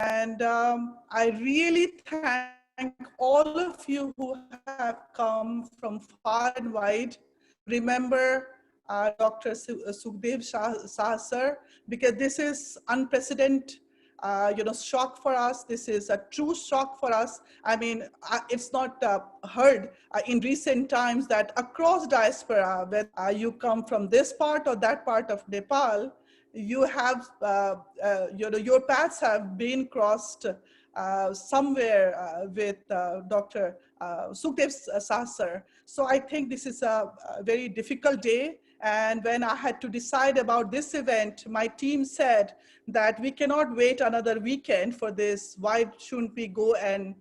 And I really thank all of you who have come from far and wide to remember Dr. Sukhdev Sah sir, because this is unprecedented shock for us. This is a true shock for us. I mean, it's not heard in recent times that across diaspora, whether you come from this part or that part of Nepal, you have, your paths have been crossed somewhere with Dr. Sukhdev Sah sir. So I think this is a very difficult day. And when I had to decide about this event, my team said that we cannot wait another weekend for this. Why shouldn't we go and,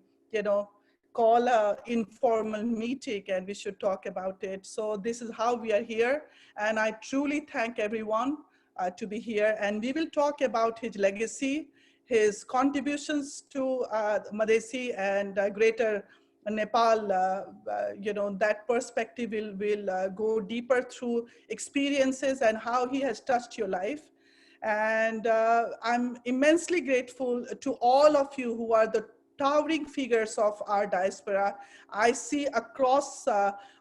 call a informal meeting and we should talk about it. So this is how we are here. And I truly thank everyone to be here. And we will talk about his legacy, his contributions to Madhesh and greater Nepal. That perspective will go deeper through experiences and how he has touched your life. And I'm immensely grateful to all of you who are the towering figures of our diaspora. I see across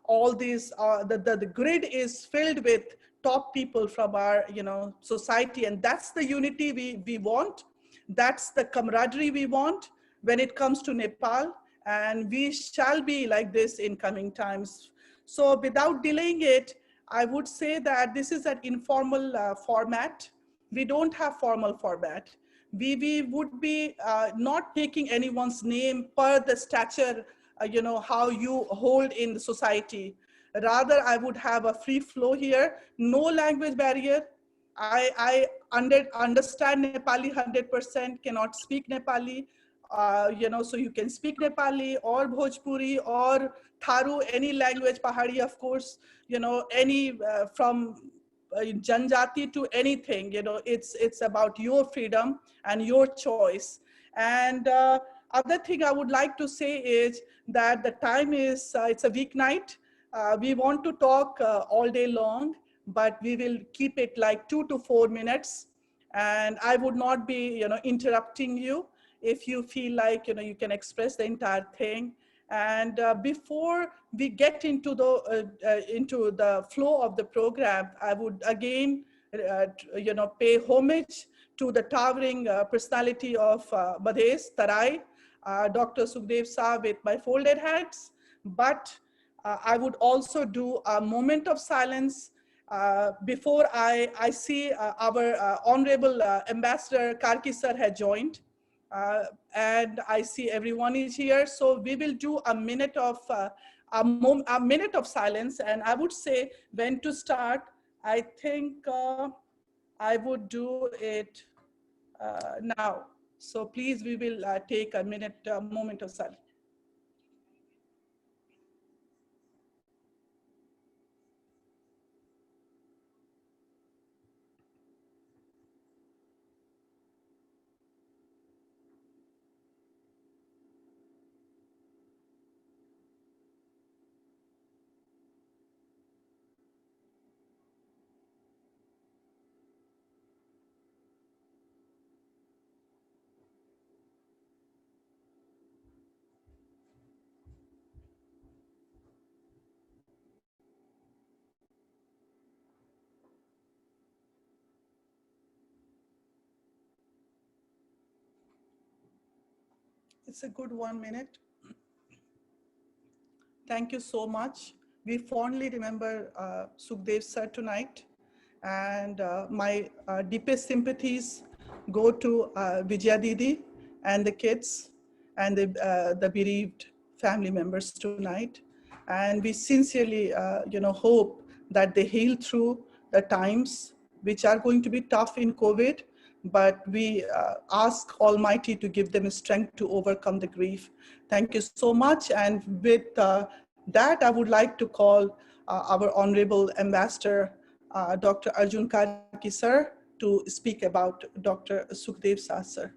all these, the grid is filled with top people from our society, and that's the unity we want. That's the camaraderie we want when it comes to Nepal, and we shall be like this in coming times. So without delaying it, I would say that this is an informal format. We don't have formal format. We would be not taking anyone's name per the stature, how you hold in the society. Rather, I would have a free flow here, no language barrier. I understand Nepali 100%, cannot speak Nepali, so you can speak Nepali or Bhojpuri or Tharu, any language, Pahari, of course, any from Janjati to anything, it's about your freedom and your choice. And other thing I would like to say is that the time is, it's a weeknight. We want to talk all day long, but we will keep it like 2 to 4 minutes. And I would not be, interrupting you. If you feel like, you can express the entire thing. And before we get into the flow of the program, I would again, pay homage to the towering personality of Madhesh, Tarai, Dr. Sukhdev Sah with my folded hands. But I would also do a moment of silence before I see our Honorable Ambassador Karki sir had joined. And I see everyone is here. So we will do a minute of silence. And I would say when to start. I think I would do it now. So please, we will take a moment of silence. It's a good 1 minute. Thank you so much. We fondly remember Sukhdev sir tonight. And my deepest sympathies go to Vijaya Didi and the kids and the bereaved family members tonight. And we sincerely, hope that they heal through the times which are going to be tough in COVID, but we ask Almighty to give them strength to overcome the grief. Thank you so much. And with that, I would like to call our Honorable Ambassador, Dr. Arjun Karki sir, to speak about Dr. Sukhdev Sah sir.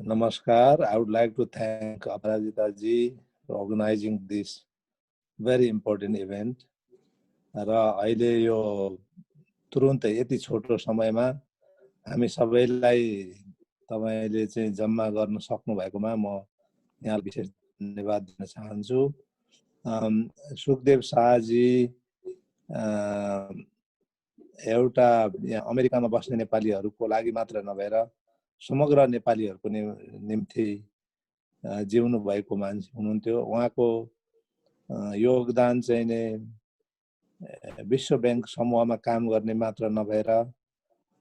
Namaskar. I would like to thank Aparajita ji for organizing this very important event. र अहिले यो तुरुन्तै यति छोटो समयमा हामी सबैलाई तपाईले चाहिँ जम्मा गर्न सक्नु भएकोमा म यहाँलाई विशेष धन्यवाद दिन चाहन्छु। सुखदेव शाहजी एउटा यहाँ अमेरिकामा बस्ने नेपालीहरूको लागि मात्र नभएर समग्र नेपालीहरूको निम्ति जिउनु भएको मान्छे हुनुहुन्थ्यो। उहाँको योगदान चाहिँ नै विश्व बैंक समूहमा काम गर्ने मात्र नभएर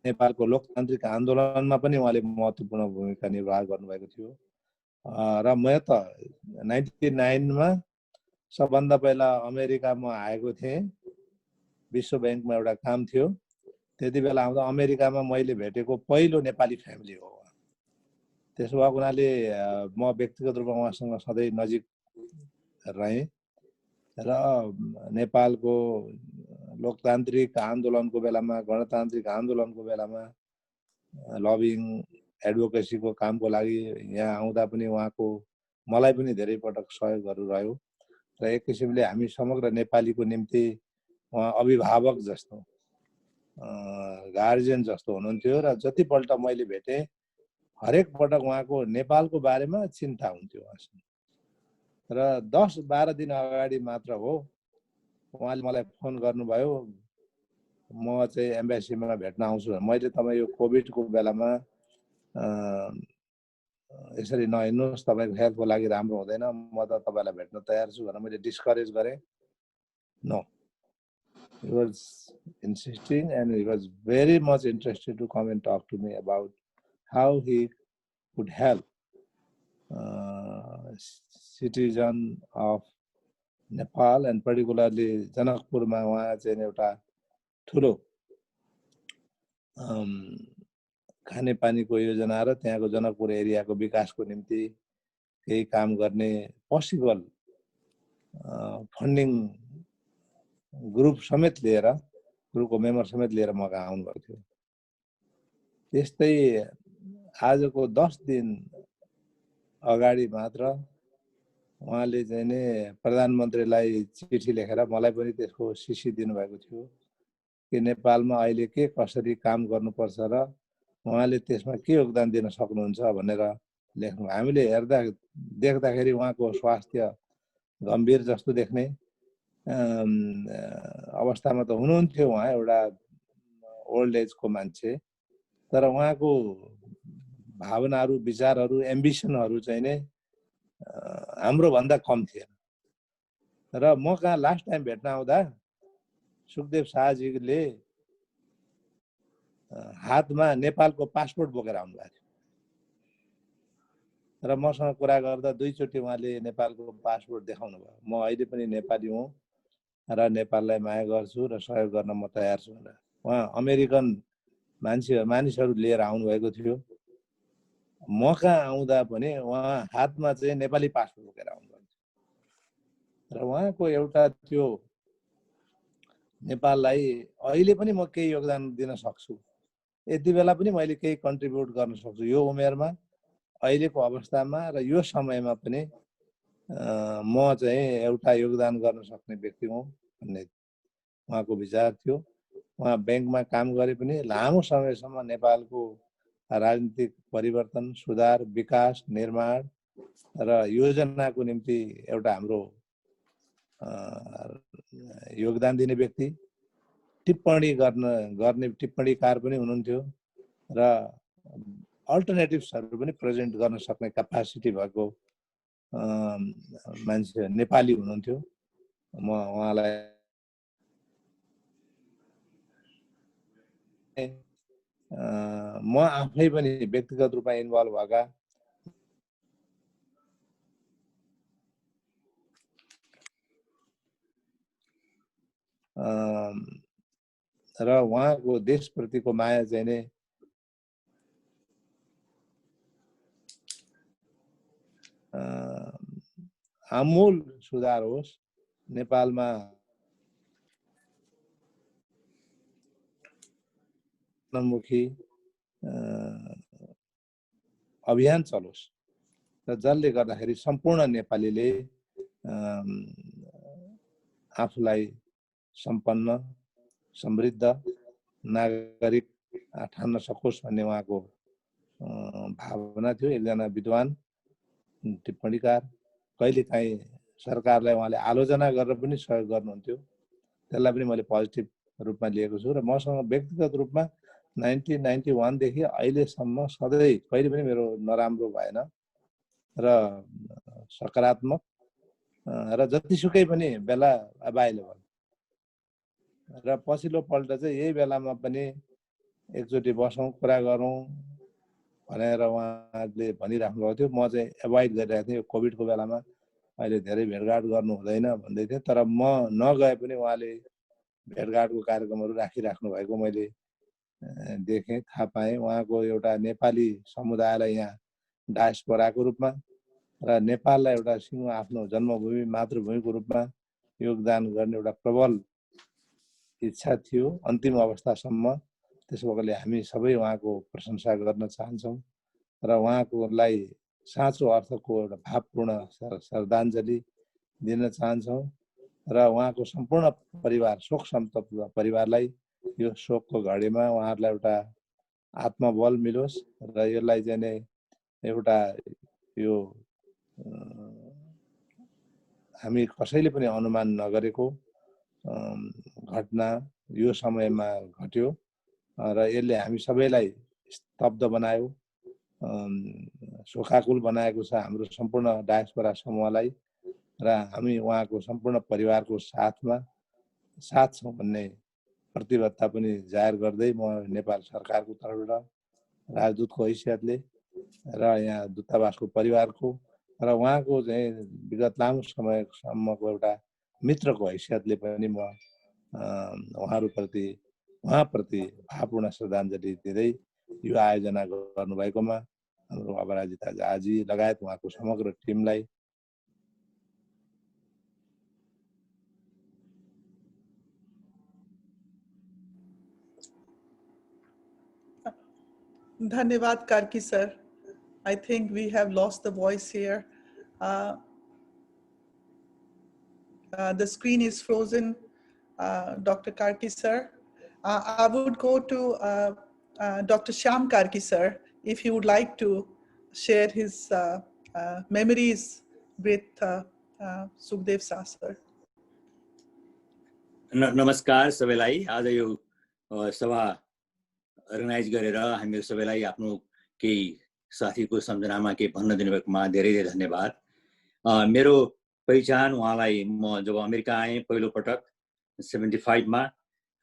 नेपालको लोकतान्त्रिक आन्दोलनमा पनि उहाँले महत्त्वपूर्ण भूमिका निर्वाह गर्नुभएको थियो। र म त 99 मा सबभन्दा पहिला अमेरिकामा आएको थिएँ। विश्व बैंकमा एउटा काम थियो। त्यति बेला आउँदा अमेरिकामा मैले भेटेको पहिलो नेपाली फ्यामिली हो। त्यसो भएको हुनाले म व्यक्तिगत रूपमा उहाँसँग सधैँ नजिक रहेँ र नेपालको लोकतान्त्रिक आन्दोलनको बेलामा, गणतान्त्रिक आन्दोलनको बेलामा लबिङ एडभोकेसीको कामको लागि यहाँ आउँदा पनि उहाँको मलाई पनि धेरै पटक सहयोगहरू रह्यो र एक किसिमले हामी समग्र नेपालीको निम्ति उहाँ अभिभावक जस्तो, गार्जियन जस्तो हुनुहुन्थ्यो र जतिपल्ट मैले भेटेँ हरेक पटक उहाँको नेपालको बारेमा चिन्ता हुन्थ्यो उहाँसँग। र 10-12 दिन अगाडि मात्र हो उहाँले मलाई फोन गर्नुभयो, म चाहिँ एम्बेसीमा भेट्न आउँछु। मैले तपाईँ यो कोभिडको बेलामा यसरी नहिँड्नुहोस्, तपाईँको हेल्थको लागि राम्रो हुँदैन, म त तपाईँलाई भेट्न तयार छु भनेर मैले डिस्करेज गरेँ। No, he was insisting and he was very much interested to come and talk to me about how he could help citizen of Nepal and particularly जनकपुरमा उहाँ चाहिँ एउटा ठुलो खानेपानीको योजना र त्यहाँको जनकपुर एरियाको विकासको निम्ति केही काम गर्ने पोसिबल फन्डिङ ग्रुप समेत लिएर, ग्रुपको मेम्बर समेत लिएर मका आउनुभएको थियो। त्यस्तै आजको 10 दिन अगाडि मात्र उहाँले चाहिँ नि प्रधानमन्त्रीलाई चिठी लेखेर मलाई पनि त्यसको सिसी दिनुभएको थियो कि नेपालमा अहिले के कसरी काम गर्नुपर्छ र उहाँले त्यसमा के योगदान दिन सक्नुहुन्छ भनेर लेख्नु। हामीले देख्दाखेरि उहाँको स्वास्थ्य गम्भीर जस्तो देख्ने अवस्थामा त हुनुहुन्थ्यो। उहाँ एउटा ओल्ड एजको मान्छे, तर उहाँको भावनाहरू, विचारहरू, एम्बिसनहरू चाहिँ नै हाम्रो भन्दा कम थिएन। र म कहाँ लास्ट टाइम भेट्न आउँदा सुखदेव शाहजीले हातमा नेपालको पासपोर्ट बोकेर आउनुभएको थियो र मसँग कुरा गर्दा दुईचोटि उहाँले नेपालको पासपोर्ट देखाउनु भयो। म अहिले पनि नेपाली हुँ र नेपाललाई माया गर्छु र सहयोग गर्न म तयार छु भनेर उहाँ अमेरिकन मानिसहरू लिएर आउनुभएको थियो। म कहाँ आउँदा पनि उहाँ हातमा चाहिँ नेपाली पासपोर्ट बोकेर आउनुभएको थियो र उहाँको एउटा त्यो नेपाललाई अहिले पनि म केही योगदान दिन सक्छु, यति बेला पनि मैले केही कन्ट्रिब्युट गर्न सक्छु, यो उमेरमा, अहिलेको अवस्थामा र यो समयमा पनि म चाहिँ एउटा योगदान गर्न सक्ने व्यक्ति हुँ भन्ने उहाँको विचार थियो। उहाँ बैंकमा काम गरे पनि लामो समयसम्म नेपालको राजनीतिक परिवर्तन, सुधार, विकास, निर्माण र योजनाको निम्ति एउटा हाम्रो योगदान दिने व्यक्ति, टिप्पणी गर्ने टिप्पणीकार पनि हुनुहुन्थ्यो र अल्टरनेटिभ्सहरू पनि प्रेजेन्ट गर्न सक्ने क्यापासिटी भएको मान्छे नेपाली हुनुहुन्थ्यो। म उहाँलाई म आफै पनि व्यक्तिगत रूपमा इन्भल्भ भएका र उहाँको देशप्रतिको माया चाहिँ नै आमूल सुधार होस्, नेपालमा मुखी अभियान चलोस् र जसले गर्दाखेरि सम्पूर्ण नेपालीले आफूलाई सम्पन्न, समृद्ध नागरिक ठान्न सकोस् भन्ने उहाँको भावना थियो। एकजना विद्वान टिप्पणीकार, कहिलेकाहीँ सरकारलाई उहाँले आलोचना गरेर पनि सहयोग गर्नुहुन्थ्यो। त्यसलाई पनि मैले पोजिटिभ रूपमा लिएको छु र मसँग व्यक्तिगत रूपमा 1991 देखि अहिलेसम्म सधैँ कहिले पनि मेरो नराम्रो भएन र सकारात्मक र जतिसुकै पनि बेला अभाइलेबल। र पछिल्लो पल्ट चाहिँ यही बेलामा पनि एकचोटि बसौँ कुरा गरौँ भनेर उहाँले भनिराख्नु भएको थियो। म चाहिँ एभोइड गरिरहेको थिएँ। यो कोभिडको बेलामा अहिले धेरै भेटघाट गर्नु हुँदैन भन्दै थिएँ, तर म नगए पनि उहाँले भेटघाटको कार्यक्रमहरू राखिराख्नु भएको मैले देखेँ, थाहा पाएँ। उहाँको एउटा नेपाली समुदायलाई यहाँ डायस्पोराको रूपमा र नेपाललाई एउटा सिङ्गो आफ्नो जन्मभूमि मातृभूमिको रूपमा योगदान गर्ने एउटा प्रबल इच्छा थियो अन्तिम अवस्थासम्म। त्यसो भएकोले हामी सबै उहाँको प्रशंसा गर्न चाहन्छौँ र उहाँकोलाई साँचो अर्थको एउटा भावपूर्ण श्रद्धाञ्जली दिन चाहन्छौँ र उहाँको सम्पूर्ण परिवार, शोक सन्तप्त परिवारलाई यो शोकको घडीमा उहाँहरूलाई एउटा आत्मबल मिलोस् र यसलाई चाहिँ एउटा यो हामी कसैले पनि अनुमान नगरेको घटना यो समयमा घट्यो र यसले हामी सबैलाई स्तब्ध बनायो, शोकाकुल बनाएको छ हाम्रो सम्पूर्ण डायस्पोरा समूहलाई र हामी उहाँको सम्पूर्ण परिवारको साथ छौँ भन्ने प्रतिबद्धता पनि जाहेर गर्दै म नेपाल सरकारको तर्फबाट राजदूतको हैसियतले र यहाँ दूतावासको परिवारको र उहाँको चाहिँ विगत लामो समयसम्मको एउटा मित्रको हैसियतले पनि म उहाँप्रति भावपूर्ण श्रद्धाञ्जली दिँदै यो आयोजना गर्नुभएकोमा हाम्रो अपराजिता झाजी लगायत उहाँको समग्र टिमलाई Dhanyavad Karki sir. I think we have lost the voice here. The screen is frozen, Dr. Karki sir. I would go to Dr. Shyam Karki sir, if he would like to share his memories with Sukhdev Sah sir. नमस्कार सबैलाई। आज यो सभा organise गरेर हामीहरू सबैलाई आफ्नो केही साथीको सम्झनामा केही भन्न दिनुभएकोमा धेरै धेरै धन्यवाद। मेरो पहिचान उहाँलाई म जब अमेरिका आएँ पहिलो पटक 75 मा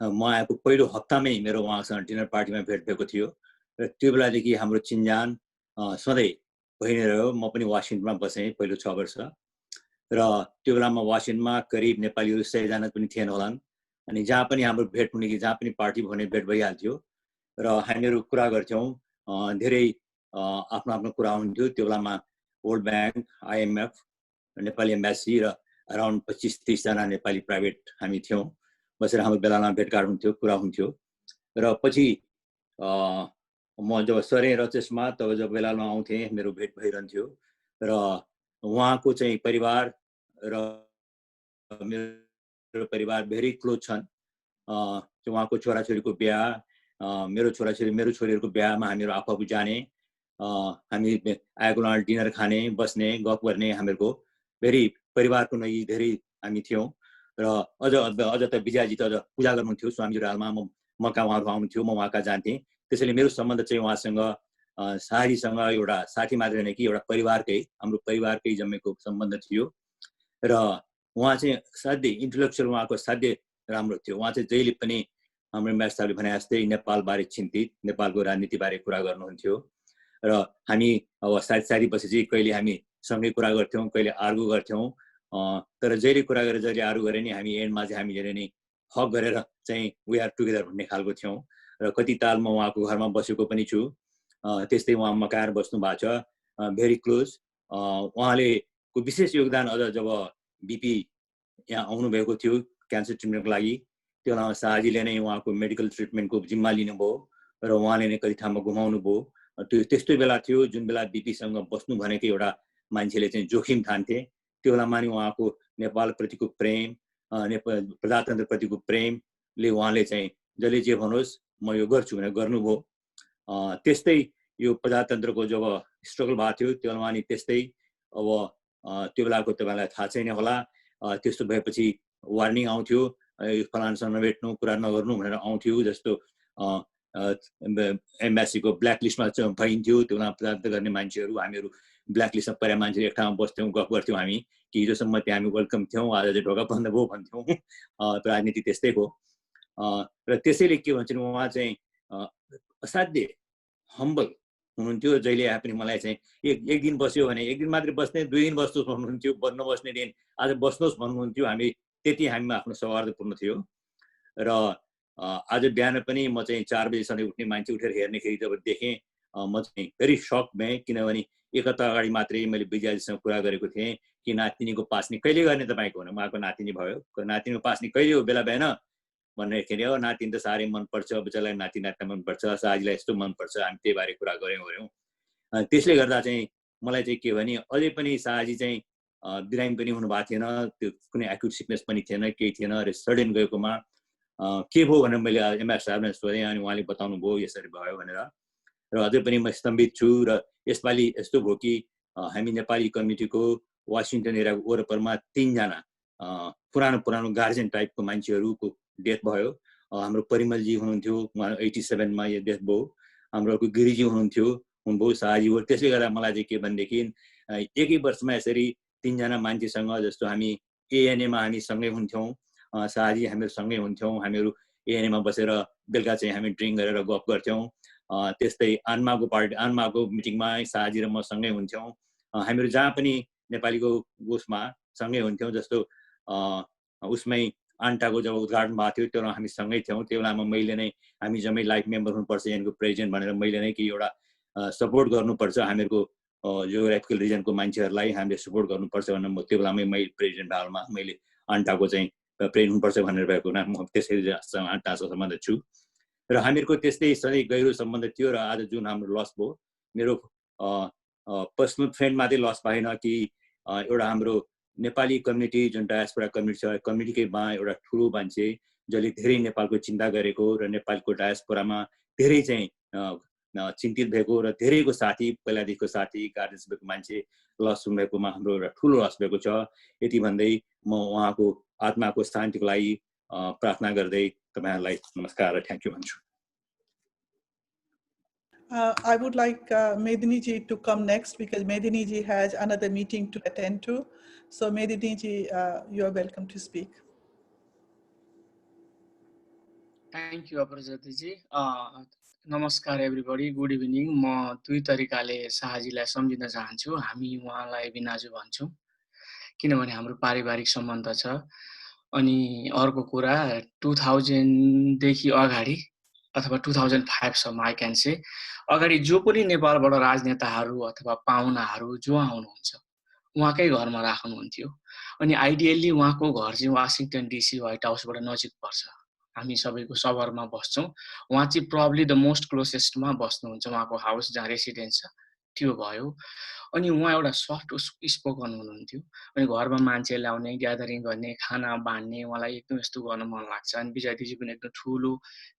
म आएको पहिलो हप्तामै मेरो उहाँसँग डिनर पार्टीमा भेट भएको थियो र त्यो बेलादेखि हाम्रो चिन्जान सधैँ भइ नै रह्यो। म पनि वासिङटनमा बसेँ पहिलो 6 वर्ष र त्यो बेलामा वासिङटनमा करिब नेपालीहरू 100 जना पनि थिएन होलान्। अनि जहाँ पनि हाम्रो भेट हुने कि जहाँ पनि पार्टी भने भेट भइहाल्थ्यो र हामीहरू कुरा गर्थ्यौँ। धेरै आफ्नो आफ्नो कुरा हुन्थ्यो। त्यो बेलामा world bank, IMF, Nepali embassy र अराउन्ड 25-30 जना नेपाली प्राइभेट हामी थियौँ। बसेर हाम्रो बेलामा भेटघाट हुन्थ्यो, कुरा हुन्थ्यो। र पछि म जब सरेँ रचेसमा तब जब बेलामा आउँथेँ मेरो भेट भइरहन्थ्यो र उहाँको चाहिँ परिवार र मेरो परिवार भेरी क्लोज छन्। उहाँको छोराछोरीको बिहा, मेरो छोरीहरूको बिहामा हामीहरू आफू जाने, हामी आएको बेलामा डिनर खाने, बस्ने, गफ गर्ने, हामीहरूको भेरी परिवारको नजिक धेरै हामी थियौँ। र अझ त विजयजी त अझ पूजा गर्नुहुन्थ्यो स्वामीजी हालमा। म कहाँ उहाँहरू आउनुहुन्थ्यो, म उहाँ कहाँ जान्थेँ। त्यसैले मेरो सम्बन्ध चाहिँ उहाँसँग साथीसँग एउटा साथी मात्र होइन कि एउटा परिवारकै, हाम्रो परिवारकै जन्मेको सम्बन्ध थियो। र उहाँ चाहिँ साध्यै इन्टेलेक्चुअल, उहाँको साध्यै राम्रो थियो। उहाँ चाहिँ जहिले पनि हाम्रो म्याच साहबले भने जस्तै नेपालबारे चिन्तित, नेपालको राजनीतिबारे कुरा गर्नुहुन्थ्यो। र हामी अब साथी बसेपछि कहिले हामी सँगै कुरा गर्थ्यौँ, कहिले आर्गु गर्थ्यौँ। तर जहिले कुरा गरेर जहिले आर्गु गरे नि हामी एन्डमा चाहिँ हामी जहिले नि हक गरेर चाहिँ वी आर टुगेदर भन्ने खालको थियौँ। र कति ताल म उहाँको घरमा बसेको पनि छु। त्यस्तै उहाँ मकाएर बस्नु भएको छ, भेरी क्लोज। उहाँले को विशेष योगदान अझ जब बिपी यहाँ आउनुभएको थियो क्यान्सर ट्रिटमेन्टको लागि, त्यो बेलामा शाहजीले नै उहाँको मेडिकल ट्रिटमेन्टको जिम्मा लिनुभयो र उहाँले नै कति ठाउँमा घुमाउनु भयो। त्यस्तै बेला थियो जुन बेला बिपीसँग बस्नु भनेको एउटा मान्छेले चाहिँ जोखिम ठान्थे। त्यो बेलामा नि उहाँको नेपालप्रतिको प्रेम, प्रजातन्त्रप्रतिको प्रेमले उहाँले चाहिँ जसले जे भन्नुहोस् म यो गर्छु भनेर गर्नुभयो। त्यस्तै यो प्रजातन्त्रको जब स्ट्रगल भएको थियो त्यो बेलामा अनि त्यस्तै अब त्यो बेलाको तपाईँलाई थाहा छैन होला, त्यस्तो भएपछि वार्निङ आउँथ्यो, फलानासँग नभेट्नु, कुरा नगर्नु भनेर आउँथ्यो। जस्तो एम्बेसीको ब्ल्याक लिस्टमा भइन्थ्यो त्यो बेला प्रजातन्त्र गर्ने मान्छेहरू, हामीहरू ब्ल्याक लिस्टमा परेका मान्छेहरू एक ठाउँमा बस्थ्यौँ, गफ गर्थ्यौँ हामी कि हिजोसम्म त्यहाँ हामी वेलकम थियौँ, आज चाहिँ ढोका बन्द भयो भन्थ्यौँ। राजनीति त्यस्तै हो। र त्यसैले के भन्छ नि उहाँ चाहिँ असाध्य हम्बल हुनुहुन्थ्यो। जहिले आए पनि मलाई चाहिँ एक दिन बस्यो भने एक दिन मात्रै बस्ने, 2 दिन बस्नुहोस् भन्नुहुन्थ्यो, नबस्ने दिन आज बस्नुहोस् भन्नुहुन्थ्यो। त्यति हामीमा आफ्नो सौहार्दपूर्ण थियो। र आज बिहान पनि म चाहिँ 4 बजी सधैँ उठ्ने मान्छे, उठेर हेर्नेखेरि जब देखेँ म चाहिँ भेरी सक भएँ, किनभने एक हप्ता अगाडि मात्रै मैले विजयाजीसँग कुरा गरेको थिएँ कि नातिनीको पास्ने कहिले गर्ने तपाईँको भने, उहाँको नातिनी भयो, नातिनीको पास्ने कहिले हो, बेला भएन भन्दाखेरि हो नातिनी त साह्रै मनपर्छ, बच्चालाई नाति नातिना मनपर्छ, साजीलाई यस्तो मनपर्छ, हामी त्यही बारे कुरा गऱ्यौँ। त्यसले गर्दा चाहिँ मलाई चाहिँ के भने अझै पनि साजी चाहिँ बिरामी पनि हुनुभएको थिएन, त्यो कुनै एक्युट सिकनेस पनि थिएन, केही थिएन। र सडन गएकोमा के भयो भनेर मैले एमआर साहबलाई सोधेँ, अनि उहाँले बताउनु भयो यसरी भयो भनेर। र अझै पनि म स्तम्भित छु। र यसपालि यस्तो भयो कि हामी नेपाली कम्युनिटीको वासिङटन एरियाको वरपरमा 3 जना पुरानो गार्जियन टाइपको मान्छेहरूको डेथ भयो। हाम्रो परिमलजी हुनुहुन्थ्यो, उहाँ 87 मा यो डेथ भयो। हाम्रो गिरिजी हुनुभयो, शाहजी हो। त्यसले गर्दा मलाई चाहिँ के भनेदेखि एकै वर्षमा यसरी 3 जना मान्छेसँग, जस्तो हामी एएनएमा हामी सँगै हुन्थ्यौँ, शाहजी हामीहरू सँगै हुन्थ्यौँ, हामीहरू एएनएमा बसेर बेलुका चाहिँ हामी ड्रिङ्क गरेर गफ गर्थ्यौँ। त्यस्तै आन्माको मिटिङमा शाहजी र म सँगै हुन्थ्यौँ। हामीहरू जहाँ पनि नेपालीको उसमा सँगै हुन्थ्यौँ। जस्तो उसमै आन्टाको जब उद्घाटन भएको थियो त्यो बेला हामी सँगै थियौँ। त्यो बेलामा मैले नै हामी जम्मै लाइफ मेम्बर हुनुपर्छ यहाँको प्रेसिडेन्ट भनेर मैले नै कि एउटा सपोर्ट गर्नुपर्छ हामीहरूको जियोग्राफिकल रिजनको मान्छेहरूलाई हामीले सपोर्ट गर्नुपर्छ भनेर म त्यो बेलामै मैले प्रेसिडेन्ट हालमा मैले आन्टाको चाहिँ प्रेसिडेन्ट हुनुपर्छ भनेर भएको हुना म त्यसरी आन्टासँग सम्बन्ध छु। र हामीहरूको त्यस्तै सधैँ गहिरो सम्बन्ध थियो। र आज जुन हाम्रो लस भयो, मेरो पर्सनल फ्रेन्ड मात्रै लस भएन कि एउटा हाम्रो नेपाली कम्युनिटी जुन डायस्पोरा कम्युनिटी छ, कम्युनिटीमा एउटा ठुलो मान्छे जसले धेरै नेपालको चिन्ता गरेको र नेपालको डायस्पोरामा धेरै चाहिँ चिन्तित भएको र धेरैको साथी, पहिलादेखिको साथी, गार्जेन्स भएको मान्छे लस हुनुभएकोमा हाम्रो एउटा ठुलो लस भएको छ। यति भन्दै म उहाँको आत्माको शान्तिको लागि प्रार्थना गर्दै तपाईँहरूलाई नमस्कार र थ्याङ्क यू भन्छु। I would like Medini ji to come next because Medini ji has another meeting to attend to. So Medini ji, you are welcome to speak. Thank you, Aparajati ji. नमस्कार everybody, good evening. म दुई तरिकाले शाहजीलाई सम्झिन चाहन्छु। हामी उहाँलाई बिनाजु भन्छौँ किनभने हाम्रो पारिवारिक सम्बन्ध छ। अनि अर्को कुरा 2000 देखि अगाडि अथवा 2005 सम्म आई क्यान से अगाडि जो पनि नेपालबाट राजनेताहरू अथवा पाहुनाहरू जो आउनुहुन्छ उहाँकै घरमा राख्नुहुन्थ्यो। अनि आइडियल्ली उहाँको घर चाहिँ वासिङटन डिसी व्हाइट हाउसबाट नजिक पर्छ। हामी सबैको सहरमा बस्छौँ। उहाँ चाहिँ प्रब्ली द मोस्ट क्लोजेस्टमा बस्नुहुन्छ। उहाँको हाउस जहाँ रेसिडेन्स छ त्यो भयो। अनि उहाँ एउटा सफ्ट स्पोकन हुनुहुन्थ्यो। अनि घरमा मान्छे ल्याउने, ग्यादरिङ गर्ने, खाना बाँड्ने, उहाँलाई एकदम यस्तो गर्न मन लाग्छ। अनि विजय दिदी पनि एकदम ठुलो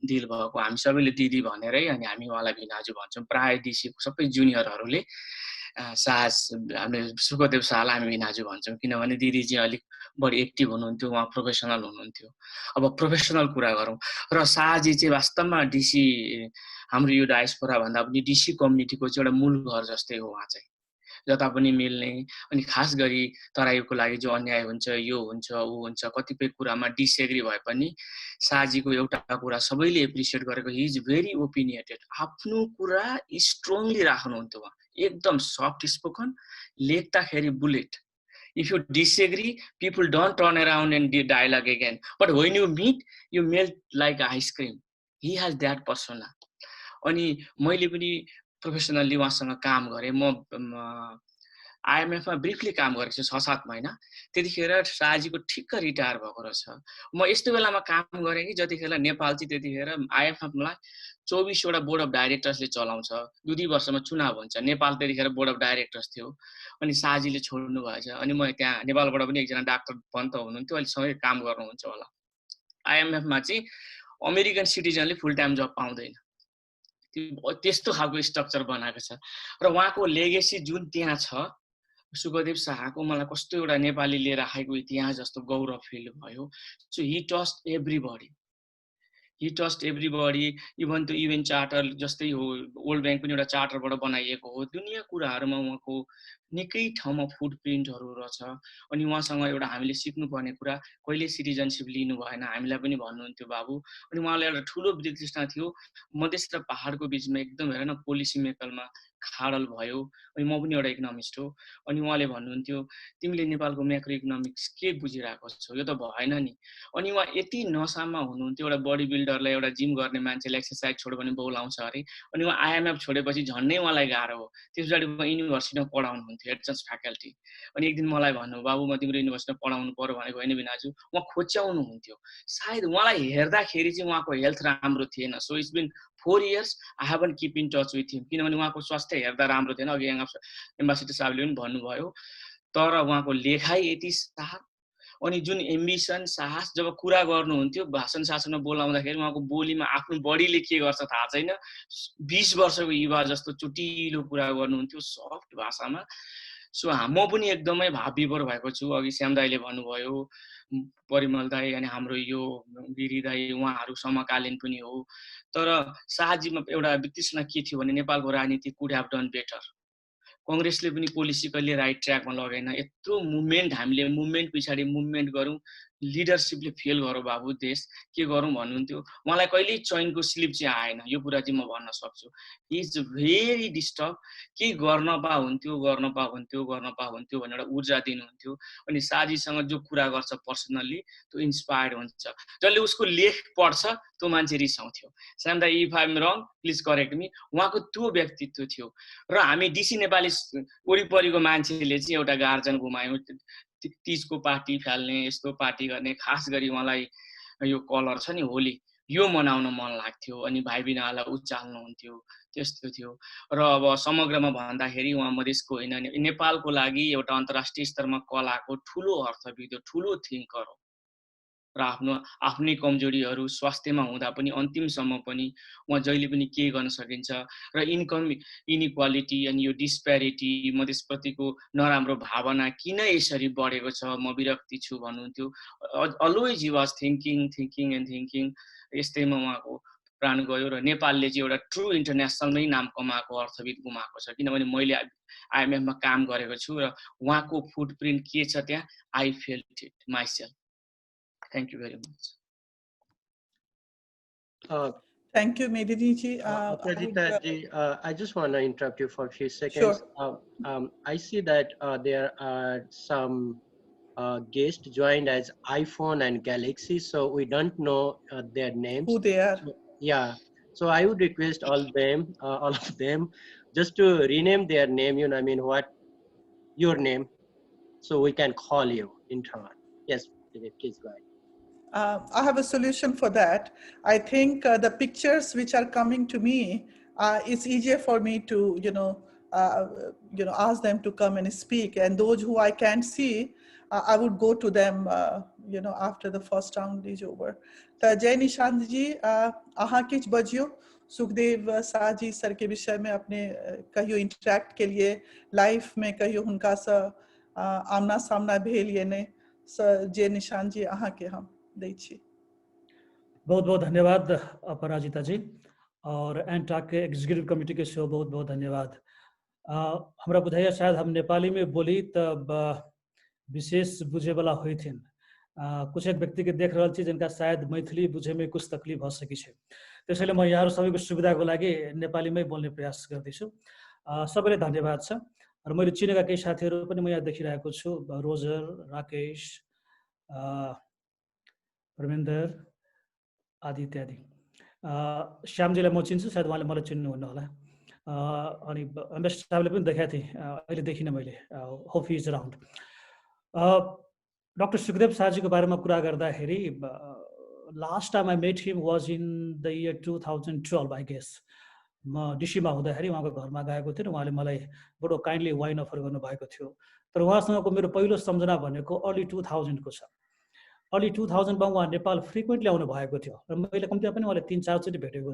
दिल भएको, हामी सबैले दिदी भनेरै अनि हामी उहाँलाई भिनाजु भन्छौँ। प्राय डिसीको सबै जुनियरहरूले हामीले सुखदेव शाहलाई हामी भिनाजु भन्छौँ किनभने दिदी चाहिँ अलिक बढी एक्टिभ हुनुहुन्थ्यो, उहाँ प्रोफेसनल हुनुहुन्थ्यो। अब प्रोफेसनल कुरा गरौँ र शाहजी चाहिँ वास्तवमा डिसी हाम्रो यो डायस्पोरा भन्दा पनि डिसी कम्युनिटीको चाहिँ एउटा मूल घर जस्तै हो। उहाँ चाहिँ जता पनि मिल्ने, अनि खास गरी तराईको लागि जो अन्याय हुन्छ, यो हुन्छ, ऊ हुन्छ, कतिपय कुरामा डिसएग्री भए पनि शाहजीको एउटा कुरा सबैले एप्रिसिएट गरेको, हि इज भेरी ओपिनियटेड। आफ्नो कुरा स्ट्रङली राख्नुहुन्थ्यो। एकदम सफ्ट स्पोकन, लेख्दाखेरि bullet. If you disagree, people don't turn around and do dialogue again. But when you meet, you melt like ice cream. He has that persona. अनि मैले पनि professionally उहाँसँग काम गरेँ। म आइएमएफमा ब्रिफली काम गरेको छु 6-7 महिना। त्यतिखेर शाहजीको ठिक्क रिटायर भएको रहेछ। म यस्तो बेलामा काम गरेँ कि जतिखेर नेपाल चाहिँ त्यतिखेर आइएमएफलाई 24वटा बोर्ड अफ डाइरेक्टर्सले चलाउँछ। 2 वर्षमा चुनाव हुन्छ। नेपाल त्यतिखेर बोर्ड अफ डाइरेक्टर्स थियो। अनि शाहजीले छोड्नु भएछ। अनि म त्यहाँ नेपालबाट पनि एकजना डाक्टर पन्त हुनुहुन्थ्यो, अहिले सँगै काम गर्नुहुन्छ होला। आइएमएफमा चाहिँ अमेरिकन सिटिजनले फुल टाइम जब पाउँदैन। त्यस्तो खालको स्ट्रक्चर बनाएको छ र उहाँको लेगेसी जुन त्यहाँ छ, सुखदेव शाहको मलाई कस्तो एउटा नेपालीले राखेको इतिहास जस्तो गौरव फिल भयो। So Hee trust everybody, he trust everybody, even to UN charter जस्तै हो, वर्ल्ड ब्याङ्क पनि एउटा चार्टरबाट बनाइएको हो। दुनियाँ कुराहरूमा उहाँको निकै ठाउँमा फुटप्रिन्टहरू रहेछ। अनि उहाँसँग एउटा हामीले सिक्नुपर्ने कुरा, कहिले सिटिजनसिप लिनु भएन, हामीलाई पनि भन्नुहुन्थ्यो बाबु। अनि उहाँलाई एउटा ठुलो वितृष्णा थियो, मधेस र पहाडको बिचमा एकदम हेर न पोलिसी मेकरमा खाडल भयो। अनि म पनि एउटा इकोनोमिस्ट हो। अनि उहाँले भन्नुहुन्थ्यो तिमीले नेपालको म्याक्रो इकोनोमिक्स के बुझिरहेको छौ, यो त भएन नि। अनि उहाँ यति नसामा हुनुहुन्थ्यो, एउटा बडी बिल्डरलाई एउटा जिम गर्ने मान्छेले एक्सर्साइज छोड्यो भने बोलाउँछ अरे। अनि उहाँ आइएमएफ छोडेपछि झन्डै उहाँलाई गाह्रो हो। त्यस पछाडि उहाँ युनिभर्सिटीमा पढाउनुहुन्थ्यो, एडजस्ट फ्याकल्टी। अनि एक दिन मलाई भन्नु बाबु म तिम्रो युनिभर्सिटीमा पढाउनु पर्यो भनेको होइन बिनाजु, उहाँ खोच्याउनुहुन्थ्यो। सायद उहाँलाई हेर्दाखेरि चाहिँ उहाँको हेल्थ राम्रो थिएन। So it's been 4 years I haven't keep in touch with him, किनभने उहाँको स्वास्थ्य हेर्दा राम्रो थिएन। अघि एम्बासिडर साहबले पनि भन्नुभयो। तर उहाँको लेखाइ यति साफ, अनि जुन एम्बिसन साहस, जब कुरा गर्नुहुन्थ्यो भाषण शासनमा बोलाउँदाखेरि उहाँको बोलीमा आफ्नो बडीले के गर्छ थाहा छैन, 20 वर्षको युवा जस्तो चुटिलो कुरा गर्नुहुन्थ्यो सफ्ट भाषामा। सो म पनि एकदमै भावविभोर भएको छु। अघि श्याम दाईले भन्नुभयो, परिमल दाई अनि हाम्रो यो गिरी दाई, उहाँहरू समकालीन पनि हो। तर शाहजीमा एउटा वितृष्णा के थियो भने नेपालको राजनीति कुड ह्याभ डन बेटर। कांग्रेसले पनि पोलिसी कहिले राइट ट्र्याकमा लगेन। यत्रो मुभमेन्ट, हामीले मुभमेन्ट पछाडि मुभमेन्ट गरौँ, लिडरसिपले फेल गरौँ बाबु, देश के गरौँ भन्नुहुन्थ्यो। उहाँलाई कहिल्यै चैनको स्लिप चाहिँ आएन, यो कुरा चाहिँ म भन्न सक्छु। He is very disturb. केही गर्न पाहुन्थ्यो भन्ने एउटा ऊर्जा दिनुहुन्थ्यो। अनि शाहजीसँग जो कुरा गर्छ पर्सनल्ली त्यो इन्सपायर्ड हुन्छ। जसले उसको लेख पढ्छ त्यो मान्छे रिसाउँथ्यो। श्याम दाई if I am wrong please correct me. उहाँको त्यो व्यक्तित्व थियो। र हामी डिसी नेपाली वरिपरिको मान्छेले चाहिँ एउटा गार्जन गुमायौँ। तीजको पार्टी फाल्ने, यस्तो पार्टी गर्ने, खास गरी उहाँलाई यो कलर छ नि होली, यो मनाउन मन लाग्थ्यो। अनि भाइ बिनालाई उचाल्नुहुन्थ्यो, त्यस्तो थियो। र अब समग्रमा भन्दाखेरि उहाँ मधेसको होइन, नेपालको लागि एउटा अन्तर्राष्ट्रिय स्तरमा कलाको ठुलो अर्थविद, ठुलो थिङ्कर हो। र आफ्नै कमजोरीहरू स्वास्थ्यमा हुँदा पनि अन्तिमसम्म पनि उहाँ जहिले पनि के गर्न सकिन्छ। र इन्कम इनइक्वालिटी अनि यो डिस्प्यारिटी, मधेसप्रतिको नराम्रो भावना किन यसरी बढेको छ, म विरक्ति छु भन्नुहुन्थ्यो। Always he was thinking. यस्तैमा उहाँको प्राण गयो। र नेपालले चाहिँ एउटा ट्रु इन्टरनेसनलमै नाम कमाएको अर्थविद गुमाएको छ। किनभने मैले आइएमएफमा काम गरेको छु र उहाँको फुटप्रिन्ट के छ त्यहाँ, I felt it myself. Thank you very much. Thank you, Medini ji. Aparajita ji, I just want to interrupt you for a few seconds. Sure. I see that there are some guests joined as iPhone and Galaxy, so we don't know their names. Who they are. So, yeah. So I would request all of them, just to rename their name, you know, I mean, what your name, so we can call you in turn. Yes, please go ahead. I have a solution for that. I think the pictures which are coming to me, it's easier for me to, ask them to come and speak. And those who I can't see, I would go to them, after the first round is over. तो जय निशांत जी, आहाँ किच बजियो Sukhdev Shah ji sir के विषय में अपने कहियो interact के लिए लाइफ में कहियो उनका सा आमना सामना भेल ये ने जय निशांत जी आहाँ के हम बहुत बहुत धन्यवाद अपराजिता जी और एंटाक के एग्जीक्यूटिव कमिटी के शो बहुत बहुत धन्यवाद। हमरा बुझाइया शायद हम नेपाली में बोली तब विशेष बुझे वाला हुई थी। कुछ एक व्यक्ति के देख रहल छी जिनका शायद मैथिली बुझे में कुछ तकलीफ भ सकी छे, त्यसैले म यहाँ सबैको सुविधाको लागि नेपालीमै बोल्ने प्रयास गर्दैछु। सबैले धन्यवाद छ। र मैले चिनेका केही साथीहरू पनि म यहाँ देखिरहेको छु, रोजर, राकेश, रविन्द्र आदि इत्यादि। श्यामजीलाई म चिन्छु, सायद उहाँले मलाई चिन्नुहुन्न होला। अनि एम्बेसडर साहबले पनि देखाएको थिएँ, अहिले देखिनँ मैले, hope he is around. Doctor Sukhdev शाहजीको बारेमा कुरा गर्दाखेरि last time I met him was in the year 2012 I guess. म डिसीमा हुँदाखेरि उहाँको घरमा गएको थिएँ र उहाँले मलाई बडो काइन्डली वाइन अफर गर्नुभएको थियो। तर उहाँसँगको मेरो पहिलो सम्झना भनेको अर्ली 2000 को छ। अर्ली 2000 मा उहाँ नेपाल फ्रिक्वेन्टली आउनु भएको थियो र मैले कम्तीमा पनि उहाँले 3-4 चोटि भेटेको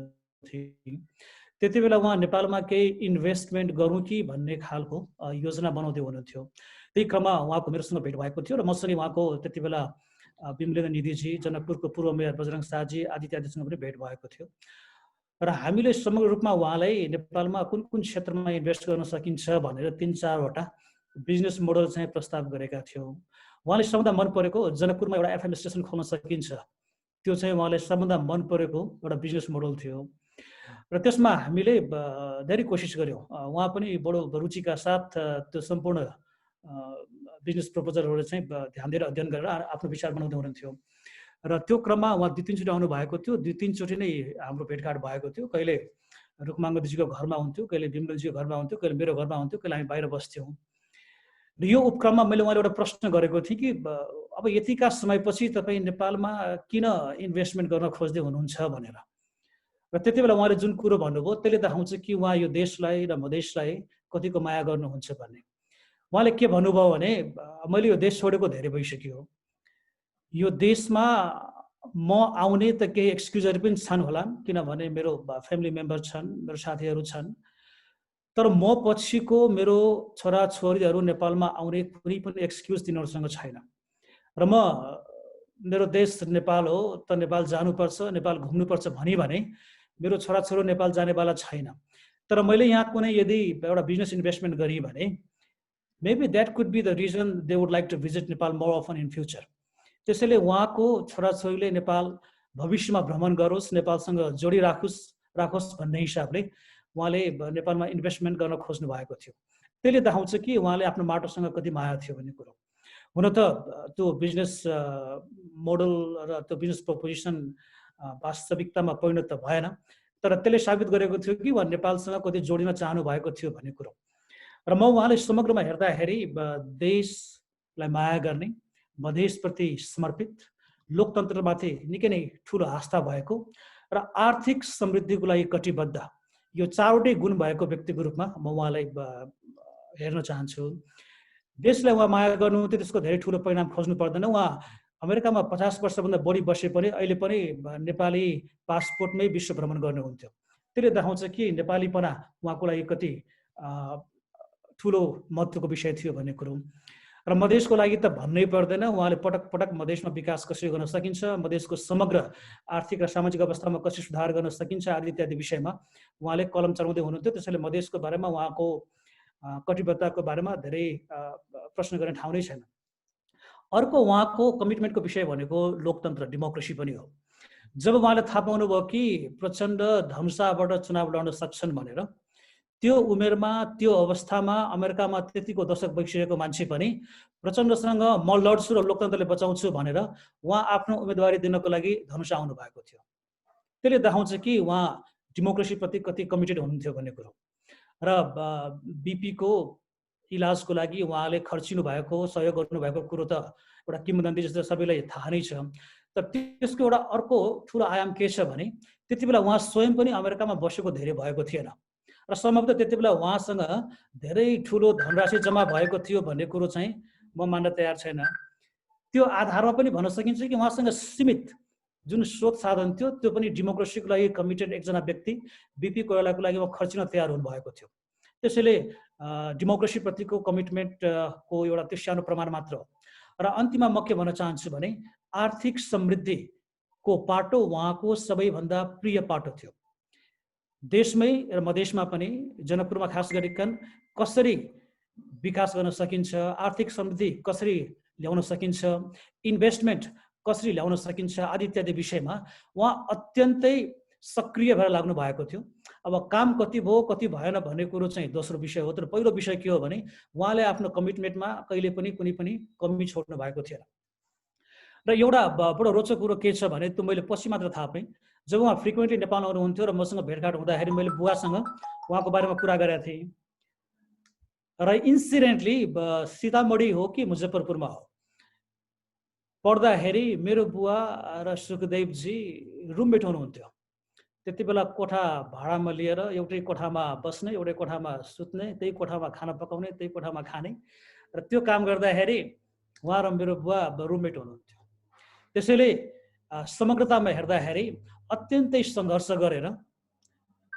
थिएँ। त्यति बेला उहाँ नेपालमा केही इन्भेस्टमेन्ट गरौँ कि भन्ने खालको योजना बनाउँदै हुनुहुन्थ्यो। त्यही क्रममा उहाँको मेरोसँग भेट भएको थियो र मसँगै उहाँको त्यति बेला विमलेन्द्र निधिजी, जनकपुरको पूर्व मेयर बजरङ शाहजी आदि इत्यादिसँग पनि भेट भएको थियो र हामीले समग्र रूपमा उहाँलाई नेपालमा कुन कुन क्षेत्रमा इन्भेस्ट गर्न सकिन्छ भनेर 3-4 वटा बिजनेस मोडल चाहिँ प्रस्ताव गरेका थियौँ। उहाँले सबभन्दा मन परेको जनकपुरमा एउटा एफएम स्टेसन खोल्न सकिन्छ, त्यो चाहिँ उहाँले सबभन्दा मन परेको एउटा बिजनेस मोडल थियो र त्यसमा हामीले धेरै कोसिस गऱ्यौँ। उहाँ पनि बडो रुचिका साथ त्यो सम्पूर्ण बिजनेस प्रपोजलहरू चाहिँ ध्यान दिएर अध्ययन गरेर आफ्नो विचार बनाउँदै हुनुहुन्थ्यो र त्यो क्रममा उहाँ 2-3 चोटि आउनु भएको थियो। 2-3 चोटि नै हाम्रो भेटघाट भएको थियो। कहिले रुकमाङ्गजीको घरमा हुन्थ्यो, कहिले विमलजीको घरमा हुन्थ्यो, कहिले मेरो घरमा हुन्थ्यो, कहिले हामी बाहिर बस्थ्यौँ। र यो उपक्रममा मैले उहाँले एउटा प्रश्न गरेको थिएँ कि अब यतिका समयपछि तपाईँ नेपालमा किन इन्भेस्टमेन्ट गर्न खोज्दै हुनुहुन्छ भनेर। र त्यति बेला उहाँले जुन कुरो भन्नुभयो त्यसले देखाउँछ कि उहाँ यो देशलाई र मधेसलाई कतिको माया गर्नुहुन्छ भन्ने। उहाँले के भन्नुभयो भने मैले यो देश छोडेको धेरै भइसक्यो, यो देशमा म आउने त केही एक्सक्युजहरू पनि छन् होला, किनभने मेरो फ्यामिली मेम्बर छन्, मेरो साथीहरू छन्, तर म पछिको मेरो छोराछोरीहरू नेपालमा आउने कुनै पनि एक्सक्युज तिनीहरूसँग छैन र म मेरो देश नेपाल हो त नेपाल जानुपर्छ, नेपाल घुम्नुपर्छ भने मेरो छोराछोरी नेपाल जानेवाला छैन। तर मैले यहाँ कुनै यदि एउटा बिजनेस इन्भेस्टमेन्ट गरेँ भने maybe that could be the reason they would like to visit Nepal more often in future. त्यसैले उहाँको छोराछोरीले नेपाल भविष्यमा भ्रमण गरोस्, नेपालसँग जोडिराखोस् भन्ने हिसाबले उहाँले नेपालमा इन्भेस्टमेन्ट गर्न खोज्नु भएको थियो। त्यसले देखाउँछ कि उहाँले आफ्नो माटोसँग कति माया थियो भन्ने कुरो। हुन त त्यो बिजनेस मोडल र त्यो बिजनेस प्रपोजिसन वास्तविकतामा परिणत भएन, तर त्यसले साबित गरेको थियो कि उहाँ नेपालसँग कति जोडिन चाहनु भएको थियो भन्ने कुरो। र म उहाँले समग्रमा हेर्दाखेरि देशलाई माया गर्ने, मधेसप्रति समर्पित, लोकतन्त्रमाथि निकै नै ठुलो आस्था भएको र आर्थिक समृद्धिको लागि कटिबद्ध, यो चारवटै गुण भएको व्यक्तिको रूपमा म उहाँलाई हेर्न चाहन्छु। देशलाई उहाँ माया गर्नुहुन्थ्यो, त्यसको धेरै ठुलो परिणाम खोज्नु पर्दैन। उहाँ अमेरिकामा 50 वर्षभन्दा बढी बसे पनि अहिले पनि नेपाली पासपोर्टमै विश्व भ्रमण गर्नुहुन्थ्यो। त्यसले देखाउँछ कि नेपालीपना उहाँको लागि कति ठुलो महत्त्वको विषय थियो भन्ने कुरो। र मधेसको लागि त भन्नै पर्दैन, उहाँले पटक पटक मधेसमा विकास कसरी गर्न सकिन्छ, मधेसको समग्र आर्थिक र सामाजिक अवस्थामा कसरी सुधार गर्न सकिन्छ आदि इत्यादि विषयमा उहाँले कलम चलाउँदै हुनुहुन्थ्यो। त्यसैले मधेसको बारेमा उहाँको कटिबद्धताको बारेमा धेरै प्रश्न गर्ने ठाउँ नै छैन। अर्को उहाँको कमिटमेन्टको विषय भनेको लोकतन्त्र, डेमोक्रेसी पनि हो। जब उहाँले थाहा पाउनुभयो कि प्रचण्ड धनुषाबाट चुनाव लड्न सक्छन् भनेर, त्यो उमेरमा त्यो अवस्थामा अमेरिकामा त्यतिको दशक भइसकेको मान्छे पनि प्रचण्डसँग म लड्छु र लोकतन्त्रले बचाउँछु भनेर उहाँ आफ्नो उम्मेदवारी दिनको लागि धनुषा आउनु भएको थियो। त्यसले देखाउँछ कि उहाँ डेमोक्रेसीप्रति कति कमिटेड हुनुहुन्थ्यो भन्ने कुरो। र बिपीको इलाजको लागि उहाँले खर्चिनु भएको, सहयोग गर्नुभएको कुरो त एउटा किंवदन्ती जस्तो सबैलाई थाहा नै छ। तर त्यसको एउटा अर्को ठुलो आयाम के छ भने त्यति बेला उहाँ स्वयं पनि अमेरिकामा बसेको धेरै भएको थिएन र सम्भवतः त्यति बेला उहाँसँग धेरै ठुलो धनराशि जम्मा भएको थियो भन्ने कुरो चाहिँ म मान्न तयार छैन। त्यो आधारमा पनि भन्न सकिन्छ कि उहाँसँग सीमित जुन स्रोत साधन थियो त्यो पनि डेमोक्रेसीको लागि कमिटेड एकजना व्यक्ति बिपी कोइरालाको लागि खर्चिन तयार हुनुभएको थियो। त्यसैले डेमोक्रेसीप्रतिको कमिटमेन्टको एउटा त्यो सानो प्रमाण मात्र हो। र अन्तिममा म के भन्न चाहन्छु भने आर्थिक समृद्धिको पाटो उहाँको सबैभन्दा प्रिय पाटो थियो। देशमै र मधेसमा पनि, जनकपुरमा खास गरिकन कसरी विकास गर्न सकिन्छ, आर्थिक समृद्धि कसरी ल्याउन सकिन्छ, इन्भेस्टमेन्ट कसरी ल्याउन सकिन्छ आदि इत्यादि विषयमा उहाँ अत्यन्तै सक्रिय भएर लाग्नु भएको थियो। अब काम कति भयो कति भएन भन्ने कुरो चाहिँ दोस्रो विषय हो, तर पहिलो विषय के हो भने उहाँले आफ्नो कमिटमेन्टमा कहिले पनि कुनै पनि कमी छोड्नु भएको थिएन। र एउटा बडो रोचक कुरो के छ भने त्यो मैले पछि मात्र थाहा पाएँ। जब उहाँ फ्रिक्वेन्टली नेपाल आउनुहुन्थ्यो र मसँग भेटघाट हुँदाखेरि मैले बुवासँग उहाँको बारेमा कुरा गरेका थिएँ र इन्सिडेन्टली सीतामढी हो कि मुजफ्फरपुरमा हो पढ्दाखेरि मेरो बुवा र सुखदेवजी रुममेट हुनुहुन्थ्यो। त्यति बेला कोठा भाडामा लिएर एउटै कोठामा बस्ने, एउटै कोठामा सुत्ने, त्यही कोठामा खाना पकाउने, त्यही कोठामा खाने र त्यो काम गर्दाखेरि उहाँ र मेरो बुवा रुममेट हुनुहुन्थ्यो। त्यसैले समग्रतामा हेर्दाखेरि अत्यन्तै सङ्घर्ष गरेर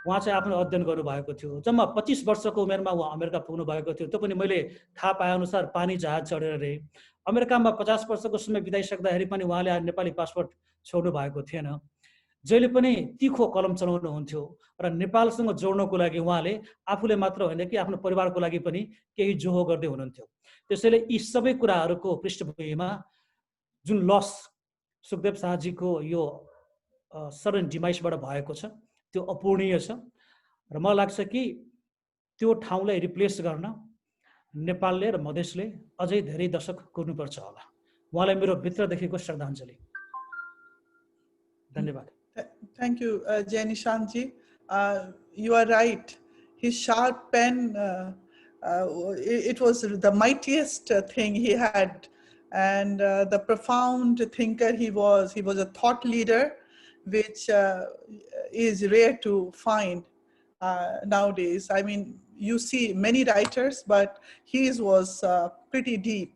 उहाँ चाहिँ आफ्नो अध्ययन गर्नुभएको थियो। जम्मा 25 वर्षको उमेरमा उहाँ अमेरिका पुग्नु भएको थियो। त्यो पनि मैले थाहा पाएअनुसार पानी जहाज चढेर रे। अमेरिकामा 50 वर्षको समय बिताइसक्दाखेरि पनि उहाँले नेपाली पासपोर्ट छोड्नु भएको थिएन। जहिले पनि तिखो कलम चलाउनुहुन्थ्यो र नेपालसँग जोड्नको लागि उहाँले आफूले मात्र होइन कि आफ्नो परिवारको लागि पनि केही जोहो गर्दै हुनुहुन्थ्यो। त्यसैले यी सबै कुराहरूको पृष्ठभूमिमा जुन लस सुखदेव शाहजीको यो सडन डिमाइसबाट भएको छ त्यो अपूर्णीय छ र मलाई लाग्छ कि त्यो ठाउँलाई रिप्लेस गर्न नेपालले र मधेसले अझै धेरै दशक कुर्नुपर्छ होला। उहाँलाई मेरो भित्रदेखिको श्रद्धाञ्जली। धन्यवाद। Thank you, Jai Nishantji. You are right. His sharp pen, it was the mightiest thing he had, and the profound thinker he was. He was a thought leader, which is rare to find nowadays. I mean, you see many writers, but his was pretty deep.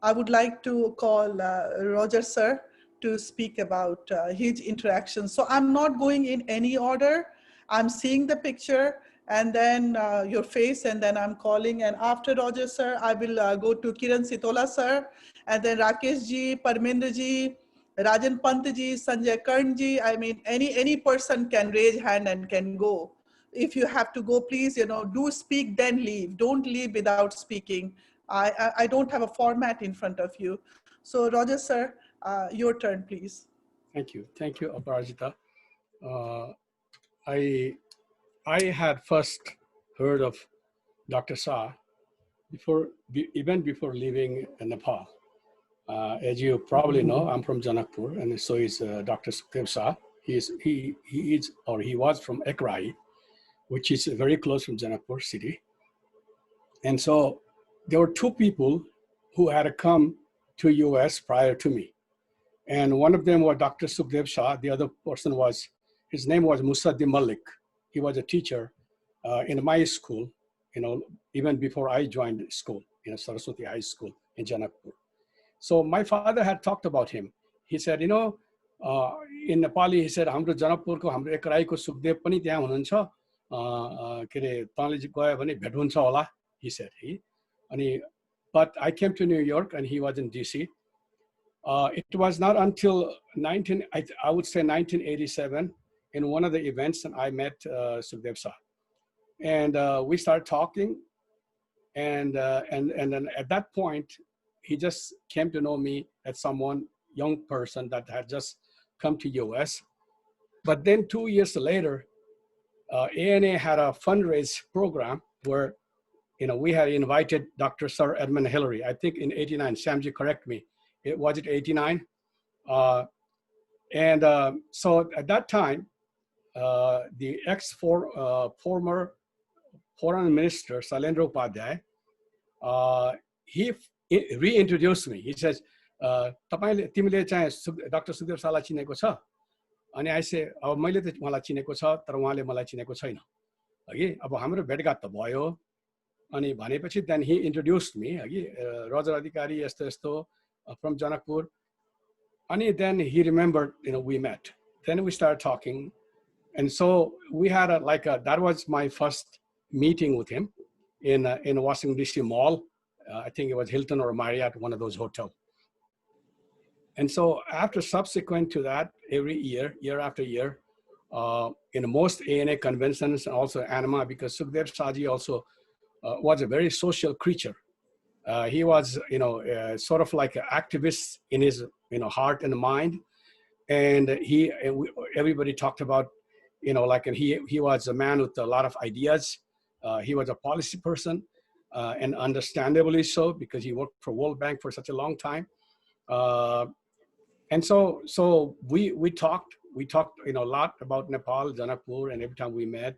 I would like to call Roger sir to speak about his interactions. So I'm not going in any order. I'm seeing the picture and then your face, and then I'm calling. And after Roger sir, I will go to Kiran Sitola sir, and then Rakesh ji, Parmendra ji, Rajan Pant ji, Sanjay Karn ji. I mean, any person can raise hand and can go. If you have to go, please, do speak, then leave. Don't leave without speaking. I don't have a format in front of you. So Roger sir, your turn, please. Thank you, Aparajita. I had first heard of Dr. Sah even before leaving Nepal. As you probably know, I'm from Janakpur, and so is Dr. Sukhdev Sah. He was from Ekrai, which is very close from Janakpur city. And so there were two people who had come to US prior to me. And one of them was Dr. Sukhdev Sah. The other person his name was Musaddi Malik. He was a teacher in my school, even before I joined school, Saraswati High School in Janakpur. So my father had talked about him. He said, in Nepali, he said, Hamro Janakpur ko, Hamro Ekrai ko Sukhdev pani tyaha hununcha, kere tanle gaya bhane bhet huncha hola, he said. But I came to New York and he was in DC. It was not until I would say 1987, in one of the events, and I met Sukhdev Sah. And we started talking, and then at that point, he just came to know me as someone, young person that had just come to US. But then 2 years later, ANA had a fundraise program where, we had invited Dr. Sir Edmund Hillary, I think in 89, Samji, correct me. Was it 89? So at that time, the former foreign minister, Sailendra Upadhyay, he reintroduced me. He says, तिमीले चाहिँ Dr. Sukhdev Sahलाई चिनेको छ? अनि I say, अब मैले त उहाँलाई चिनेको छ, तर उहाँले मलाई चिनेको छैन. हगि अब हाम्रो भेटघाट त भयो. अनि भनेपछि then he introduced me, हगि Roger Adhikari यस्तो from Janakpur. And then he remembered, we met. Then we started talking. And so we had that was my first meeting with him in Washington, D.C. Mall. I think it was Hilton or Marriott, one of those hotels. And so after subsequent to that, every year after year, in most ANA conventions and also ANMA, because Sukhdev Sahji also was a very social creature. He was, sort of like an activist in his, heart and mind. And everybody talked about, he was a man with a lot of ideas. He was a policy person, and understandably so, because he worked for World Bank for such a long time. And so we talked, a lot about Nepal, Janakpur, and every time we met.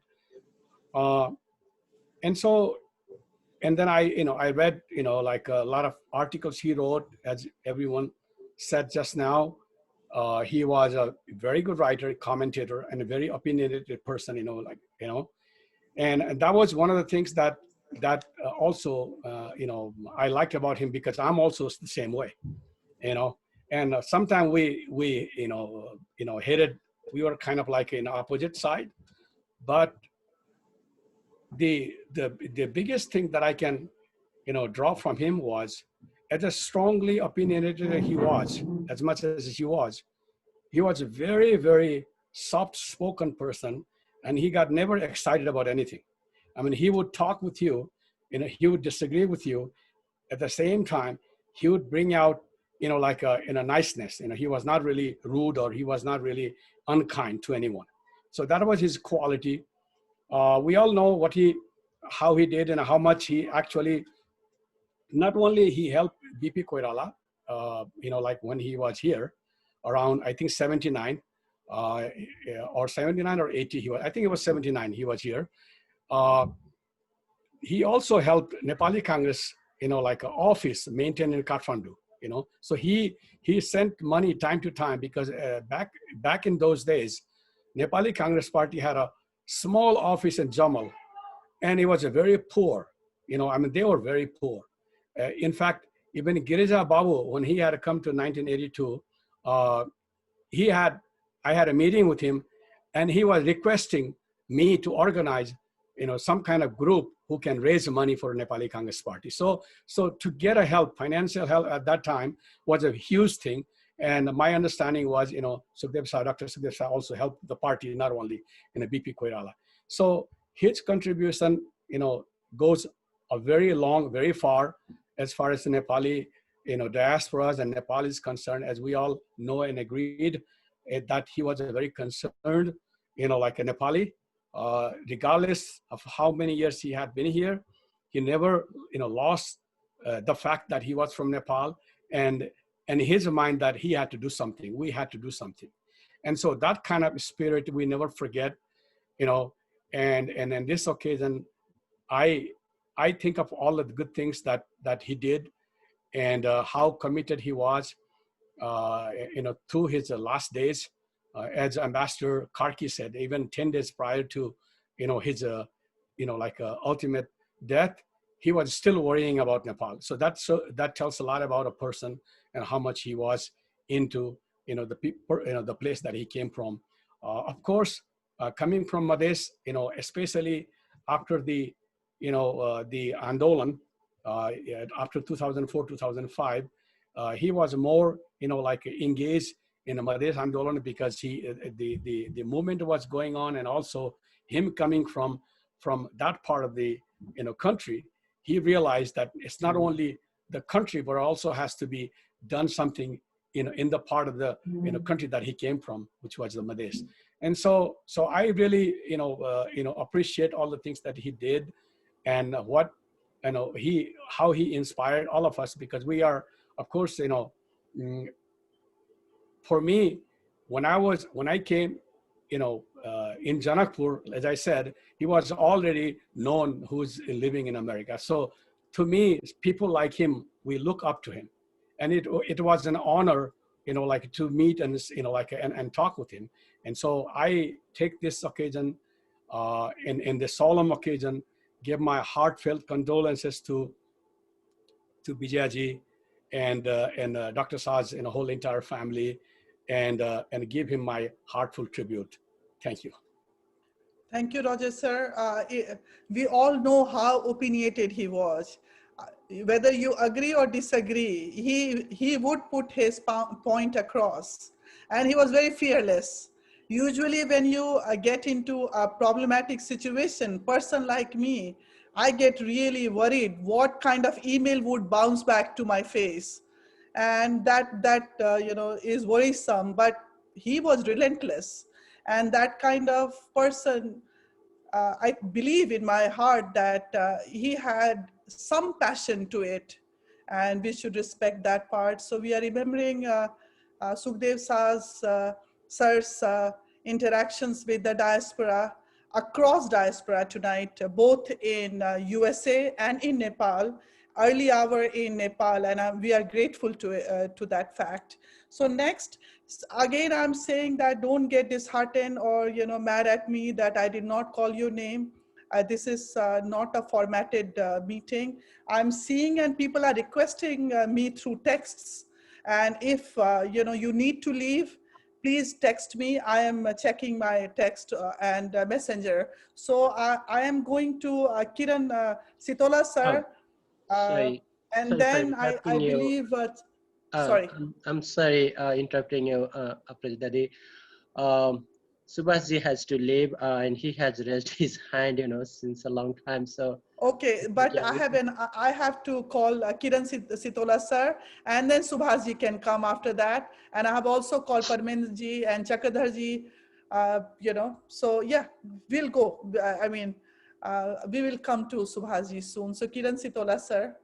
And then I read, a lot of articles he wrote, as everyone said just now. He was a very good writer, commentator, and a very opinionated person, and that was one of the things that also, I liked about him, because I'm also the same way, and sometimes we hated. We were kind of like in opposite side, but the biggest thing that I can draw from him was, as a strongly opinionated he was, as much as he was a very, very soft-spoken person, and he got never excited about anything. I mean, he would talk with you, he would disagree with you. At the same time, he would bring out, like a niceness. He was not really rude, or he was not really unkind to anyone. So that was his quality. We all know how he did and how much he actually, not only he helped BP Koirala, like when he was here around, I think 79, or 79 or 80, I think it was 79 he was here. He also helped Nepali Congress, like an office maintained in Kathmandu, So he sent money time to time, because back in those days, Nepali Congress Party had a small office in Jamal, and it was a very poor, I mean, they were very poor. In fact, even Girija Babu, when he had come to 1982, I had a meeting with him, and he was requesting me to organize, some kind of group who can raise money for Nepali Congress Party. So to get a help, financial help at that time was a huge thing. And my understanding was, Sukhdev Sah, Dr. Sukhdev Sah also helped the party, not only in a BP Koirala. So his contribution, goes a very long, very far, as far as the Nepali, diasporas and Nepal is concerned, as we all know and agreed, that he was a very concerned, like a Nepali, regardless of how many years he had been here. He never, lost the fact that he was from Nepal, and his mind that he had to do something. We had to do something. And so that kind of spirit we never forget, and in this occasion, I think of all of the good things that he did, and how committed he was, through his last days. As Ambassador Karki said, even 10 days prior to, his, ultimate death, he was still worrying about Nepal. So that tells a lot about a person and how much he was into, the people, the place that he came from. Of course, coming from Madhesh, especially after the, the Andolan, after 2004, 2005, he was more, like engaged in the Madhesh Andolan, because the movement was going on, and also him coming from that part of the, country, he realized that it's not only the country, but also has to be done something, in the part of the, country that he came from, which was the Madhesh. And so I really, appreciate all the things that he did, and what, how he inspired all of us, because we are, of course, for me, when I came, in Janakpur, as I said, he was already known who's living in America. So to me, people like him, we look up to him, and it was an honor, like to meet and, and talk with him. And so I take this occasion, in the solemn occasion, give my heartfelt condolences to Bijayaji and Dr. Sah's whole entire family, and give him my heartfelt tribute. Thank you. Thank you, Roger, sir. We all know how opinionated he was. Whether you agree or disagree, he would put his point across, and he was very fearless. Usually when you get into a problematic situation, person like me, I get really worried what kind of email would bounce back to my face. And that is worrisome, but he was relentless. And that kind of person, I believe in my heart that he had some passion to it, and we should respect that part. So we are remembering Sukhdev Sah's, sir's interactions with the diaspora, across diaspora tonight, both in USA and in Nepal, early hour in Nepal, and we are grateful to that fact. So next, again, I'm saying that don't get disheartened or mad at me that I did not call your name. This is not a formatted meeting. I'm seeing and people are requesting me through texts. And if you need to leave, please text me. I am checking my text and messenger. So I am going to Kiran Sitola sir, Sorry, and sorry for then I interrupting you. believe. Sorry. I'm sorry interrupting you, President. Subhasji has to leave, and he has raised his hand, since a long time. So Okay, but yeah, I have to call Kiran Sitola sir, and then Subhasji can come after that. And I have also called Parmenji and Chakradharji, So yeah, we'll go. I mean, we will come to Subhasji soon. So Kiran Sitola sir.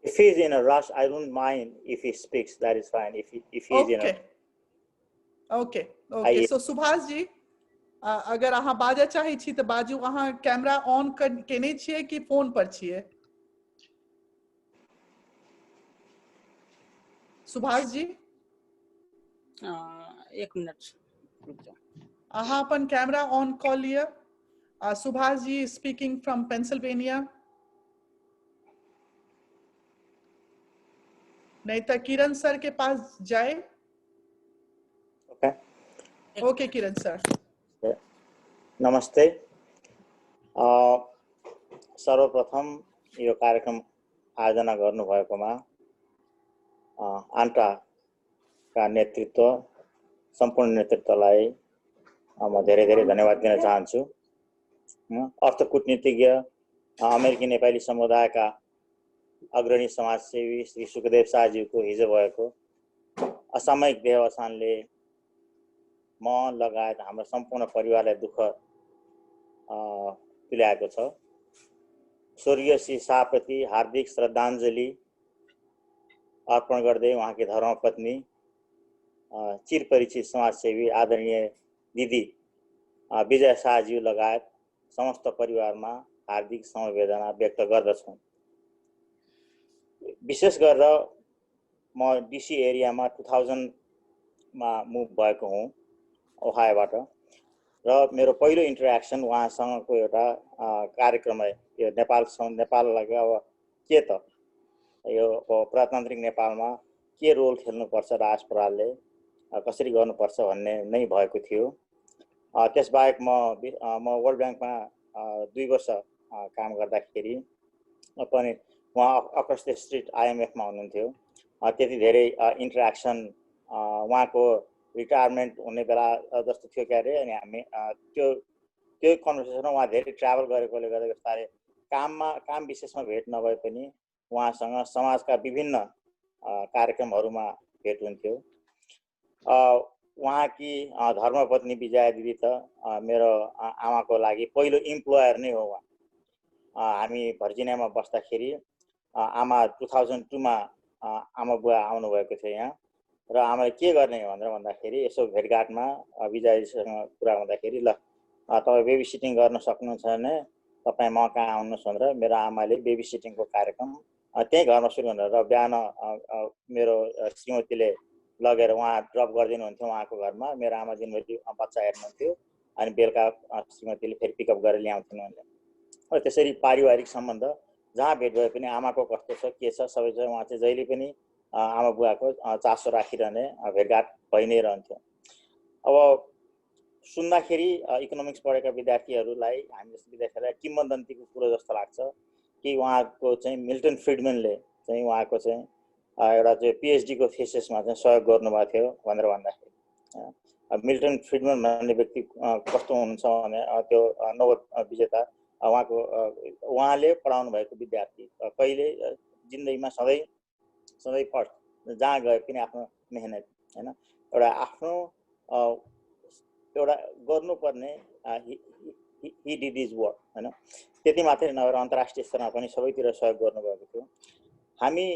If he's in a rush, I don't mind if he speaks. That is fine. If he's in a Okay. So Subhasji, अगर अहाँ बाजा चाहे छी तो बाजू, अहाँ camera on केने छिए कि फोन पर छिए? सुभाष जी, एक मिनट रुक जाओ। अहाँ अपन कैमरा ऑन कऽ लिअ। Subhash ji speaking from Pennsylvania. नहीं तो किरण सर के पास जाए। ओके किरण सर। नमस्ते। सर्वप्रथम यो कार्यक्रम आयोजना गर्नुभएकोमा आन्टाका नेतृत्व, सम्पूर्ण नेतृत्वलाई म धेरै धेरै धन्यवाद दिन चाहन्छु। अर्थकूटनीतिज्ञ, अमेरिकी नेपाली समुदायका अग्रणी समाजसेवी श्री सुखदेव शाहज्यूको हिजो भएको असामयिक देहावसानले म लगायत हाम्रो सम्पूर्ण परिवारलाई दुःख तुल्याएको छ। स्वर्गीय श्री शाहप्रति हार्दिक श्रद्धाञ्जली अर्पण गर्दै उहाँकी धर्मपत्नी, चिरपरिचित समाजसेवी आदरणीय दिदी विजय शाहज्यू लगायत समस्त परिवारमा हार्दिक समवेदना व्यक्त गर्दछौँ। विशेष गरेर म डीसी एरियामा 2000 मा मुभ भएको हुँ ओहायोबाट, र मेरो पहिलो इन्टरेक्सन उहाँसँगको एउटा कार्यक्रम यो नेपाललाई अब के त यो प्रजातान्त्रिक नेपालमा के रोल खेल्नुपर्छ, राजपरालले कसरी गर्नुपर्छ भन्ने नै भएको थियो। त्यसबाहेक म वर्ल्ड ब्याङ्कमा 2 वर्ष काम गर्दाखेरि पनि उहाँ अक्रस द स्ट्रिट आइएमएफमा हुनुहुन्थ्यो। त्यति धेरै इन्टरेक्सन उहाँको रिटायरमेन्ट हुने बेला जस्तो थियो क्यारे, अनि हामी त्यो कन्भर्सेसनमा उहाँ धेरै ट्राभल गरेकोले गर्दा बिस्तारै काम विशेषमा भेट नभए पनि उहाँसँग समाजका विभिन्न कार्यक्रमहरूमा भेट हुन्थ्यो। उहाँकी धर्मपत्नी विजया दिदी त मेरो आमाको लागि पहिलो इम्प्लोयर नै हो। हामी भर्जिनियामा बस्दाखेरि आमा 2002 मा आमा बुवा आउनुभएको थियो यहाँ, र आमाले के गर्ने भनेर भन्दाखेरि यसो भेटघाटमा विजयसँग कुरा हुँदाखेरि ल तपाईँ बेबी सिटिङ गर्न सक्नुहुन्छ भने तपाईँ म कहाँ आउनुहोस् भनेर मेरो आमाले बेबी सिटिङको कार्यक्रम त्यही घरमा सुरु भनेर, र बिहान मेरो श्रीमतीले लगेर उहाँ ड्रप गरिदिनुहुन्थ्यो उहाँको घरमा। मेरो आमा दिनभरि बच्चा हेर्नुहुन्थ्यो, अनि बेलुका श्रीमतीले फेरि पिकअप गरेर ल्याउँथिन् उनले। र त्यसरी पारिवारिक सम्बन्ध जहाँ भेट भए पनि आमाको कस्तो छ के छ सबै चाहिँ उहाँ चाहिँ जहिले पनि आमा बुवाको चासो राखिरहने, भेटघाट भइ नै रहन्थ्यो। अब सुन्दाखेरि इकोनोमिक्स पढेका विद्यार्थीहरूलाई, हामी जस्तो विद्यार्थीहरूलाई किम्वदन्तीको कुरो जस्तो लाग्छ कि उहाँको चाहिँ मिल्टन फ्रिडम्यानले चाहिँ उहाँको चाहिँ एउटा चाहिँ पिएचडीको थेसिसमा चाहिँ सहयोग गर्नुभएको थियो भनेर भन्दाखेरि, मिल्टन फ्रिडम्यान भन्ने व्यक्ति कस्तो हुनुहुन्छ भने त्यो नोबेल विजेता, उहाँले पढाउनु भएको विद्यार्थी कहिले जिन्दगीमा सधैँ पढ जहाँ गए पनि आफ्नो मेहनत हैन, एउटा आफ्नो एउटा गर्नुपर्ने he did his work हैन। त्यति मात्रै नभएर अन्तर्राष्ट्रिय स्तरमा पनि सबैतिर सहयोग गर्नुभएको थियो। हामी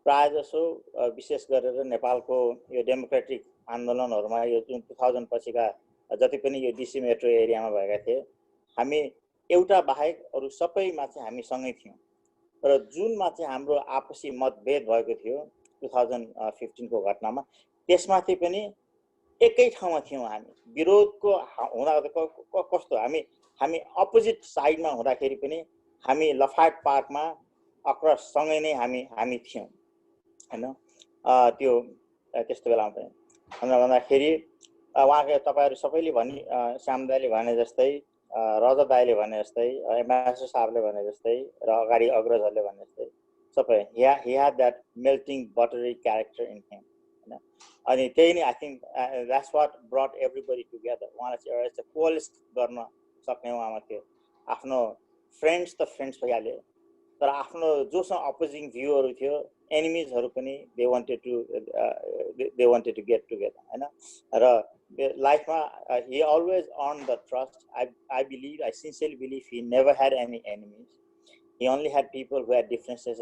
प्राय जसो विशेष गरेर नेपालको यो डेमोक्रेटिक आन्दोलनहरूमा यो जुन 2000 पछिका जति पनि यो डीसी मेट्रो एरियामा भएका थिए, हामी एउटा बाहेक अरू सबैमा चाहिँ हामी सँगै थियौँ। र जुनमा चाहिँ हाम्रो आपसी मतभेद भएको थियो 2015 को घटनामा, त्यसमाथि पनि एकै ठाउँमा थियौँ हामी। विरोधको हुँदा कस्तो हामी अपोजिट साइडमा हुँदाखेरि पनि हामी लफाट पार्कमा अक्रस सँगै नै हामी थियौँ। हैन त्यो त्यस्तो बेलामा पनि भन्दाखेरि उहाँको तपाईहरु सबैले भनि श्याम दाइले भने जस्तै रजत दाइले भने जस्तै एम्बेसडर साहबले भने जस्तै र अगाडि अग्रजहरूले भने जस्तै सबै he had that melting buttery character in him हैन अनि त्यही नै I think that's what brought everybody together उहाँले चाहिँ एउटा कोलिस्ट गर्न सक्ने उहाँमा थियो आफ्नो फ्रेन्ड्स त फ्रेन्ड्स भइहाल्यो तर आफ्नो जोसँग अपोजिङ भ्यूहरु थियो एनिमीजहरु पनि they wanted to get together हैन र लाइफमा he always earned the trust I believe I sincerely believe he never had any enemies he only had people who had differences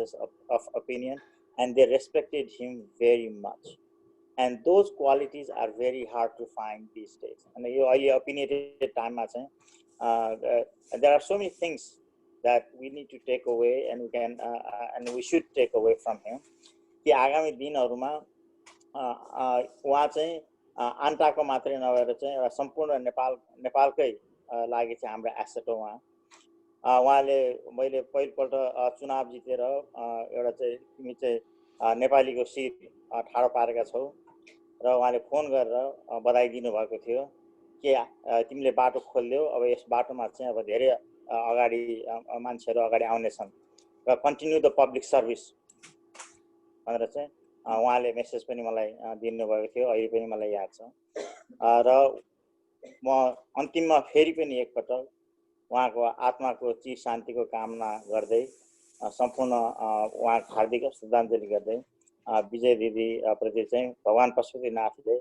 of opinion and they respected him very much and those qualities are very hard to find these days and यो अहिले opinionated time मा चाहिँ there are so many things that we need to take away and we can and we should take away from him कि आगामी दिनहरुमा उहाँ चाहिँ आन्टाको मात्रै नभएर चाहिँ एउटा सम्पूर्ण नेपालकै लागि चाहिँ हाम्रो एसेट हो उहाँले मैले पहिलोपल्ट चुनाव जितेर एउटा चाहिँ तिमी चाहिँ नेपालीको सिट ठाडो पारेका छौ र उहाँले फोन गरेर बधाई दिनु भएको थियो कि तिमीले बाटो खोल्यौ अब यस बाटोमा चाहिँ अब धेरै अगाडि मान्छेहरु अगाडि आउने छन् र कन्टिन्यू द पब्लिक सर्भिस भनेर चाहिँ उहाँले मेसेज पनि मलाई दिनु भएको थियो अहिले पनि मलाई याद छ र म अन्तिममा फेरि पनि एकपटक उहाँको आत्माको चिर शान्तिको कामना गर्दै सम्पूर्ण उहाँको हार्दिक श्रद्धाञ्जली गर्दै विजय दिदी प्रति चाहिँ भगवान पशुपतिनाथले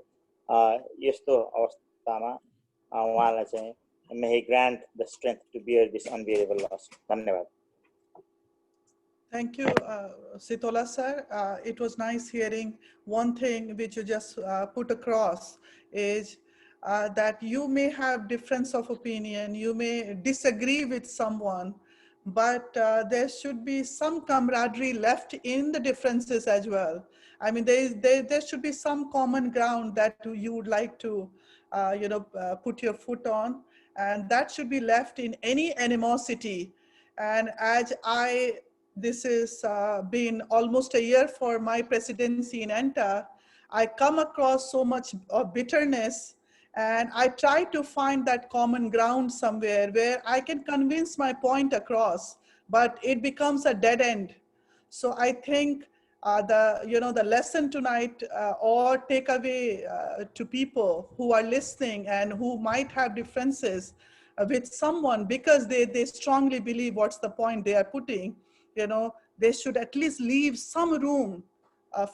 यस्तो अवस्थामा उहाँलाई चाहिँ may he grant the strength to bear this unbearable loss. Dhanyavad. Thank you, Sitola sir. It was nice hearing one thing which you just put across is that you may have difference of opinion, you may disagree with someone, but there should be some camaraderie left in the differences as well. I mean, there should be some common ground that you would like to, put your foot on, and that should be left in any animosity. And as this has been almost a year for my presidency in ENTA, I come across so much bitterness, and I try to find that common ground somewhere where I can convince my point across, but it becomes a dead end. So I think the lesson tonight or takeaway to people who are listening and who might have differences with someone because they strongly believe what's the point they are putting, they should at least leave some room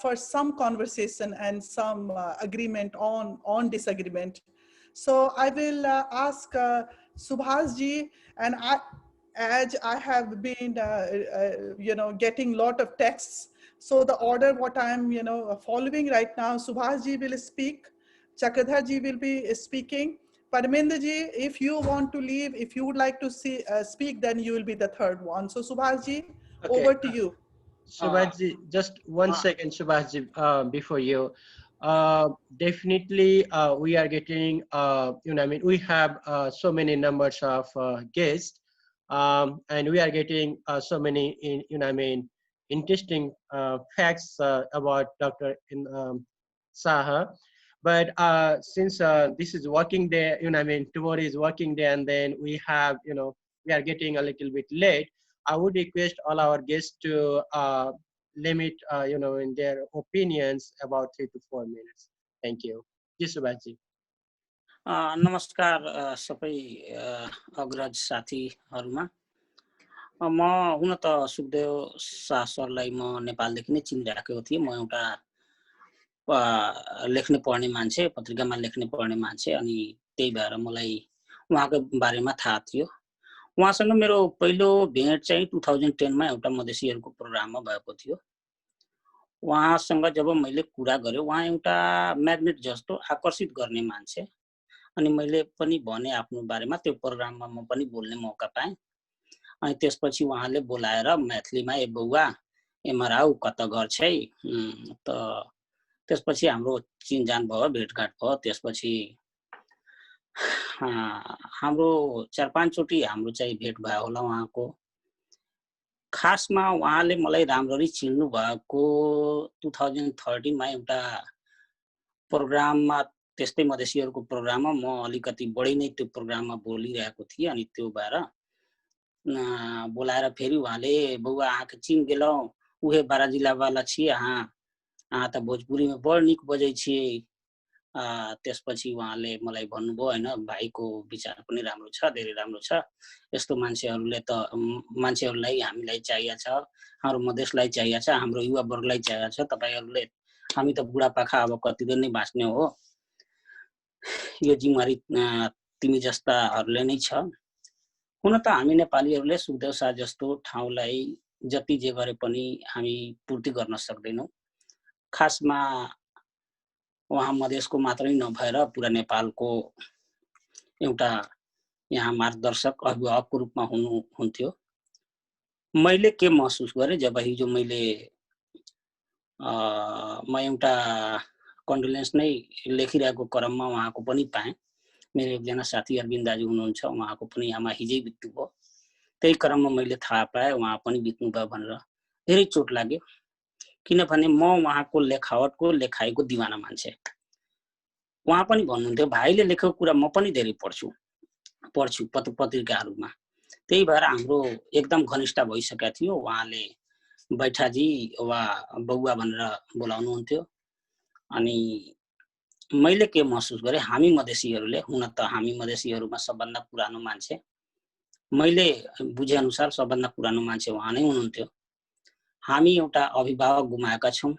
for some conversation and some agreement on disagreement. So I will ask Subhas ji, and as I have been, getting a lot of texts. So the order what I'm, following right now, Subhas ji will speak, Chakradhar ji will be speaking. Parminder ji, if you want to leave, if you would like to speak, then you will be the third one. So Subhas ji, okay. Over to you. Subhas ji, just 1 second, Subhas ji, before you. Definitely, we are getting, we have so many numbers of guests, and we are getting so many, interesting facts about Dr. Sah. But since this is working day, tomorrow is working day, and then we have, we are getting a little bit late. I would request all our guests to limit, in their opinions about 3 to 4 minutes. Thank you. Ji Subhaji. नमस्कार सबै अग्रज साथीहरुमा म हुन त सुखदेव शाह सरलाई म नेपालदेखि नै चिनिरहेको थिएँ म एउटा लेख्ने पढ्ने मान्छे पत्रिकामा लेख्ने पढ्ने मान्छे अनि त्यही भएर मलाई उहाँको बारेमा थाहा थियो उहाँसँग मेरो पहिलो भेट चाहिँ 2010 मा एउटा मधेसीहरुको प्रोग्राममा भएको थियो उहाँसँग जब मैले कुरा गरे उहाँ एउटा म्याग्नेट जस्तो आकर्षित गर्ने मान्छे अनि मैले पनि भने आफ्नो बारेमा त्यो प्रोग्राममा म पनि बोल्ने मौका पाएँ अनि त्यसपछि उहाँले बोलाएर मैथिलीमा ए बौवा एमराउ कत घर छै त त्यसपछि हाम्रो चिनजान भयो भेटघाट भयो त्यसपछि हाम्रो 4-5 चोटी हाम्रो चाहिँ भेट भयो होला उहाँको खासमा उहाँले मलाई राम्ररी चिन्नु भएको 2013 मा एउटा प्रोग्राममा, त्यस्तै मधेसीहरूको प्रोग्राममा म अलिकति बढी नै त्यो प्रोग्राममा बोलिरहेको थिएँ। अनि त्यो भएर बोलाएर फेरि उहाँले बउआ आके चिन गेलौ, उहे बारा जिल्ला वाला छिए, हाँ त भोजपुरी में बड़ निक बजै छिए। त्यसपछि उहाँले मलाई भन्नुभयो हैन, भाइको विचार पनि राम्रो छ, धेरै राम्रो छ, यस्तो मान्छेहरूलाई हामीलाई चाहिएको छ, हाम्रो मधेसलाई चाहिएको छ, हाम्रो युवा वर्गलाई चाहिएको छ। तपाईहरुले, हामी त बुढापाखा अब कति दिन नै बाँच्ने हो, यो जिम्मेवारी तिमी जस्ताहरूले नै छ। हुन त हामी नेपालीहरूले सुखदेव शाह जस्तो ठाउँलाई जति जे गरे पनि हामी पूर्ति गर्न सक्दैनौं। खासमा उहाँ मधेसको मात्रै नभएर पुरा नेपालको एउटा यहाँ मार्गदर्शक अभिभावकको रूपमा हुनुहुन्थ्यो। मैले के महसुस गरेँ जब हिजो म एउटा कन्डोलेन्स नै लेखिरहेको क्रममा उहाँको पनि पाएँ। मेरो एकजना साथी अरविन्द दाजु हुनुहुन्छ, उहाँको पनि आमा हिजै बित्नु भयो। त्यही क्रममा मैले थाहा पाएँ उहाँ पनि बित्नु भयो भनेर धेरै चोट लाग्यो। किनभने म उहाँको लेखावटको, लेखाइको दिवाना मान्छे। उहाँ पनि भन्नुहुन्थ्यो भाइले लेखेको कुरा म पनि धेरै पढ्छु पत्रिकाहरूमा। त्यही भएर हाम्रो एकदम घनिष्ठ भइसकेको थियो। उहाँले बैठाजी वा बउवा भनेर बोलाउनुहुन्थ्यो। अनि मैले के महसुस गरेँ, हामी मधेसीहरूले, हुन त हामी मधेसीहरूमा सबभन्दा पुरानो मान्छे, मैले बुझे अनुसार सबभन्दा पुरानो मान्छे उहाँ नै हुनुहुन्थ्यो। हामी एउटा अभिभावक गुमाएका छौं,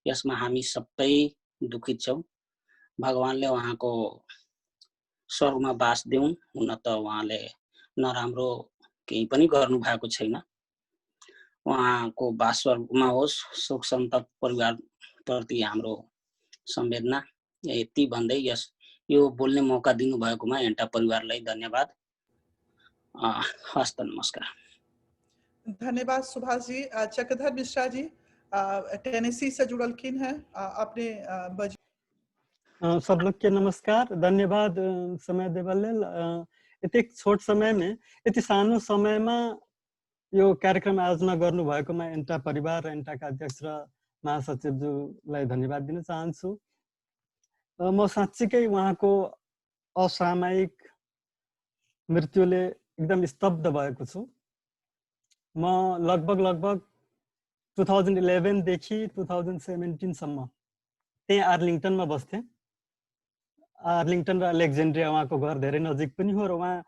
यसमा हामी सबै दुखित छौं। भगवानले उहाँको स्वर्गमा बास देऊन्। हुन त उहाँले नराम्रो केही पनि गर्नु भएको छैन, उहाँको बास स्वर्गमा होस्। शोक सन्तप्त परिवार प्रति हाम्रो संवेदना। यति भन्दै यो बोल्ने मौका दिनुभएकोमा एन्टा परिवारलाई धन्यवाद। हस्त नमस्कार। धन्यवाद सुभाष जी। चक्रधर मिश्रा जी टेनेसी से जुड़ल किन है, अपने सब लोग के नमस्कार, धन्यवाद समय देवल लेल। यति छोट समय में, यति सानो समय में यो कार्यक्रम आयोजना गर्नु भएकोमा एन्टा परिवार, एन्टाका अध्यक्ष र महासचिवज्यूलाई धन्यवाद दिन चाहन्छु। म साँच्चीकै उहाँको असामयिक मृत्युले एकदम स्तब्ध भएको छु। म लगभग 2011 देखि 2017 सम्म त्यही आर्लिङटनमा बस्थे। आर्लिङटन र अलेक्जेन्ड्रिया उहाँको घर धेरै नजिक पनि हो र उहाँ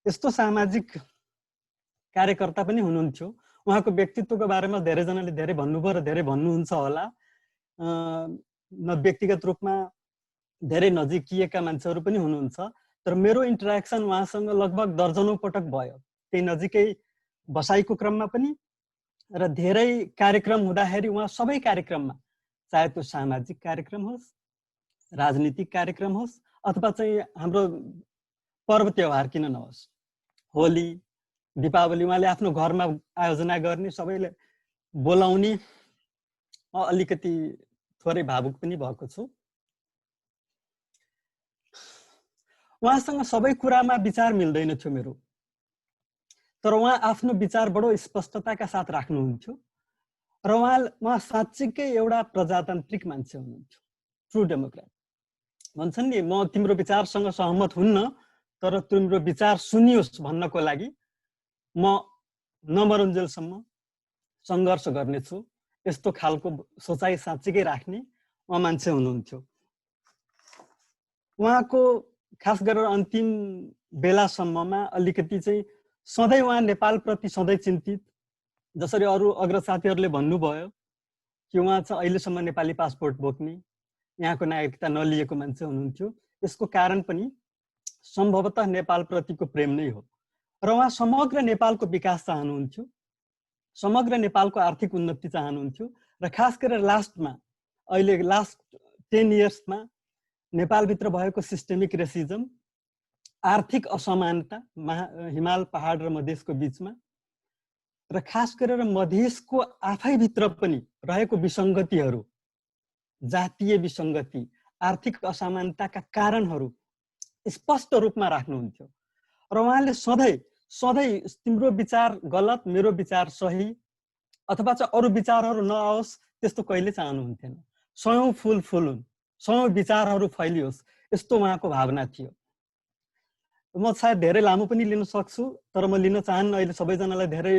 यस्तो सामाजिक कार्यकर्ता पनि हुनुहुन्थ्यो। उहाँको व्यक्तित्वको बारेमा धेरैजनाले धेरै भन्नुभयो र धेरै भन्नुहुन्छ होला। न व्यक्तिगत रूपमा धेरै नजिकिएका मान्छेहरू पनि हुनुहुन्छ, तर मेरो इन्टरेक्सन उहाँसँग लगभग दर्जनौं पटक भयो। त्यही नजिकै बसाइको क्रममा पनि र धेरै कार्यक्रम हुँदाखेरि उहाँ सबै कार्यक्रममा, चाहे त्यो सामाजिक कार्यक्रम होस्, राजनीतिक कार्यक्रम होस्, अथवा चाहिँ हाम्रो पर्व त्योहार किन नहोस्, होली, दीपावली, उहाँले आफ्नो घरमा आयोजना गर्ने, सबैले बोलाउने। अलिकति थोरै भावुक पनि भएको छु। उहाँसँग सबै कुरामा विचार मिल्दैन थियो मेरो, तर उहाँ आफ्नो विचार बडो स्पष्टताका साथ राख्नुहुन्थ्यो र उहाँ साँच्चीकै एउटा प्रजातान्त्रिक मान्छे हुनुहुन्थ्यो, ट्रु डेमोक्रेट। भन्छन् नि, म तिम्रो विचारसँग सहमत हुन्न, तर तिम्रो विचार सुनियोस् भन्नको लागि म नमरुन्जेलसम्म सङ्घर्ष गर्नेछु। यस्तो खालको सोचाइ साँच्चीकै राख्ने उहाँ मान्छे हुनुहुन्थ्यो। उहाँको खास गरेर अन्तिम बेलासम्ममा अलिकति चाहिँ सधैँ उहाँ नेपाल प्रति सधैँ चिन्तित, जसरी अरू अग्र साथीहरूले भन्नुभयो कि उहाँ चाहिँ अहिलेसम्म नेपाली पासपोर्ट बोक्ने, यहाँको नागरिकता नलिएको मान्छे हुनुहुन्थ्यो। यसको कारण पनि सम्भवतः नेपाल प्रतिको प्रेम नै हो र उहाँ समग्र नेपालको विकास चाहनुहुन्थ्यो, समग्र नेपालको आर्थिक उन्नति चाहनुहुन्थ्यो र खास गरेर अहिले लास्ट 10 इयर्समा नेपालभित्र भएको सिस्टेमिक रेसिजम, आर्थिक असमानता हिमाल पहाड र मधेसको बीचमा र खास गरेर मधेसको आफैभित्र पनि रहेको विसङ्गतिहरू, जातीय विसङ्गति, आर्थिक असमानताका कारणहरू स्पष्ट रूपमा राख्नुहुन्थ्यो र उहाँले सधैँ सधैँ तिम्रो विचार गलत मेरो विचार सही अथवा चाहिँ अरू विचारहरू नआओस् त्यस्तो कहिले चाहनुहुन्थेन। सयौं फुल फुलुन्, सयौं विचारहरू फैलियोस्, यस्तो उहाँको भावना थियो। म सायद धेरै लामो पनि लिन सक्छु, तर म लिन चाहन्न, अहिले सबैजनालाई धेरै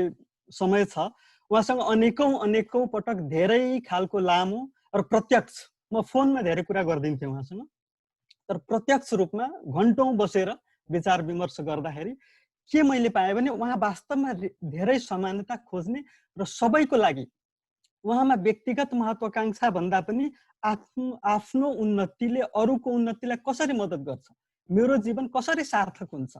समय छ। उहाँसँग अनेकौं पटक धेरै खालको लामो र प्रत्यक्ष, म फोनमा धेरै कुरा गरिदिन्थेँ उहाँसँग, तर प्रत्यक्ष रूपमा घन्टौं बसेर विचार विमर्श गर्दाखेरि के मैले पाएँ भने उहाँ वास्तवमा धेरै समानता खोज्ने र सबैको लागि उहाँमा व्यक्तिगत महत्त्वाकांक्षा भन्दा पनि आफ्नो उन्नतिले अरूको उन्नतिलाई कसरी मद्दत गर्छ, मेरो जीवन कसरी सार्थक हुन्छ,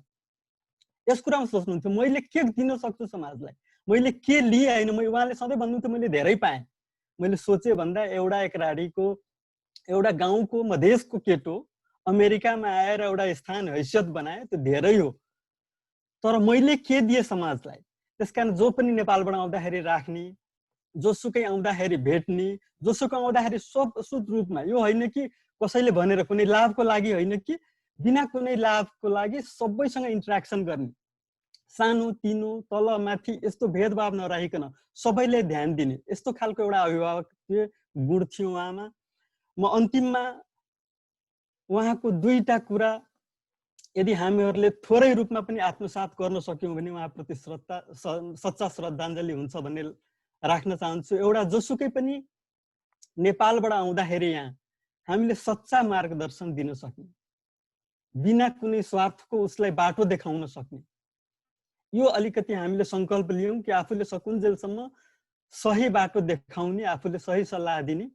यस कुरामा सोच्नुहुन्थ्यो। मैले के दिन सक्छु समाजलाई, मैले के लिएँ होइन। उहाँले सधैँ भन्नुहुन्थ्यो मैले धेरै पाएँ। मैले सोचे भन्दा एउटा गाउँको मधेसको केटो अमेरिकामा आएर एउटा स्थान हैसियत बनाए, त्यो धेरै हो। तर मैले के दिएँ समाजलाई, त्यसकारण जो पनि नेपालबाट आउँदाखेरि राख्ने, जोसुकै आउँदाखेरि भेट्ने, जोसुकै आउँदाखेरि शुद्ध रूपमा, यो होइन कि कसैले भनेर कुनै लाभको लागि होइन कि बिना कुनै लाभको लागि सबैसँग इन्टरेक्सन गर्ने, सानो तिनो तल माथि यस्तो भेदभाव नराखिकन सबैले ध्यान दिने, यस्तो खालको एउटा अभिभावक गुण थियो उहाँमा। म अन्तिममा उहाँको दुईटा कुरा यदि हामीहरूले थोरै रूपमा पनि आत्मसात गर्न सक्यौँ भने उहाँप्रति सच्चा श्रद्धाञ्जली हुन्छ भन्ने राख्न चाहन्छु। एउटा जोसुकै पनि नेपालबाट आउँदाखेरि यहाँ हामीले सच्चा मार्गदर्शन दिन सक्ने, बिना कुनै स्वार्थको उसलाई बाटो देखाउन सक्ने, यो अलिकति हामीले सङ्कल्प लियौँ कि आफूले सकुन्जेलसम्म सही बाटो देखाउने, आफूले सही सल्लाह दिने,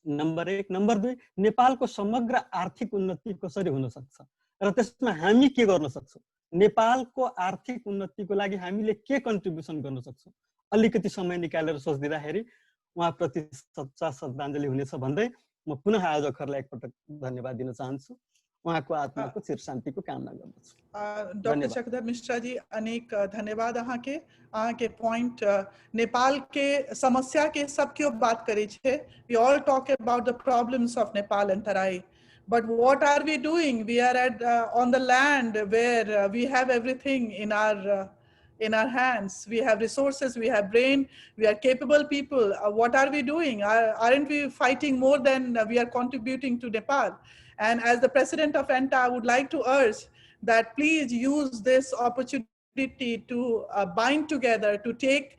नम्बर 1। नम्बर 2, नेपालको समग्र आर्थिक उन्नति कसरी हुन सक्छ र त्यसमा हामी के गर्न सक्छौँ, नेपालको आर्थिक उन्नतिको लागि हामीले के कन्ट्रिब्युसन गर्न सक्छौँ, अलिकति समय निकालेर सोचिदिँदाखेरि उहाँप्रति सच्चा श्रद्धाञ्जली हुनेछ भन्दै म पुनः आयोजकहरूलाई एकपटक धन्यवाद दिन चाहन्छु। उहाँको आत्माको चिर शान्तिको कामना गर्दछु। डॉक्टर सुखदेव मिश्रा जी, अनेक धन्यवाद। अहाँ के पॉइंट नेपाल के समस्या के सब क्यों बात करी छे। We all talk about the problems of Nepal and Terai, but what are we doing? We are at on the land where we have everything in our hands. We have resources, we have brain, we are capable people. What are we doing? Aren't we fighting more than we are contributing to Nepal? And as the president of ENTA, I would like to urge that please use this opportunity to bind together, to take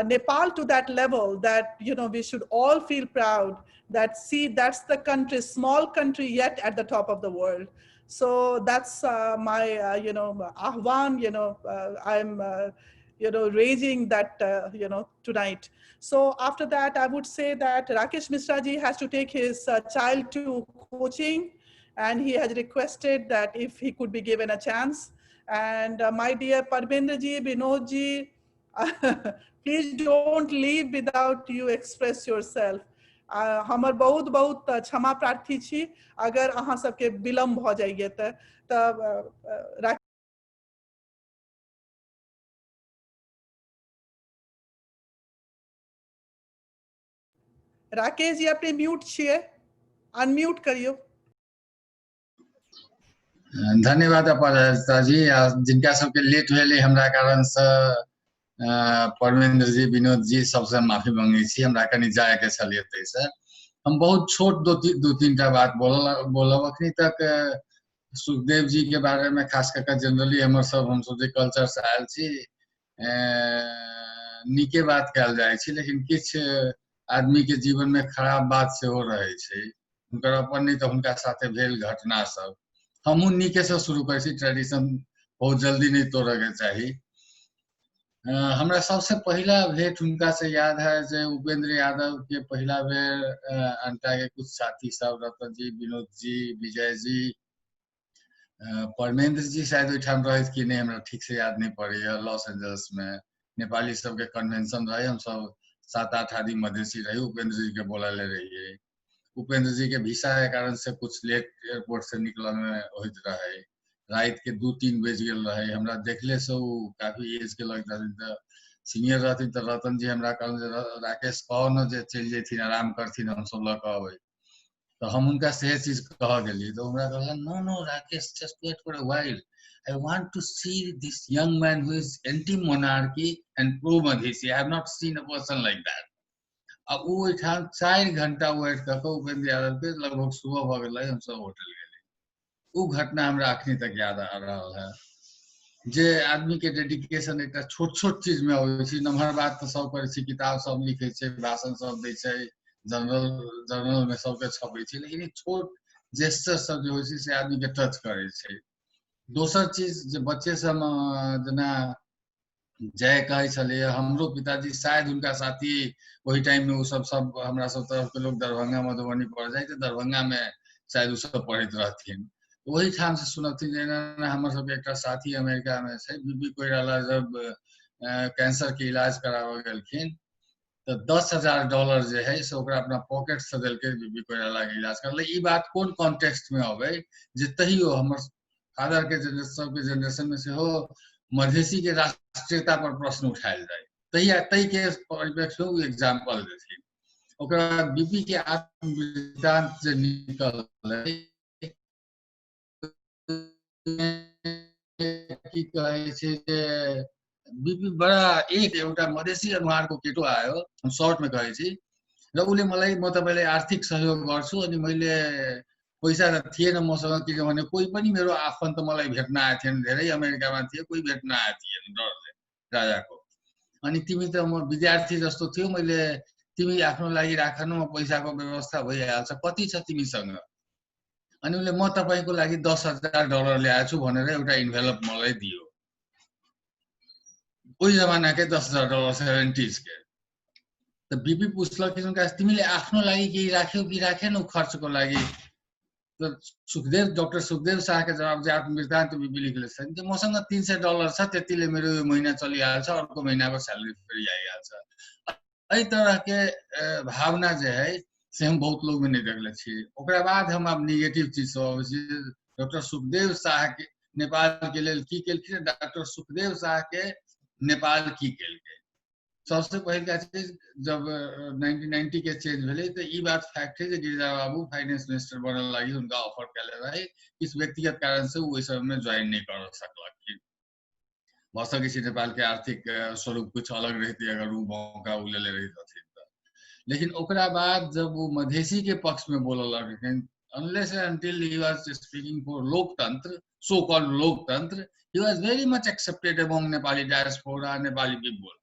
Nepal to that level that, you know, we should all feel proud that, see, that's the country, small country, yet at the top of the world. So that's my, you know, ahwan, you know, I'm, you know, raising that, you know, tonight. So after that, I would say that Rakesh Mishra ji has to take his child to coaching, and he has requested that if he could be given a chance. And my dear Parmendra ji, Vinod ji, please don't leave without you express yourself. हमर बहुत बहुत क्षमा प्रार्थी छी अगर अहाँ सबके विलम्ब भ जाइए त राकेश जी अपने म्यूट छिए, अनम्यूट करियो। धन्यवाद अपराजिता जी, जिनका सबके लेट भेले हमरा कारण से परमेंद्र जी, विनोद जी सबसे माफी मांगे छी, हमरा कनी जाए के छलिए तैसे हम बहुत छोट दो तीनटा बात बोलब। अखनी तक सुखदेव जी के बारे में खास करके जनरली हमर सब हम सब कल्चर से आयल छी, नीके बात कल जाए छी, लेकिन किछ आदमी के जीवन में खराब बात से हो रहे छे, उनकर अपन नहीं तो उनका साथे भेल घटना सब। हमू नीके से शुरू कर छी, ट्रेडिशन बहुत जल्दी नहीं तोड़े के चाहिए। हमरा सबसे पहला भेंट उनका से याद है जे उपेंद्र यादव के पहला बेर अंटा के कुछ साथी सब, रतन जी, विनोद जी, विजय जी, परमेंद्र जी शायद ओठाम रहे कि नहीं हमरा ठीक से याद नहीं पड़े, लॉस एंजल्स में नेपाली सब के कन्वेंशन रहे, हम सब 7-8 आदमी मधेसी रहे, उपेंद्र जी के बोला ले रही। उपेंद्र जी के वीसा के कारण से कुछ लेट एयरपोर्ट से निकल में होइत रहे, रात के 2-3 बज गए रहे। हमरा देखले से काफी एज के लग रहथिन, सीनियर रहथिन, तो रतन जी हमरा कहल राकेश कहो न जे चल जेथिन, आराम करथिन, हम सब लग अबै। तो हम उनका से चीज कह गेली, तो हमरा कहलन no no Rakesh just wait for a while, I want to see this young man who is anti-monarchy and pro-Madhesi. I have not seen a person like that. अब वो ठाम 4 घंटा वेट करके उपेंद्र यादव के लगभग सुबह भ गेलै हम सब होटल गेलै वो घटना हमरा अखनी तक याद आ रहल है जे आदमी के डेडिकेशन एक छोट छोट चीज में होय छै नम्हर बात तो सब करे छै किताब सब लिखे छै भाषण सब दै छै जर्नल में सब के छपै छै लेकिन छोट जेस्चर सब जे होय छै से आदमी के टच करे छै दोसर चीज जे बच्चे सब जना जय कहे छलिए हमरो पिताजी शायद उनका साथी वही टाइम में वो सब हमरा सब तरफ के लोग दरभंगा मधुबनी पढ़ जाए थे दरभंगा में शायद वो सब पढ़ित रहथिन वही ठाम से सुनथिन जे हमर सब एक साथी अमेरिका में छै बीबी कोइराला जब कैंसर के इलाज करावे गेलखिन तो $10,000 जे है से ओकरा अपना पॉकेट से देलके बीबी कोइराला के इलाज करले ई बात कोन कॉन्टेक्स्ट में होवे जे तहियो हमर फादर के जनरेशन में से हो मधेसी के राष्ट्रीयता पर प्रश्न उठायल जाए तहिया तई के परिप्रेक्ष्य में एग्जांपल देथिन ओकरा बाद बीपी के आत्मवृत्तांत जे निकललै की कहे छै जे बीपी बड़ा एक एउटा मधेसी अनुहारको केटो आयो हम शॉर्ट में कहे छी र उले मलाई म तपाईलाई आर्थिक सहयोग गर्छु अनि मैले पैसा त थिएन मसँग किनभने कोही पनि मेरो आफन्त मलाई भेट्न आए थिएन धेरै अमेरिकामा थिए कोही भेट्न आए थिएन डरले राजाको अनि तिमी त म विद्यार्थी जस्तो थियो मैले तिमी आफ्नो लागि राख्नु म पैसाको व्यवस्था भइहाल्छ कति छ तिमीसँग अनि उले म तपाईको लागि $10,000 ल्याएको छु भनेर एउटा इन्भेलप मलाई दियो ओइ जमानाकै $10,000 70s के त बीपी पुछ्ला कि तिमीले आफ्नो लागि केही राख्यौ कि राखेनौ खर्चको लागि तो डॉक्टर सुखदेव शाह के जवाब जे आत्मवृत्तान्त बीपी लेखले छन् कि मसँग $300 छ त्यतिले मेरो महिना चलिहाल्छ अर्को महिनाको सैलरी फेरि आइहाल्छ एही तरह के भावना जे है से हम बहुत लोग में नहीं देखले छी ओकरा बाद हम अब नेगेटिव चीज सब डॉक्टर सुखदेव शाह के नेपाल के लेल की केलखिन डॉक्टर सुखदेव शाह के नेपाल की केलकै सबसे पहिलका चीज जब 1990 के चेंज भेले तो ई बात फैक्ट है गिरिजा बाबू फाइनेंस मिनिस्टर बनने लगी उनका ऑफर कैले रहे इस व्यक्तिगत कारण से वो इस समय में ज्वाइन नहीं कर सकलखिन भ सके नेपाल के आर्थिक स्वरूप कुछ अलग रहती अगर वो मौका उ ले रही लेकिन ओकरा बाद जब वो मधेसी के पक्ष में बोलने लगे unless and until he was speaking for लोकतंत्र so called लोकतंत्र he was very much accepted among Nepali diaspora Nepali people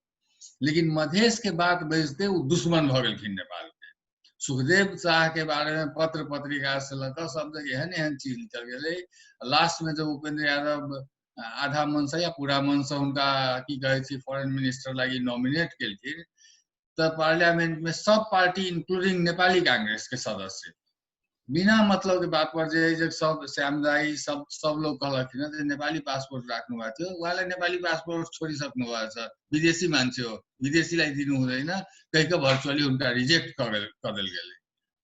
लेकिन मधेश के बात बेचते वो दुश्मन भ गेलखिन नेपाल के सुखदेव शाह के बारे में पत्र पत्रिका से लगा सब जगह एहन एहन चीज चल गए लास्ट में जब उपेंद्र यादव आधा मन से या पूरा मन से उनका की कहे छी फॉरेन मिनिस्टर लगी नॉमिनेट केलखिन तो पार्लियामेंट में सब पार्टी इंक्लूडिंग नेपाली कांग्रेस के सदस्य बिना मतलब के बात पर जे सब श्यामदाई सब लोग कहलखिन जे नेपाली पासपोर्ट राख्नु भएको थियो उहाँले नेपाली पासपोर्ट छोडिसक्नु भएको छ विदेशी मान्छे हो विदेशीलाई दिनु हुँदैन कहिको भर्चुअली उनका रिजेक्ट कर देल गेले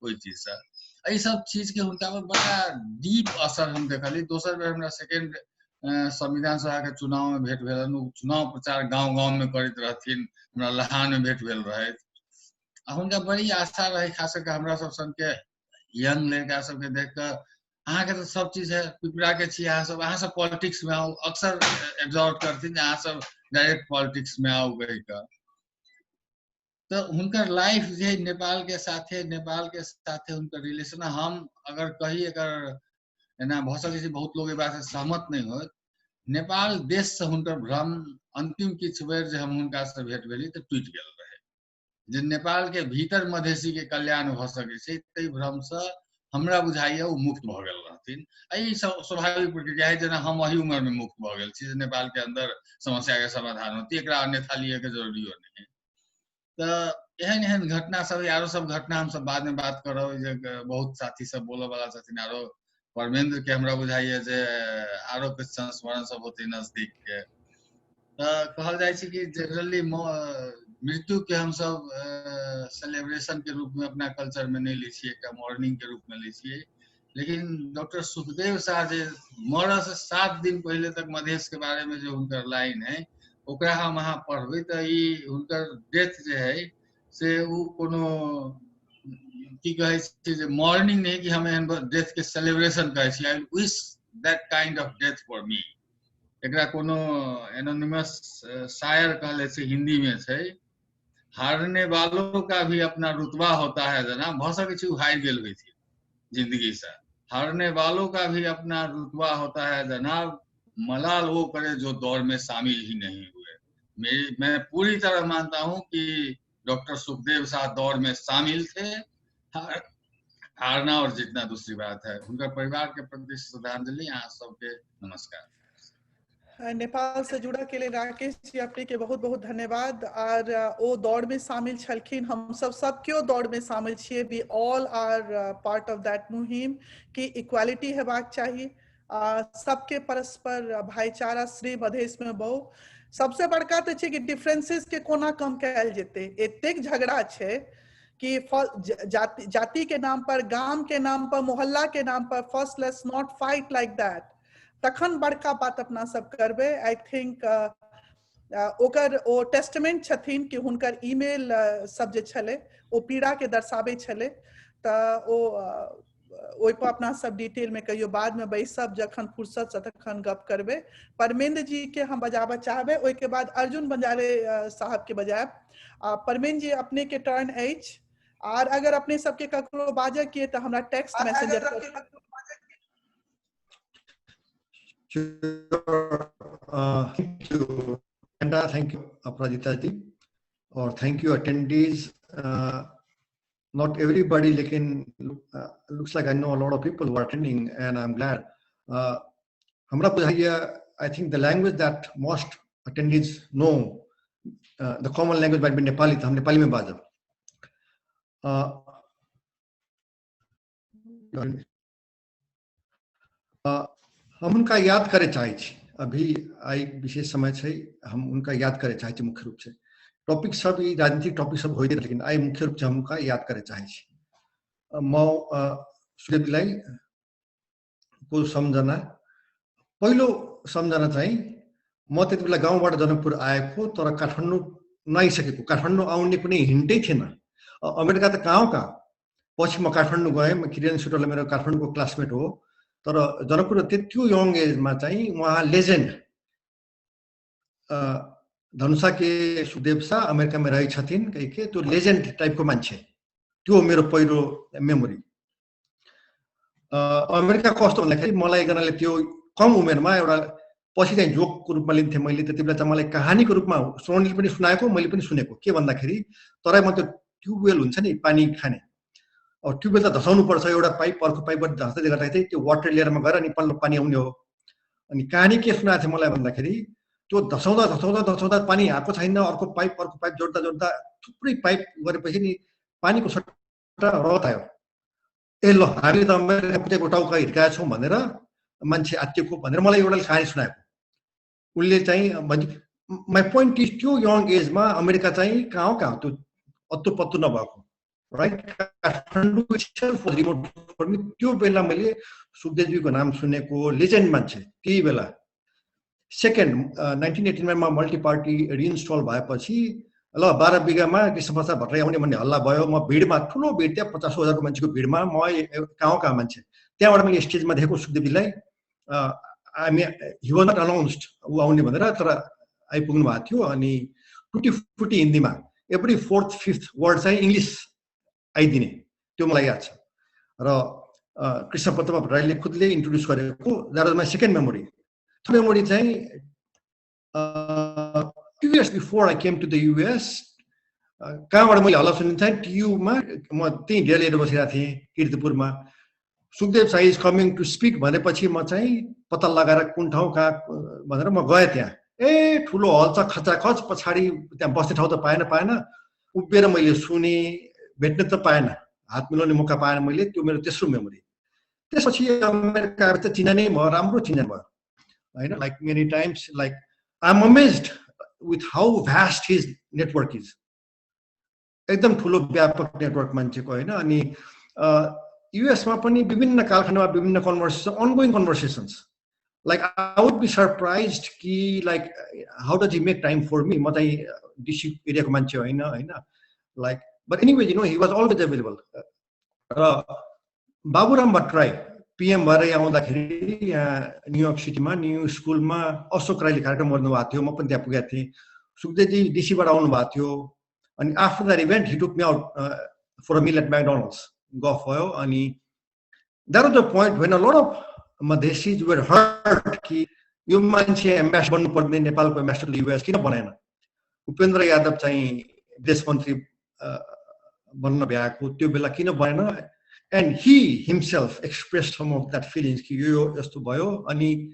कोई चीज से यही सब चीज के उनका पर बड़ा डीप असर हम देखली दोसर बेर हमरा सेकेंड संविधान सभा के चुनाव में भेट भेलन चुनाव प्रचार गांव-गांव में करैत रहथिन हमरा लहान में भेट भेल रहे हुनका बड़ी आशा रहे खास करके हमरा सब सन के यंग लड़का सबके देख कर अहाँ के तो सब चीज है पिपरा के छी अहाँ सब पॉलिटिक्स में आओ अक्सर एब्जॉर्ब करती अहाँ सब डायरेक्ट पॉलिटिक्स में आओ गई का तो उनका लाइफ जे नेपाल के साथे उनका रिलेशन हम अगर कही अगर एना भ सके बहुत लोग ए बात से सहमत नहीं हो नेपाल देश से उनका भ्रम अंतिम किछ बेर जे हम उनका से भेट भेली तो टूट गेल रहे जे नेपाल के भीतर मधेसी के कल्याण भ सके छै तै भ्रम से हमरा बुझाइए वो मुक्त भ गेल रहथिन एही स्वाभाविक प्रक्रिया है जना हम वही उम्र में मुक्त भ गेल छी नेपाल के अंदर समस्या के समाधान होती एकरा अन्यथा लिए के जरूरी हो नहीं तो एहन एहन घटना सब यारो सब घटना हम सब बाद में बात करब जे बहुत साथी सब बोले वाला छथिन आरो परमेंद्र के हमरा बुझाइए जे आरो कुछ संस्मरण सब होते नजदीक के कहल जाए छै कि जनरली मृत्यु के हम सब सेलिब्रेशन के रूप में अपना कल्चर में नहीं ली छिए एक मॉर्निंग के रूप में ली छिए लेकिन डॉक्टर सुखदेव शाह जे मरल से 7 दिन पहले तक मधेश के बारे में जो उनकर लाइन है ओकरा हम अहाँ पढ़बै त ई उनकर डेथ जे है से उ कोनो की कहे छै जे मॉर्निंग नहीं कि हम डेथ के सेलिब्रेशन करे छी I wish that kind of death for me एकरा कोनो एनोनिमस शायर कहले से हिंदी में छै, हारने वालों का भी अपना रुतबा होता है जनाब। भऽ सकै छै हारि गेल होइ छै जिंदगी से, हारने वालों का भी अपना रुतबा होता है जनाब, मलाल वो करे जो दौर में शामिल ही नहीं हुए। मैं पूरी तरह मानता हूं कि डॉक्टर सुखदेव शाह दौर में शामिल थे। हारना और जीतना दूसरी बात है। उनका परिवार के प्रति श्रद्धांजलि। यहाँ सबके नमस्कार। नेपाल से जुड़ा के लिए राकेश जी अपने के बहुत बहुत धन्यवाद। और वो दौड़ में शामिल छलखिन, हम सब क्यों दौड़ में शामिल छिए, we all are part of that मुहिम कि इक्वालिटी हेबाक चाहिए, सबके परस्पर भाईचारा श्री मधेश में बहु। सबसे बड़का तो छै कि डिफरेंसेस के कोना कम कैल जेते। एतेक झगड़ा छै कि जाति के नाम पर, गांव के नाम पर, मोहल्ला के नाम पर, first let's not fight like that. तखन बड़का बात अपना सब करबे। आई थिंक ओकर ओ टेस्टमेंट छथिन कि हुनकर ईमेल सब जे छले ओ पीड़ा के दर्शाबे छले। त ओ ओइ पर अपना सब डिटेल में कहियो बाद में बैसब जखन फुर्सत से तखन गप करबे। परमेंद्र जी के हम बजाबा चाहबे, ओइ के बाद अर्जुन बंजारे साहब के बजाब। परमेंद्र जी अपने के टर्न अछि, और अगर अपने सबके ककरो बाजे किए तो हमरा text messenger per thank you, Brenda. Thank you, Aparajita ji, or thank you, attendees. Not everybody, lekin looks like I know a lot of people who are attending, and I'm glad. I think the language that most attendees know, the common language might be Nepali. हम नेपाली में बाजब। हम उनका याद करे चाहे छी। अभी आई विशेष समय छै, हम उनका याद करे चाहे छी। मुख्य रूप से टॉपिक सब ई राजनीतिक टॉपिक सब होइते, लेकिन आई मुख्य रूप से हम उनका याद करे चाहे छी। म सुदेवलाई को सम्झना, पहिलो सम्झना चाहिँ म त्यति बेला गाउँबाट जनकपुर आएको, तर काठमाडौँ नआइसकेको, काठमाडौँ आउने कुनै हिन्टै थिएन। अमेरिका त कहाँ, पछि म काठमाडौँ गएँ। किरण सुटरले मेरो काठमाडौँको क्लासमेट हो, तर जनकपुर त्यो यङ एजमा चाहिँ उहाँ लेजेन्ड, धनुषा के सुखदेव शाह अमेरिकामा रहे छथिन, के त्यो लेजेन्ड टाइपको मान्छे। त्यो मेरो पहिलो मेमोरी। अमेरिका कस्तो भन्दाखेरि मलाई एकजनाले त्यो कम उमेरमा एउटा पछि चाहिँ जोकको रूपमा लिन्थे मैले, त्यति बेला चाहिँ मलाई कहानीको रूपमा श्रोणीले पनि सुनाएको, मैले पनि सुनेको। के भन्दाखेरि तराईमा त्यो ट्युबवेल हुन्छ नि पानी खाने, ट्युबवेल त धसाउनु पर्छ, एउटा पाइप अर्को पाइपबाट धस्दै गर्दाखेरि त्यो वाटर लेयरमा गएर अनि पल्लो पानी आउने हो। अनि कहानी के सुनाएको थियो मलाई भन्दाखेरि त्यो धसाउँदा धसाउँदा धसाउँदा पानी आएको छैन, अर्को पाइप जोड्दा जोड्दा थुप्रै पाइप गरेपछि नि पानीको सट्टा रगत आयो। ए ल हामीले त अमेरिका टाउका हिर्काएछौँ भनेर मान्छे आत्तिएको भनेर मलाई एउटाले कहानी सुनाएको। उसले चाहिँ माई पोइन्ट इज त्यो यङ एजमा अमेरिका चाहिँ कहाँ त्यो अत्तो पत्तो नभएको, right? Kathmandu itself was remote for me. त्यो बेला मैले सुखदेवजीको नाम सुनेको, लेजेन्ड मान्छे त्यही बेला। सेकेन्ड 1989 मा मल्टी पार्टी रिइन्स्टल भएपछि ल 12 बिघामा कृष्णप्रसाद भट्टराई आउने भन्ने हल्ला भयो। म भिडमा, ठुलो भिड, त्यहाँ 50,000 मान्छेको भिडमा, म कहाँ मान्छे, त्यहाँबाट मैले स्टेजमा देखेको सुखदेवजीलाई। हि वाज नट अनाउन्स्ड ऊ आउने भनेर, तर आइपुग्नु भएको थियो। अनि टुटी फुटी हिन्दीमा एभ्री 4th 5th वर्ड चाहिँ इङ्ग्लिस आइदिने, त्यो मलाई याद छ। र कृष्णप्रसाद भट्टराईले खुदले इन्ट्रोड्युस गरेको, that was my second memory. Third memory चाहिँ 2 years before I came to the US, कहाँबाट मैले हल्ला सुनिन्छ टियुमा, म त्यहीँ ढेर लिएर बसिरहेको थिएँ किर्तिपुरमा। Sukhdev Shah is coming to speak भनेपछि म चाहिँ पत्ता लगाएर कुन ठाउँ कहाँ भनेर म गएँ त्यहाँ। ए ठुलो हल छ, खचाखच, पछाडि त्यहाँ बस्ने ठाउँ त पाएन। उभिएर मैले सुने, भेट्ने त पाएन, हात मिलाउने मौका पाएन मैले। त्यो मेरो तेस्रो मेमोरी। त्यसपछि अमेरिका त चिनानै भयो, राम्रो चिनाइ भयो होइन। Like many times, like I am amazed with how vast his network is. एकदम ठुलो व्यापक नेटवर्क मान्छेको होइन। अनि युएसमा पनि विभिन्न कालखण्डमा विभिन्न conversation, ongoing conversations. Like I would be surprised कि like how does he make time for me? म चाहिँ डिसी एरियाको मान्छे होइन, like but anyway, you know, he was always available. Baburam Bhattarai PM भएर यहाँ आउँदाखेरि यहाँ न्युयोर्क सिटीमा न्यू स्कुलमा अशोक राईले कार्यक्रम गर्नुभएको थियो, म पनि त्यहाँ पुगेको थिएँ। सुखदेवजी डिसीबाट आउनु भएको थियो अनि after that event he took me out for a meal at McDonald's गफ भयो। अनि that was the point when a lot of Madhesis were hurt कि यो मान्छे एम्बेसडर बन्नुपर्ने नेपालको एम्बेसडर युएस किन बनाएन। उपेन्द्र यादव चाहिँ विदेश मन्त्री बन्न भ्याएको त्यो बेला किन बनेन। And he himself expressed some of that feelings कि यो यस्तो भयो। अनि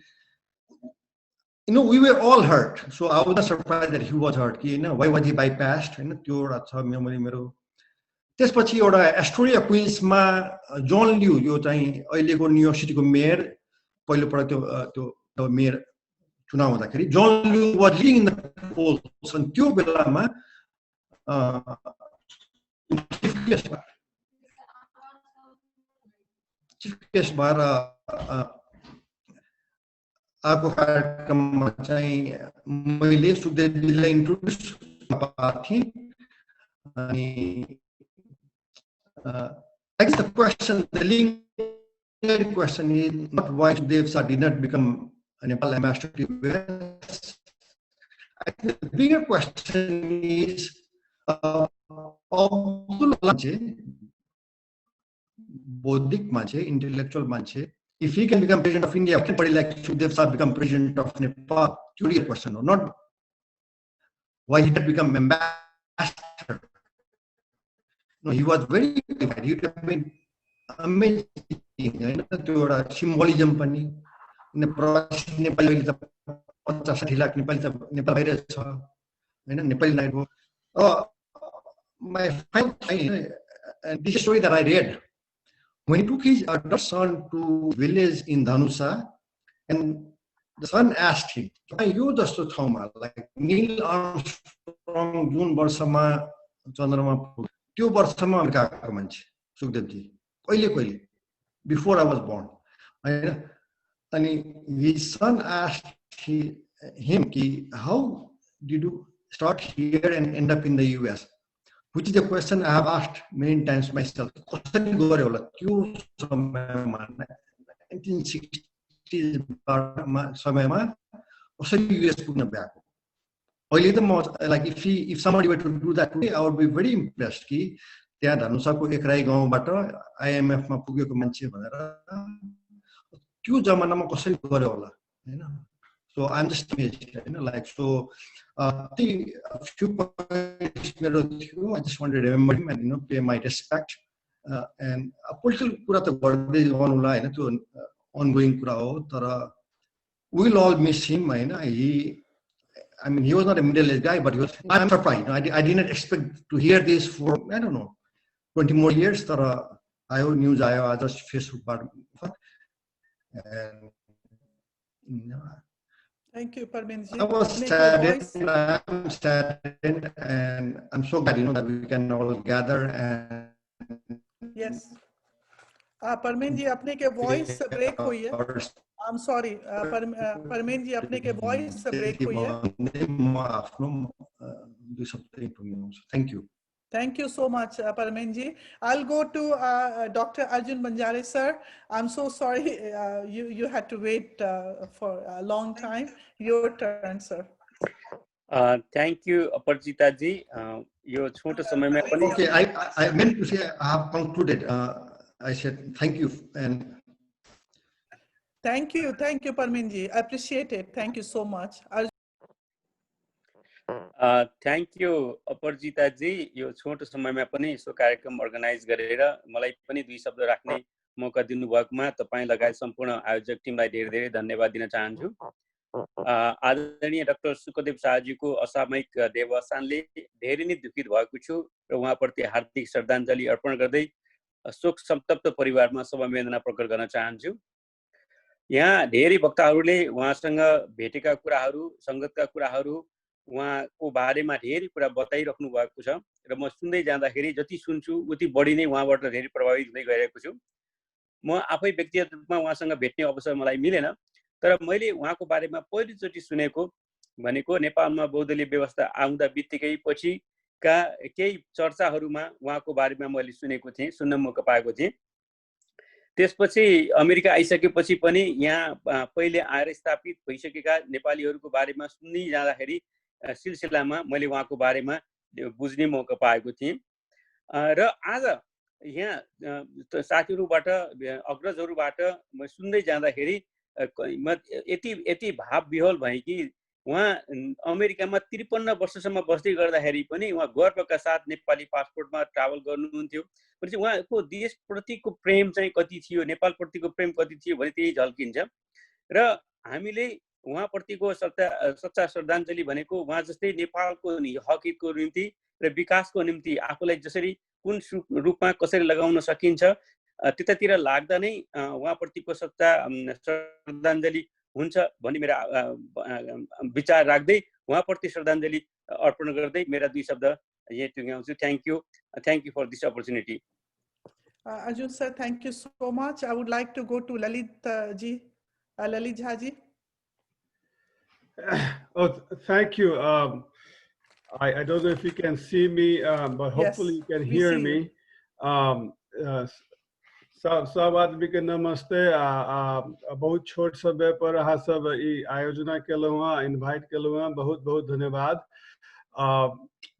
we were all hurt, so I was not surprised that he was hurt कि why was he bypassed त्यो एउटा छ मेमोरी मेरो। त्यसपछि एउटा एस्टोरिया क्विन्समा जोन ल्यू यो चाहिँ अहिलेको न्युयोर्क सिटीको मेयर पहिलोपल्ट त्यो मेयर चुनाव हुँदाखेरि John Liu was leading in the polls. अनि त्यो बेलामा चिफ गेस्ट भएर आएको कार्यक्रममा चाहिँ मैले सुखदेवजीलाई इन्ट्रोड्युस गरेको थिएँ। अनि the question, the leading question is not why Sukhdev Sah did not become a Nepal ambassador to US. I think the bigger question is बौद्धिक मान्छे, intellectual मान्छे, if he can become president of India, can somebody like Sukhdev Sah become president of Nepal? Curious question, not why he did become ambassador. No, he was very qualified. He would have been amazing. त्यो एउटा symbolism पनि नेपाली त 50-60 लाख नेपाली त नेपाल बाहिर छ हैन नेपाली नागरिक हो। My final and this story that I read, when he took his adult son to village in Dhanusa, and the son asked him, "You just to thoma like Neil Armstrong June वर्षमा चन्द्रमा त्यो वर्षमा America गएको मान्छे सुखदेवजी कहिले before I was born हैन." अनि his son asked him कि how did you start here and end up in the US, which is a question I have asked many times myself. कसरी गरे होला त्यो समयमा 1960s समयमा कसरी US पुग्न भ्याएको। अहिले त म like if somebody were to do that today, I would be very impressed कि त्यहाँ धनुषाको एकराई गाउँबाट IMF मा पुगेको मान्छे भनेर त्यो जमानामा कसरी गरे होला हैन। So I'm just amazed, like so. The few points I just wanted to remember him and pay my respect. And political कुरा त गर्दै गर्नुला हैन त्यो ongoing कुरा हो तर we'll all miss him हैन। I mean he was not a middle-aged guy, but I'm surprised. I did not expect to hear this for 20 more years. तर आयो न्यूज आयो आज फेसबुकबाट and Thank you, Parminji. I was saddened, I'm saddened, and I'm so glad that we can all gather and yes. Parminji, अपने के voice break हुई है. I'm sorry, Parminji, अपने के voice break हुई है. Thank you. Thank you so much, Parminji. I'll go to Dr. Arjun Banjare, sir. I'm so sorry you had to wait for a long time. Your turn, sir. Thank you, Aparjita ji. Yo छोटो समयमा पनि. Okay, I meant to say I have concluded. I said thank you and. Thank you, Parminji. I appreciate it. Thank you so much. Thank you, Aparjita ji. यो छोटो समयमा पनि यसो कार्यक्रम organise गरेर मलाई पनि दुई शब्द राख्ने मौका दिनुभएकोमा तपाईं लगायत सम्पूर्ण आयोजक टिमलाई धेरै धेरै धन्यवाद दिन चाहन्छु। आदरणीय डाक्टर सुखदेव शाहजीको असामयिक देहावसानले धेरै नै दुखित भएको छु र उहाँप्रति हार्दिक श्रद्धाञ्जली अर्पण गर्दै शोक संतप्त परिवारमा समवेदना प्रकट गर्न चाहन्छु। यहाँ धेरै वक्ताहरूले उहाँसँग भेटेका कुराहरू, संगतका कुराहरू, उहाँको बारेमा धेरै कुरा बताइराख्नु भएको छ र म सुन्दै जाँदाखेरि जति सुन्छु उति बढी नै उहाँबाट धेरै प्रभावित हुँदै गइरहेको छु। म आफै व्यक्तिगत रूपमा उहाँसँग भेट्ने अवसर मलाई मिलेन, तर मैले उहाँको बारेमा पहिलोचोटि सुनेको भनेको नेपालमा बहुदलीय व्यवस्था आउँदा बित्तिकै पछिका केही चर्चाहरूमा उहाँको बारेमा मैले सुनेको थिएँ, सुन्न मौका पाएको थिएँ। त्यसपछि अमेरिका आइसकेपछि पनि यहाँ पहिले आएर स्थापित भइसकेका नेपालीहरूको बारेमा सुन्दै जाँदाखेरि सिलसिलामा मैले उहाँको बारेमा बुझ्ने मौका पाएको थिएँ। र आज यहाँ साथीहरूबाट अग्रजहरूबाट म सुन्दै जाँदाखेरि म यति भाव विह्वल भएँ कि उहाँ अमेरिकामा 53 वर्षसम्म बस्दै गर्दाखेरि पनि उहाँ गर्वका साथ नेपाली पासपोर्टमा ट्राभल गर्नुहुन्थ्यो। भनेपछि उहाँको देशप्रतिको प्रेम चाहिँ कति थियो, नेपालप्रतिको प्रेम कति थियो भने त्यही झल्किन्छ। र हामीले उहाँप्रतिको सच्चा श्रद्धाञ्जली भनेको उहाँ जस्तै नेपालको हक हितको निम्ति र विकासको निम्ति आफूलाई जसरी कुन रूपमा कसरी लगाउन सकिन्छ त्यतातिर लाग्दा नै उहाँप्रतिको सच्चा श्रद्धाञ्जली हुन्छ भन्ने मेरा विचार राख्दै उहाँप्रति श्रद्धाञ्जली अर्पण गर्दै मेरा 2 शब्द यही टुङ्ग्याउँछु। Thank you for this opportunity. Arjun sir, thank you so much. I would like to go to Lalit ji, Lalit Jha ji. Oh, thank you. I don't know if you can see me, but hopefully you can hear me. सब आदमी के नमस्ते। बहुत छोट समय पर अहाँ सब ई आयोजना केलहुँ हँ, invite केलहुँ हँ, बहुत बहुत धन्यवाद।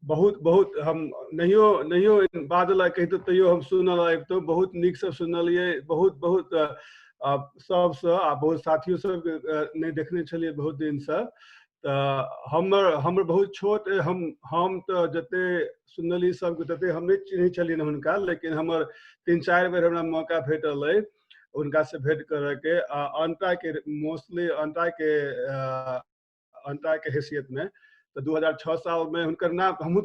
बहुत हम नहियो बादल कहितो तैयो हम सुनल आबितो, बहुत नीक से सुनलिए, बहुत सबसँ आ बहुत साथियों सब नहीं देखने छलिए बहुत दिन से। हमर बहुत छोट हम तो जते सुनली सब तते हम नहीं चिन्है हुनका, लेकिन हमर 3-4 बेर हमरा मौका भेटल है उनका से भेंट करे के। अंतरा के मोस्टली अंतरा के हैसियत में तो 2006 साल में हुनकर नाम हमहूँ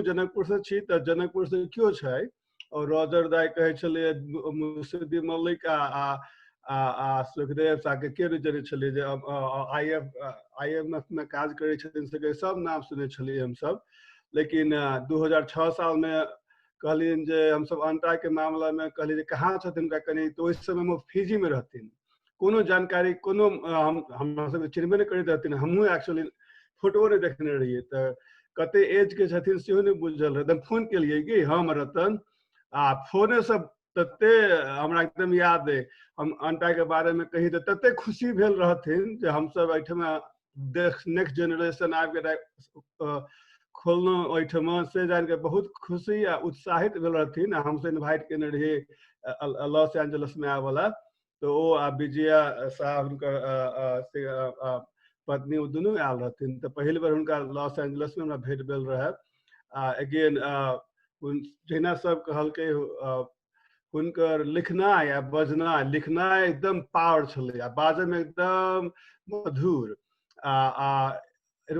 जनकपुर से छी, तो जनकपुर से क्यों छै और रॉजर दाई कहे छलिए मुसद्दी मल्लिक आ सुखदेव साह के जरे छलिए जे IMF में काज करे छथिन से सब नाम सुने छलिए हम सब। लेकिन 2006 साल में कहलिन जे हम सब अंतरा के मामला में कहलिए जे कहाँ छथिन का कनी, तो उस समय में फिजी में रहथिन, कोनो जानकारी कोनो हम सब चिन्हबे नहीं करैत रहथिन। हमहूँ एक्चुअली फोटो नहीं देखने रहिए, तो कते एज के छथिन सेहो नहीं बुझल रहे। फोन के लिए कि हम रतन फोने सब तते हमरा एकदम याद है, हम अंटा के बारे में कही तो तते खुशी भेल रहथिन जे हम सब एठमा नेक्स्ट जनरेशन आबि के खोलना ओठमा से जान के बहुत खुशी आ उत्साहित भेल रहथिन। हमसे इन्वाइट केने रहिए लॉस एंजलिस में आवे वाला, तो वो विजया साहब उनकर पत्नी दुनू आयल रहथिन। तो पहली बार उनका लॉस एंजलिस में हमरा भेंट भेल रहे। अगेन जहिना सब कहलकै हुनकर लिखनाइ आ बजनाइ, लिखनाइ एकदम पावर छलै आ बाजे में एकदम मधुर। it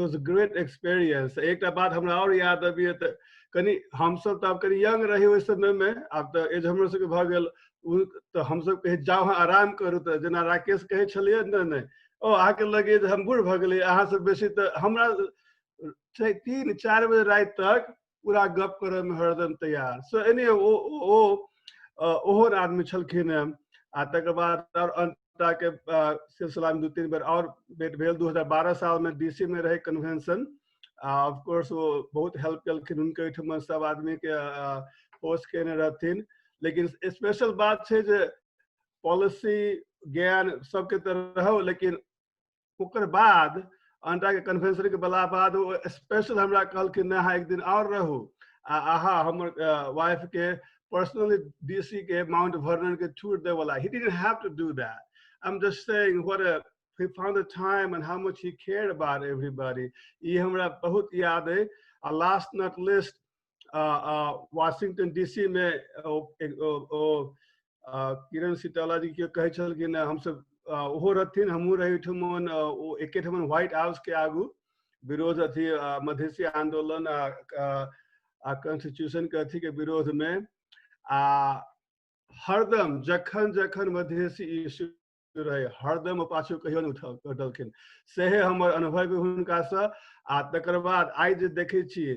was a great experience। एक बात हमरा और याद अबिए तो कनी हम सब तो अब कनी यंग रही उस समय में, अब तो एज हमरो सबके भ गेल, तो हम सब कहे जाओ आराम करू, तो जना राकेश कहे छलिए नहीं ओ आके लगे हम बूढ़ भ गए अहाँ सब बेसी, तो हमरा 3-4 बजे रात तक पूरा गप करे में हरदम तैयार। सो एनी ओहन आदमी छलखिन। आ तकर बाद और अंतरा के सिलसिला में 2-3 बेर और भेंट भेल। 2012 साल में DC में रहे कन्वेंशन। ऑफ कोर्स वो बहुत हेल्प कलखिन, उनके ठुमा सब आदमी के पोस्ट केने रहथिन। लेकिन स्पेशल बात है जे पॉलिसी ज्ञान सबके तरह हो, लेकिन ओकर बाद अंडा के कन्वेंशन के बला बाद वो स्पेशल हमरा कहलखिन ना एक दिन और रहू आहा हमर वाइफ के पर्सनली DC के माउंट वर्नन के टूर दे वाला। He didn't have to do that. I'm just saying he found the time and how much he cared about everybody. ये हमरा बहुत याद है। Last not least Washington DC में किरण सीताला जी के कहे छलखिन हम सब ओहो रहथिन, हमहूँ रही ठुमन एके ठमन व्हाइट हाउस के आगू विरोध अथी मधेसी आंदोलन कॉन्स्टिट्यूशन के अथी के विरोध में हरदम जखन मधेसी इश्यू रहे हरदम पाछू कहियो नहीं उठलखिन। सेहे हमर अनुभव हुनका से। तकर बाद आई जे देखे छिए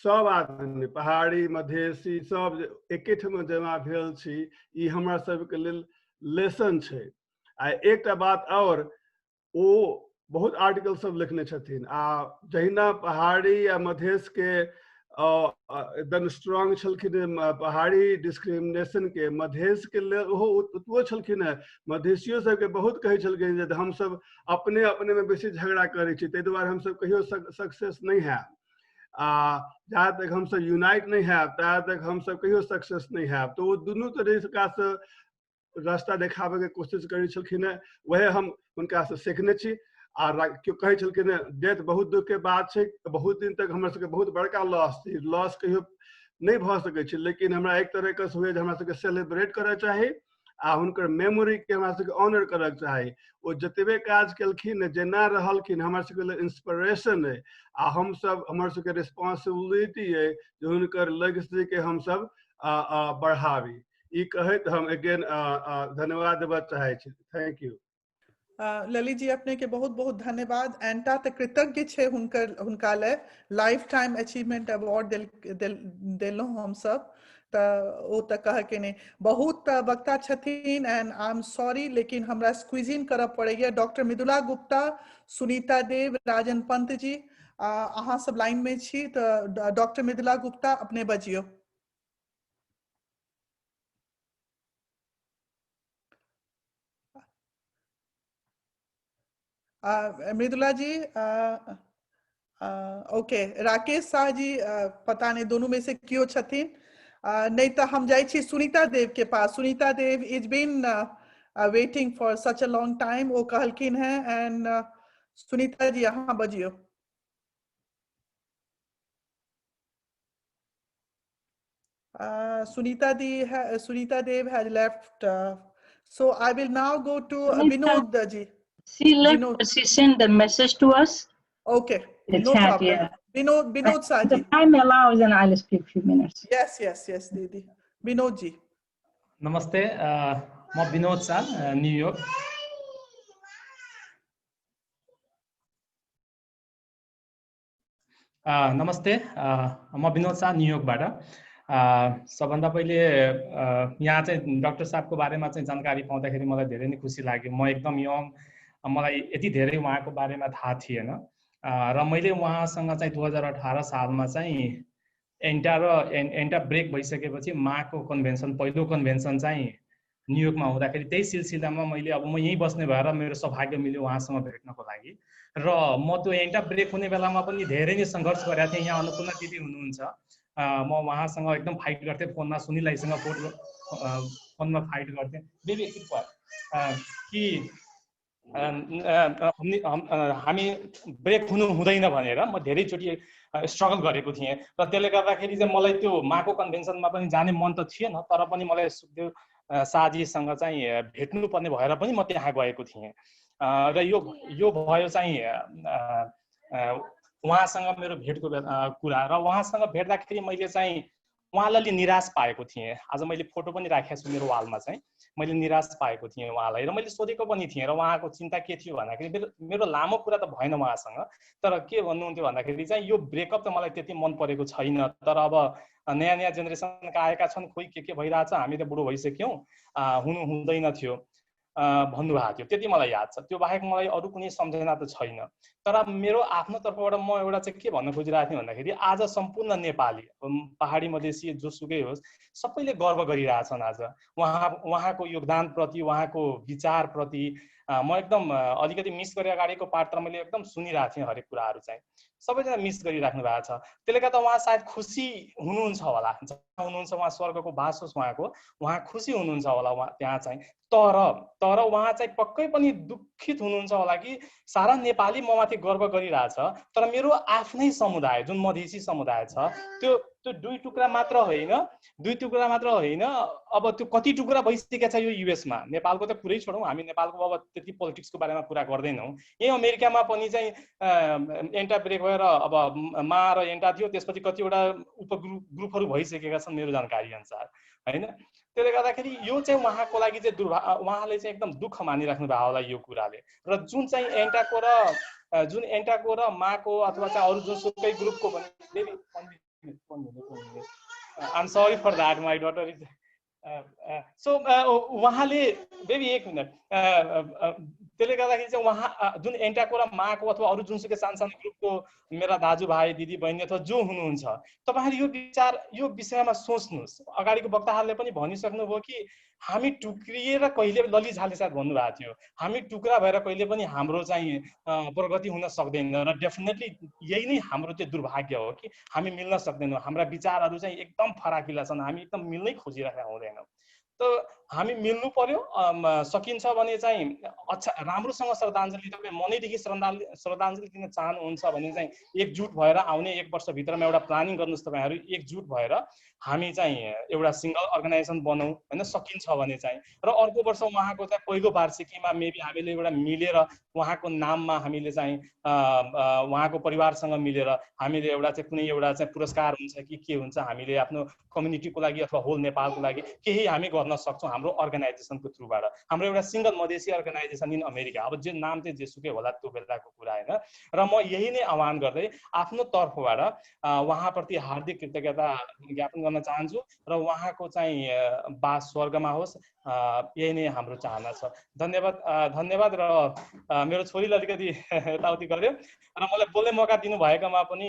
सब आदमी पहाड़ी मधेसी सब एके ठम जमा भेल छी, ई हमरा सबके लेल लेसन छै। एक बात और वो बहुत आर्टिकल सब लिखने छथिन। जहिना पहाड़ी या मधेश के एकदम स्ट्रांग छलखिन पहाड़ी डिस्क्रिमिनेशन के मधेश के लिए ओहो उतबो छलखिन है। मधेशियो सबके बहुत कहे छलखिन जे हम सब अपने अपने में बेसी झगड़ा करे छी, ताहि दुआरे हम सब कहियो सक्सेस नहीं है। जहाँ तक हम सब यूनाइट नहीं है तहाँ तक हम सब कहियो सक्सेस नहीं है। तो वो दुनू तरीका से रास्ता देखाबे के कोशिश करे छलखिन है, वह हम उनका से सीखने छी। आ क्यों कहे छलखिन डेथ बहुत दुख के बात है, बहुत दिन तक हमरा सबके बहुत बड़का लॉस कहियो नहीं भ सके छै, लेकिन हमरा एक तरह के हुए जे हमरा सबके सेलिब्रेट करे चाही आ हुनकर मेमोरी के हमरा सबके ऑनर करे चाही। वो जतबे काज केलखिन जेना रहलखिन हमरा सबके लिए इंस्पिरेशन है, आ हम सब हमर सबके रिस्पांसिबिलिटी है जे हुनकर लेगेसी के हम सब बढ़ावी। ई कहत हम अगेन धन्यवाद देबा चाहे छी। Thank you. ललित जी अपने के बहुत बहुत धन्यवाद। एंटा त कृतज्ञ छे हुनका ले लाइफ टाइम अचीवमेंट अवार्ड देलो हम सब। त ओ त कह के नहीं बहुत वक्ता छथिन एंड आई एम सॉरी, लेकिन हमरा स्क्वीजिंग करब पड़ेगा। डॉक्टर मृदुला गुप्ता, सुनीता देव, राजन पंत जी अहाँ सब लाइन में छी। तो डॉक्टर मृदुला गुप्ता अपने बजियो। मृदुला जी ओके। राकेश शाह जी पता नहीं दोनों में से क्यों छथिन। नहीं तो हम जाए छी सुनीता देव के पास। Sunita Dev is been waiting for such a long time, वो कहलकिन है। एंड सुनीता जी यहाँ बजियो। Sunita Dev has left, so I will now go to Vinod ji. She left, Vinod. but she sent the message to us. Okay, The no chat, problem. yeah. Vinod Sah The ji. time allows, and I'll speak a few minutes. Yes, Didi. Vinod ji. नमस्ते, म Vinod Shah, New York. नमस्ते, म विनोद शाह न्युयोर्कबाट। सबभन्दा पहिले यहाँ चाहिँ doctor साहबको बारेमा चाहिँ जानकारी पाउँदाखेरि मलाई धेरै नै खुसी लाग्यो। म एकदम यङ, मलाई यति धेरै उहाँको बारेमा थाहा थिएन र मैले उहाँसँग चाहिँ 2018 सालमा चाहिँ एन्टा ब्रेक भइसकेपछि माको कन्भेन्सन, पहिलो कन्भेन्सन चाहिँ न्युयोर्कमा हुँदाखेरि त्यही सिलसिलामा मैले अब म यहीँ बस्ने भएर मेरो सौभाग्य मिल्यो उहाँसँग भेट्नको लागि। र म त्यो एन्टा ब्रेक हुने बेलामा पनि धेरै नै सङ्घर्ष गरेको थिएँ। यहाँ अन्नपूर्ण दिदी हुनुहुन्छ, म उहाँसँग एकदम फाइट गर्थेँ फोनमा। सुनिलसँग फोनमा फाइट गर्थेँ बेबी कि हामी ब्रेक हुँदैन भनेर म धेरैचोटि स्ट्रगल गरेको थिएँ। र त्यसले गर्दाखेरि चाहिँ मलाई त्यो माको कन्भेन्सनमा पनि जाने मन त थिएन, तर पनि मलाई सुखदेव शाहजीसँग चाहिँ भेट्नुपर्ने भएर पनि म त्यहाँ गएको थिएँ। र यो भयो चाहिँ उहाँसँग मेरो भेटको कुरा। र उहाँसँग भेट्दाखेरि मैले चाहिँ उहाँलाई निराश पाएको थिएँ। आज मैले फोटो पनि राखेको छु मेरो वालमा चाहिँ। मैले निराश पाएको थिएँ उहाँलाई र मैले सोधेको पनि थिएँ। र उहाँको चिन्ता के थियो भन्दाखेरि मेरो लामो कुरा त भएन उहाँसँग, तर के भन्नुहुन्थ्यो भन्दाखेरि चाहिँ यो ब्रेकअप त मलाई त्यति मन परेको छैन, तर अब नयाँ जेनेरेसनका आएका छन्, खोइ के भइरहेछ, हामी त बुढो भइसक्यौँ, हुनु हुँदैन थियो भन्नुभएको थियो। त्यति मलाई याद छ। त्यो बाहेक मलाई अरू कुनै सम्झना त छैन। तर मेरो आफ्नो तर्फबाट म एउटा चाहिँ के भन्न खोजिरहेको थिएँ भन्दाखेरि आज सम्पूर्ण नेपाली, पहाडी मधेसी जोसुकै होस्, सबैले गर्व गरिरहेछन् आज उहाँको योगदानप्रति, उहाँको विचारप्रति। म एकदम अलिकति मिस गरे अगाडिको पार्ट तर मैले एकदम सुनिरहेको थिएँ। हरेक कुराहरू चाहिँ सबैजना मिस गरिराख्नु भएको छ। त्यसले गर्दा उहाँ सायद खुसी हुनुहुन्छ होला, जहाँ हुनुहुन्छ उहाँ स्वर्गको बास होस् उहाँको, उहाँ खुसी हुनुहुन्छ होला उहाँ त्यहाँ चाहिँ। तर उहाँ चाहिँ पक्कै पनि दुखित हुनुहुन्छ होला कि सारा नेपाली म माथि गर्व गरिरहेछ, तर मेरो आफ्नै समुदाय जुन मधेसी समुदाय छ त्यो दुई टुक्रा मात्र होइन, अब त्यो कति टुक्रा भइसकेको छ यो युएसमा। नेपालको त कुरै छोडौँ, हामी नेपालको अब त्यति पोलिटिक्सको बारेमा कुरा गर्दैनौँ। यही अमेरिकामा पनि चाहिँ एन्टा ब्रेक भएर अब मा र एन्टा थियो, त्यसपछि कतिवटा उपग्रुपहरू भइसकेका छन् मेरो जानकारी अनुसार, होइन। त्यसले गर्दाखेरि यो चाहिँ उहाँको लागि चाहिँ उहाँले चाहिँ एकदम दुःख मानिराख्नु भएको होला यो कुराले। र जुन चाहिँ एन्टाको र माको अथवा चाहिँ अरू जुनसुकै ग्रुपको पनि I am sorry for that, my daughter is so उहाँले बेबी एक मिनट त्यसले गर्दाखेरि चाहिँ उहाँ जुन एन्टाको र माको अथवा अरू जुनसुकै सानसानो ग्रुपको मेरा दाजुभाइ दिदी बहिनी अथवा जो हुनुहुन्छ तपाईहरु यो विषयमा सोच्नुहोस्। अगाडिको वक्ताहरूले पनि भनिसक्नुभयो कि हामी टुक्रिएर कहिले ललिझाले सायद भन्नुभएको थियो, हामी टुक्रा भएर कहिले पनि हाम्रो चाहिँ प्रगति हुन सक्दैन र डेफिनेटली यही नै हाम्रो त्यो दुर्भाग्य हो कि हामी मिल्न सक्दैनौँ। हाम्रा विचारहरू चाहिँ एकदम फराकिला छन्, हामी एकदम मिल्नै खोजिरहेका हुँदैनौँ। त हामी मिल्नु पर्यो। सकिन्छ भने चाहिँ अच्छा राम्रोसँग श्रद्धाञ्जली तपाईँ मनैदेखि श्रद्धाञ्जली दिन चाहनुहुन्छ भने चाहिँ एकजुट भएर आउने 1 वर्षभित्रमा एउटा प्लानिङ गर्नुहोस्। तपाईँहरू एकजुट भएर हामी चाहिँ एउटा सिङ्गल अर्गनाइजेसन बनाऊ होइन, सकिन्छ भने चाहिँ। र अर्को वर्ष उहाँको चाहिँ पहिलो वार्षिकीमा मेबी हामीले एउटा मिलेर उहाँको नाममा हामीले चाहिँ उहाँको परिवारसँग मिलेर हामीले एउटा चाहिँ कुनै एउटा चाहिँ पुरस्कार हुन्छ कि के हुन्छ, हामीले आफ्नो कम्युनिटीको लागि अथवा होल नेपालको लागि केही हामी गर्न सक्छौँ हाम्रो अर्गनाइजेसनको थ्रुबाट। हाम्रो एउटा single Madhesi organisation in America, अब जे नाम चाहिँ जेसुकै होला त्यो बेलाको कुरा होइन। र म यही नै आह्वान गर्दै आफ्नो तर्फबाट उहाँप्रति हार्दिक कृतज्ञता ज्ञापन गर्न चाहन्छु र उहाँको चाहिँ बास स्वर्गमा होस्, यही नै हाम्रो चाहना छ। धन्यवाद। र मेरो छोरीले अलिकति यताउति गर्यो र मलाई बोल्ने मौका दिनुभएकोमा पनि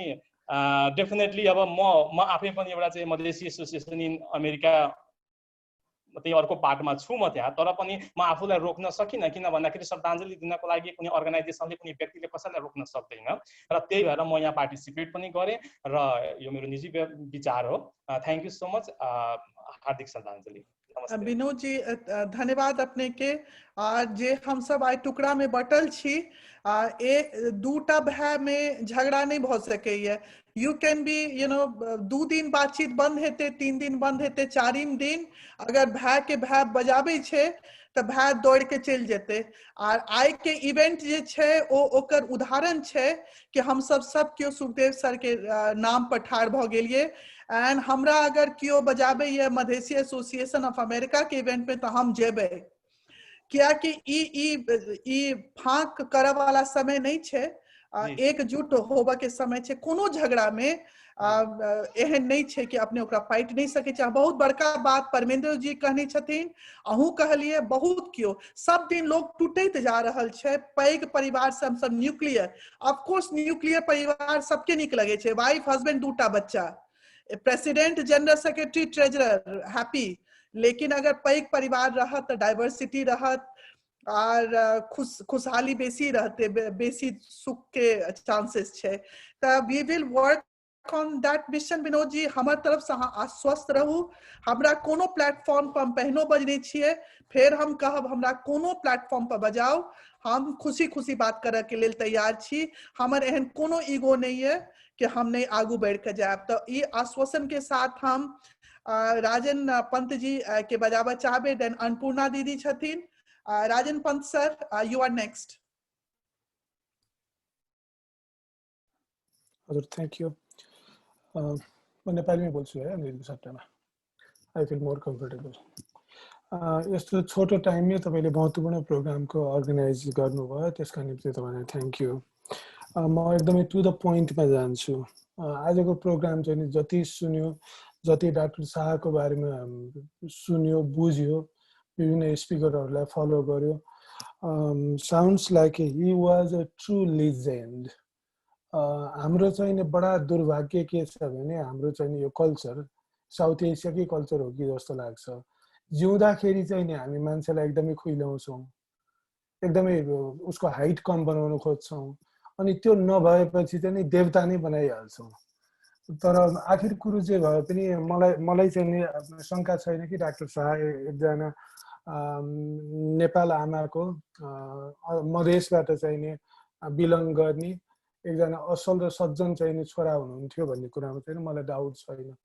डेफिनेटली अब म आफै पनि एउटा चाहिँ मधेसी एसोसिएसन इन अमेरिका त्यही अर्को पार्टमा छु म त्यहाँ, तर पनि म आफूलाई रोक्न सकिनँ। किन भन्दाखेरि श्रद्धाञ्जली दिनको लागि कुनै अर्गनाइजेसनले कुनै व्यक्तिले कसैलाई रोक्न सक्दैन र त्यही भएर म यहाँ पार्टिसिपेट पनि गरेँ र यो मेरो निजी विचार हो। Thank you so much. हार्दिक श्रद्धाञ्जली। विनोद जी धन्यवाद अपने के। जे हम सब आइ टुकड़ा में बटल छी, दूटा भाई में झगड़ा नहीं भ सकैए। यू कैन बी 2 दिन बातचीत बंद हेते, 3 दिन बंद हेते, 4म दिन अगर भाई के भाई बजाबे छे तो भाई दौड़ के चल जेते। और आई के इवेंट जे छे ओकर उदाहरण छे कि हम सब केओ सुखदेव सर के नाम पर ठाड़ भ गेलिए। एंड हमरा अगर कियो बजाबे ये मधेसी एसोसिएशन ऑफ अमेरिका के इवेंट में तो हम जेबे, क्या कि ई फाँक करे वाला समय नहीं छे, एकजुट होबे के समय छे। कोनो झगड़ा में एहन नहीं छे कि अपने ओकरा फाइट नहीं सके छे। बहुत बड़का बात परमेंद्र जी कहने छथिन, अहूँ कहलिए, बहुत क्यों सब दिन लोग टूटैत जा रहल छे। पैघ परिवार से हम सब न्यूक्लियर, ऑफ कोर्स न्यूक्लियर परिवार सबके नीक लगे छे, वाइफ हस्बैंड 2टा बच्चा, president general secretary treasurer happy. लेकिन अगर पैघ परिवार रहत, डाइवर्सिटी रहत और खुशहाली बेसी रहते, बेसी सुख के चांसेस छे। त we will work on that mission. Vinod ji हमार तरफ से आश्वस्त रहू। हमरा कोनो प्लेटफॉर्म पर हम पहनो बजने छिए, फिर हम कहब हमरा कोनो प्लेटफॉर्म पर बजाओ, हम खुशी खुशी बात करे के लेल तैयार छी। हमर एहन कोनो ईगो नहीं है कि हम नहीं आगू बढ़ के जाए। तो ये आश्वासन के साथ हम राजन पंत जी के बजाबा चाहबे, देन अन्नपूर्णा दीदी छथिन। Rajan Pant sir, you are next. हजुर थ्याङ्क यू। म नेपालीमै बोल्छु है अङ्ग्रेजी सट्टामा, आई फिल मोर कम्फर्टेबल। यस्तो छोटो टाइममै तपाईँले महत्त्वपूर्ण प्रोग्रामको अर्गनाइज गर्नुभयो, त्यसका निम्ति तपाईँलाई थ्याङ्क यू। म एकदमै टु द पोइन्टमा जान्छु। आजको प्रोग्राम चाहिँ जति सुन्यो, जति डाक्टर शाहको बारेमा सुन्यो, बुझ्यो, विभिन्न स्पिकरहरूलाई फलो गर्यो, sounds like he was a true legend. हाम्रो चाहिँ बडा दुर्भाग्य के छ भने हाम्रो चाहिँ यो कल्चर साउथ एसियाकै कल्चर हो कि जस्तो लाग्छ। जिउँदाखेरि चाहिँ नि हामी मान्छेलाई एकदमै खुइलाउँछौँ, एकदमै उसको हाइट कम बनाउन खोज्छौँ, अनि त्यो नभएपछि चाहिँ नि देवता नै बनाइहाल्छौँ। तर आखिर कुरो चाहिँ भए पनि मलाई चाहिँ नि शङ्का छैन कि डाक्टर शाह एकजना नेपाल आमाको मधेसबाट चाहिँ नि बिलङ गर्ने एकजना असल र सज्जन चाहिँ नि छोरा हुनुहुन्थ्यो भन्ने कुरामा चाहिँ मलाई डाउट छैन।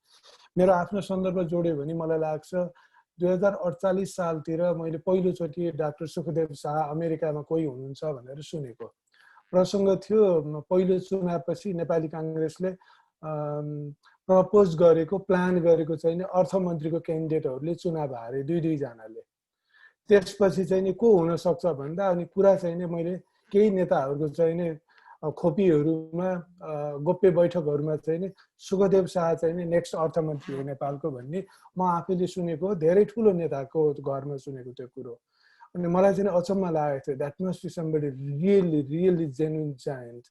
मेरो आफ्नो सन्दर्भ जोड्यो भने मलाई लाग्छ 2048 सालतिर मैले पहिलोचोटि डाक्टर सुखदेव शाह अमेरिकामा कोही हुनुहुन्छ भनेर सुनेको प्रसङ्ग थियो। पहिलो चुनावपछि नेपाली काङ्ग्रेसले प्रपोज गरेको, प्लान गरेको चाहिँ नि अर्थमन्त्रीको क्यान्डिडेटहरूले चुनाव हारे दुई जनाले। त्यसपछि चाहिँ नि को हुन सक्छ भन्दा अनि पुरा चाहिँ नि मैले केही नेताहरूको चाहिँ नि खोपीहरूमा गोप्य बैठकहरूमा चाहिँ नि सुखदेव शाह चाहिँ नि नेक्स्ट अर्थमन्त्री हो नेपालको भन्ने म आफैले सुनेको, धेरै ठुलो नेताको घरमा सुनेको त्यो कुरो। अनि मलाई चाहिँ अचम्म लागेको थियो that must be somebody really really genuine giant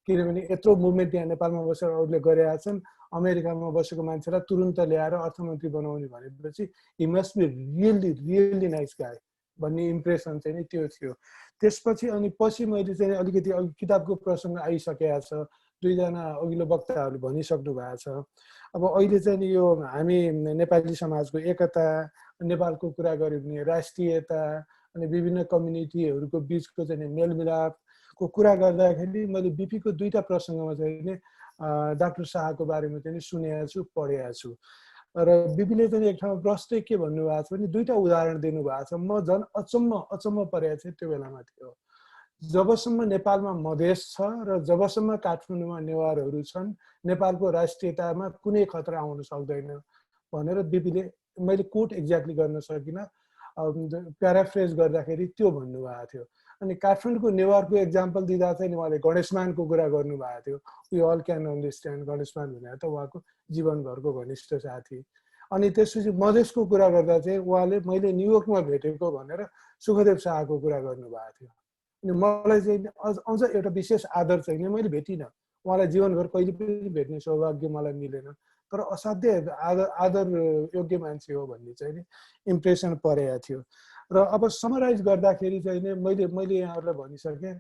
किनभने यत्रो मुभमेन्ट यहाँ नेपालमा बसेर अरूले गरेका छन् अमेरिकामा बसेको मान्छेलाई तुरुन्त ल्याएर अर्थमन्त्री बनाउने भनेपछि he must be really really nice guy भन्ने इम्प्रेसन चाहिँ नि त्यो थियो त्यसपछि अनि पछि मैले चाहिँ अलिकति किताबको प्रसङ्ग आइसकेको छ दुईजना अघिल्लो वक्ताहरूले भनिसक्नु भएको छ अब अहिले चाहिँ यो हामी नेपाली समाजको एकता नेपालको कुरा गर्यो भने राष्ट्रियता अनि विभिन्न कम्युनिटीहरूको बिचको चाहिँ मेलमिलापको कुरा गर्दाखेरि मैले बिपीको दुईटा प्रसङ्गमा चाहिँ नि डाक्टर शाहको बारेमा चाहिँ सुनेको छु पढेको छु र बिपीले चाहिँ एक ठाउँमा प्रश्न के भन्नुभएको छ भने दुईटा उदाहरण दिनुभएको छ म झन् अचम्म परेको थिएँ त्यो बेलामा थियो जबसम्म नेपालमा मधेस छ र जबसम्म काठमाडौँमा नेवारहरू छन् नेपालको राष्ट्रियतामा कुनै खतरा आउन सक्दैन भनेर बिपीले मैले कोट एक्ज्याक्टली गर्न सकिनँ प्याराफ्रेज गर्दाखेरि त्यो भन्नुभएको थियो अनि काठमाडौँको नेवारको एक्जाम्पल दिँदा चाहिँ उहाँले गणेशमानको कुरा गर्नुभएको थियो we all can understand Ganeshman भनेर त उहाँको जीवनभरको घनिष्ठ साथी अनि त्यसपछि मधेसको कुरा गर्दा चाहिँ उहाँले मैले न्युयोर्कमा भेटेको भनेर सुखदेव शाहको कुरा गर्नुभएको थियो अनि मलाई चाहिँ अझ एउटा विशेष आदर चाहिँ मैले भेटिनँ उहाँलाई जीवनभर कहिले पनि भेट्ने सौभाग्य मलाई मिलेन तर असाध्य आदर योग्य मान्छे हो भन्ने चाहिँ नि इम्प्रेसन परेको थियो र अब समराइज गर्दाखेरि चाहिँ नि मैले यहाँहरूलाई भनिसकेँ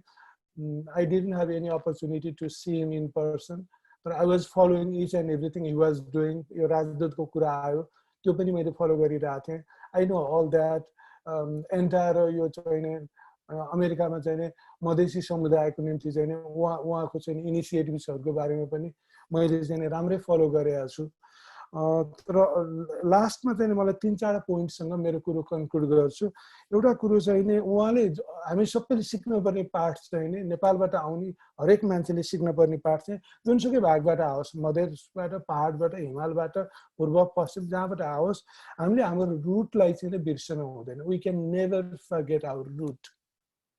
I didn't have any opportunity to see him in person तर I was following each and everything he was doing यो राजदूतको कुरा आयो त्यो पनि मैले फलो गरिरहेको थिएँ I know all that entire यो चाहिँ अमेरिकामा चाहिँ मधेसी समुदायको निम्ति चाहिँ उहाँको चाहिँ इनिसिएटिभ्सहरूको बारेमा पनि मैले चाहिँ राम्रै फलो गरेको छु तर लास्टमा चाहिँ मलाई 3-4 पोइन्टसँग मेरो कुरो कन्क्लुड गर्छु एउटा कुरो चाहिँ नि उहाँले हामी सबैले सिक्नुपर्ने पाठ चाहिँ नि नेपालबाट आउने हरेक मान्छेले सिक्नुपर्ने पाठ चाहिँ जुनसुकै भागबाट आओस् मधेसबाट पहाडबाट हिमालबाट पूर्व पश्चिम जहाँबाट आओस् हामीले हाम्रो रुटलाई चाहिँ बिर्सन हुँदैन we can never forget our root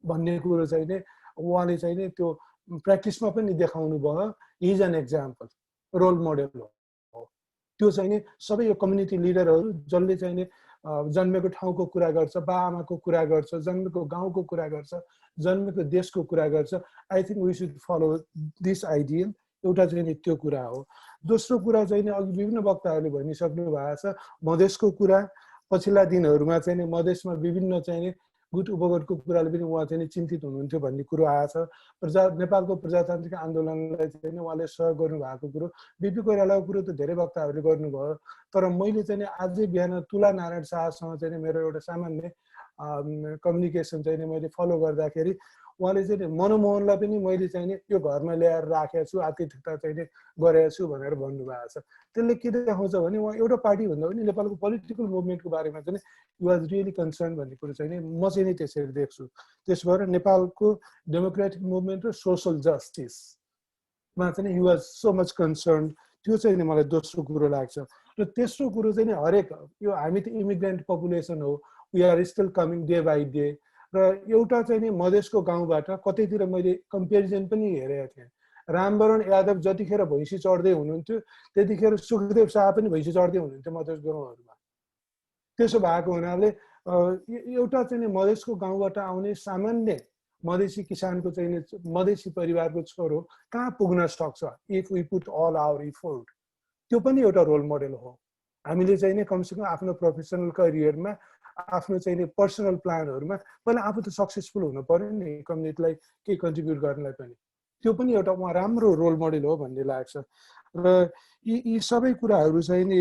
भन्ने कुरो चाहिँ नि उहाँले चाहिँ नि त्यो प्र्याक्टिसमा पनि देखाउनु भयो is an example role model हो त्यो चाहिँ नि सबै यो कम्युनिटी लिडरहरू जसले चाहिँ नि जन्मेको ठाउँको कुरा गर्छ बाआमाको कुरा गर्छ जन्मेको गाउँको कुरा गर्छ जन्मेको देशको कुरा गर्छ I think we should follow this ideal एउटा चाहिँ नि त्यो कुरा हो दोस्रो कुरा चाहिँ नि अघि विभिन्न वक्ताहरूले भनिसक्नु भएको छ मधेसको कुरा पछिल्ला दिनहरूमा चाहिँ नि मधेसमा विभिन्न चाहिँ नि गुट उपगठको कुराले पनि उहाँ चाहिँ चिन्तित हुनुहुन्थ्यो भन्ने कुरो आएको छ नेपालको प्रजातान्त्रिक आन्दोलनलाई चाहिँ उहाँले सहयोग गर्नुभएको कुरो बिपी कोइरालाको कुरो त धेरै वक्ताहरूले गर्नुभयो तर मैले चाहिँ आजै बिहान तुला नारायण शाहसँग चाहिँ मेरो एउटा सामान्य कम्युनिकेसन चाहिँ मैले फलो गर्दाखेरि उहाँले चाहिँ मनमोहनलाई पनि मैले चाहिँ यो घरमा ल्याएर राखेको छु आतिथ्यता चाहिँ गरेको छु भनेर भन्नुभएको छ त्यसले के देखाउँछ भने उहाँ एउटा पार्टी भन्दा पनि नेपालको पोलिटिकल मुभमेन्टको बारेमा चाहिँ यु वाज रियली कन्सर्न भन्ने कुरो चाहिँ म चाहिँ नि त्यसरी देख्छु त्यस भएर नेपालको डेमोक्रेटिक मुभमेन्ट र सोसल जस्टिसमा चाहिँ you was so much concern त्यो चाहिँ नि मलाई दोस्रो कुरो लाग्छ र तेस्रो कुरो चाहिँ नि हरेक यो हामी त इमिग्रेन्ट पपुलेसन हो we are still coming day by day र एउटा चाहिँ नि मधेसको गाउँबाट कतैतिर मैले कम्पेरिजन पनि हेरेको थिएँ रामवरण यादव जतिखेर भैँसी चढ्दै हुनुहुन्थ्यो त्यतिखेर सुखदेव शाह पनि भैँसी चढ्दै हुनुहुन्थ्यो मधेस गाउँहरूमा त्यसो भएको हुनाले एउटा चाहिँ मधेसको गाउँबाट आउने सामान्य मधेसी किसानको चाहिँ मधेसी परिवारको छोरो कहाँ पुग्न सक्छ if we put all our effort त्यो पनि एउटा रोल मोडल हो हामीले चाहिँ नि कमसेकम आफ्नो प्रोफेसनल करियरमा आफ्नो चाहिँ पर्सनल प्लानहरूमा पहिला आफू त सक्सेसफुल हुनु पर्यो नि कम्युनिटीलाई केही कन्ट्रिब्युट गर्नलाई पनि त्यो पनि एउटा उहाँ राम्रो रोल मोडल हो भन्ने लाग्छ र यी सबै कुराहरू चाहिँ नि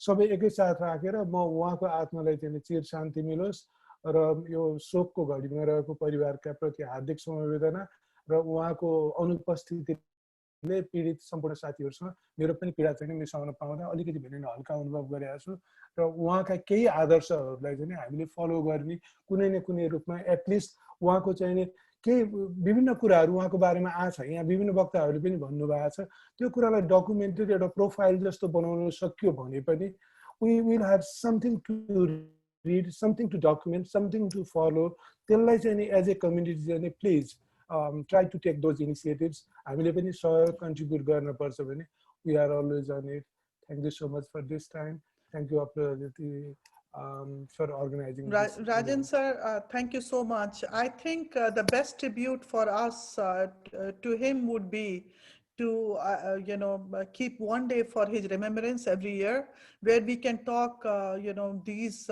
सबै एकैसाथ राखेर म उहाँको आत्मालाई चाहिँ चिर शान्ति मिलोस् र यो शोकको घडीमा रहेको परिवारका प्रति हार्दिक समवेदना र उहाँको अनुपस्थितिले पीडित सम्पूर्ण साथीहरूसँग मेरो पनि पीडा चाहिँ मिसाउन पाउँदा अलिकति भने हल्का अनुभव गरेको छु र उहाँका केही आदर्शहरूलाई चाहिँ हामीले फलो गर्ने कुनै न कुनै रूपमा एटलिस्ट उहाँको चाहिँ केही विभिन्न कुराहरू उहाँको बारेमा आछ यहाँ विभिन्न वक्ताहरूले पनि भन्नुभएको छ त्यो कुरालाई डकुमेन्टेड एउटा प्रोफाइल जस्तो बनाउन सकियो भने पनि we will have something to read something to document something to follow त्यसलाई चाहिँ एज ए कम्युनिटी चाहिँ please try to take those initiatives हामीले पनि सहयोग कन्ट्रिब्युट गर्नुपर्छ भने we are always on it thank you so much for this time thank you Aparajit for organizing this Rajan event. sir, thank you so much. I think the best tribute for us to him would be to keep one day for his remembrance every year, where we can talk these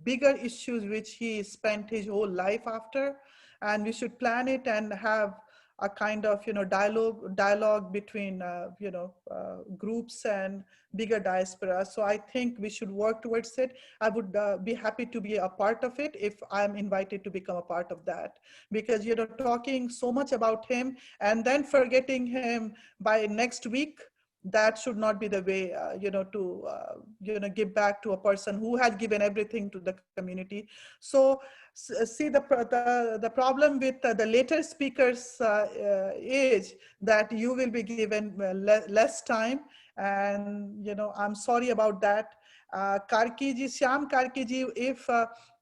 bigger issues which he spent his whole life after, and we should plan it and have a kind of dialogue between groups and bigger diaspora. So I think we should work towards it. I would be happy to be a part of it if I'm invited to become a part of that, because talking so much about him and then forgetting him by next week, that should not be the way to give back to a person who has given everything to the community. So see, the problem with the later speakers is that you will be given less time, and I'm sorry about that. Karki ji, Shyam Karki ji,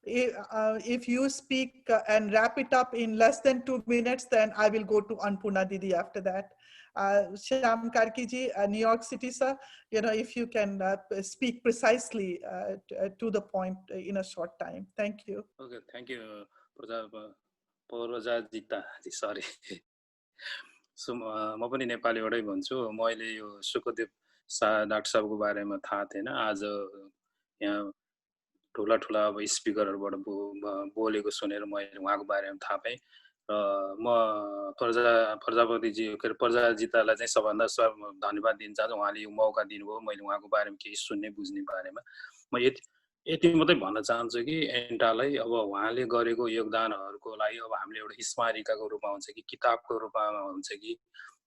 if you speak and wrap it up in less than 2 minutes, then I will go to Anpurna Didi after that. Shyam Karki ji, New York City sir, if you can speak precisely to the point in a short time. Thank you. Okay, thank you, Porojajita ji, sorry. So म पनि नेपालीबाटै भन्छु। मैले यो Sukhdev Shah doctor साहबको बारेमा थाहा थिएन। आज यहाँ ठुला ठुला अब स्पिकरहरुबाट बोलेको सुनेर मैले उहाँको बारेमा थाहा पाएँ। र म प्रजापतिजी के अरे प्रजाजितालाई चाहिँ सबभन्दा धन्यवाद दिन चाहन्छु। उहाँले यो मौका दिनुभयो मैले उहाँको बारेमा केही सुन्ने बुझ्ने बारेमा। म यति मात्रै भन्न चाहन्छु कि एन्टालाई अब उहाँले गरेको योगदानहरुको लागि अब हामीले एउटा स्मारिकाको रूपमा हुन्छ कि किताबको रूपमा हुन्छ कि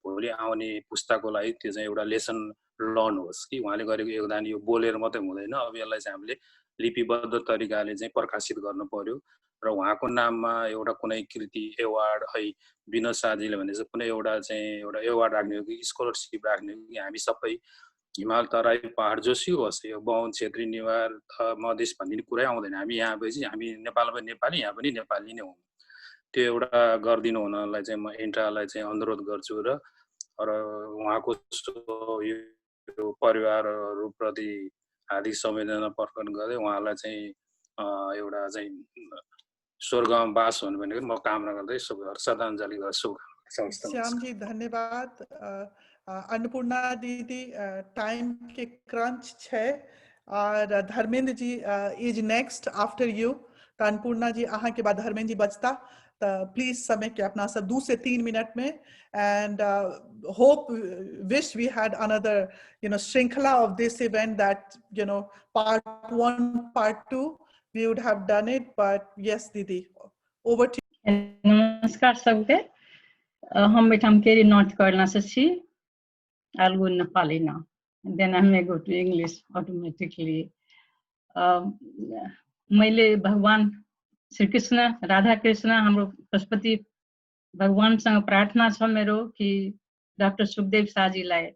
भोलि आउने पुस्ताको लागि त्यो चाहिँ एउटा लेसन लर्न होस् कि उहाँले गरेको योगदान यो बोलेर मात्रै हुँदैन। अब यसलाई चाहिँ हामीले लिपिबद्ध तरिकाले चाहिँ प्रकाशित गर्नु पर्यो र उहाँको नाममा एउटा कुनै कृति एवार्ड है विनोद शाहजीले भने चाहिँ कुनै एउटा एवार्ड राख्ने हो कि स्कलरशिप राख्ने हो कि हामी सबै हिमाल तराई पहाड जोसी होस् यो बाहुन क्षेत्री निवार मधेस भन्ने कुरै आउँदैन। हामी यहाँ भएपछि हामी नेपालमा नेपाली यहाँ पनि नेपाली नै हौँ। त्यो एउटा गरिदिनु हुनलाई चाहिँ म एन्ट्रालाई चाहिँ अनुरोध गर्छु र उहाँको यो परिवारहरुप्रति हार्दिक संवेदना प्रकट गर्दै उहाँलाई चाहिँ एउटा चाहिँ स्वर्गमा बास हुनु भनेको म कामना गर्दै श्रद्धाञ्जली गर्छु। श्याम जी धन्यवाद। अन्नपूर्णा दीदी टाइम के क्रंच है और Dharmendra ji is next after you. तो अन्नपूर्णा जी अहाँ के बाद धर्मेंद्र जी बचता तो प्लीज समय के अपना सब 2 से 3 मिनट में and hope wish we had another श्रृंखला of this event that part 1 part 2 we would have done it, but yes didi over to you. नमस्कार सबके। हम बैठम केरी नॉर्थ कैरोलिना से छी। I'll go Nepali now, and then I may go to English automatically. मैले भगवान श्री कृष्ण राधा कृष्ण हाम्रो पशुपति भगवानसँग प्रार्थना छ मेरो कि डाक्टर सुखदेव शाहजीलाई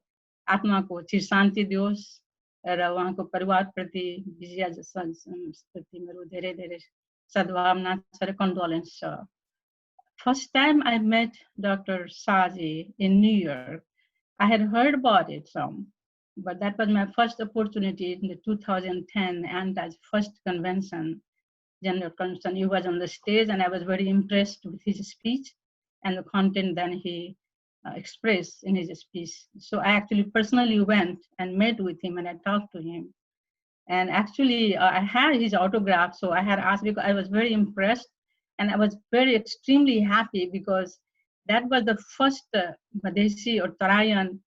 आत्माको चिर शान्ति दियोस् र उहाँको परिवार प्रति विजया प्रति मेरो धेरै धेरै सद्भावना छ र कन्डोलेन्स छ। First time I met Dr. Saji in New York, I had heard about it some, but that was my first opportunity in the 2010 ANTA's first convention, General Convention. He was on the stage and I was very impressed with his speech and the content that he expressed in his speech. So I actually personally went and met with him and I talked to him. And actually I had his autograph, so I had asked because I was very impressed and I was very extremely happy because that was the first Madheshi or Tarayan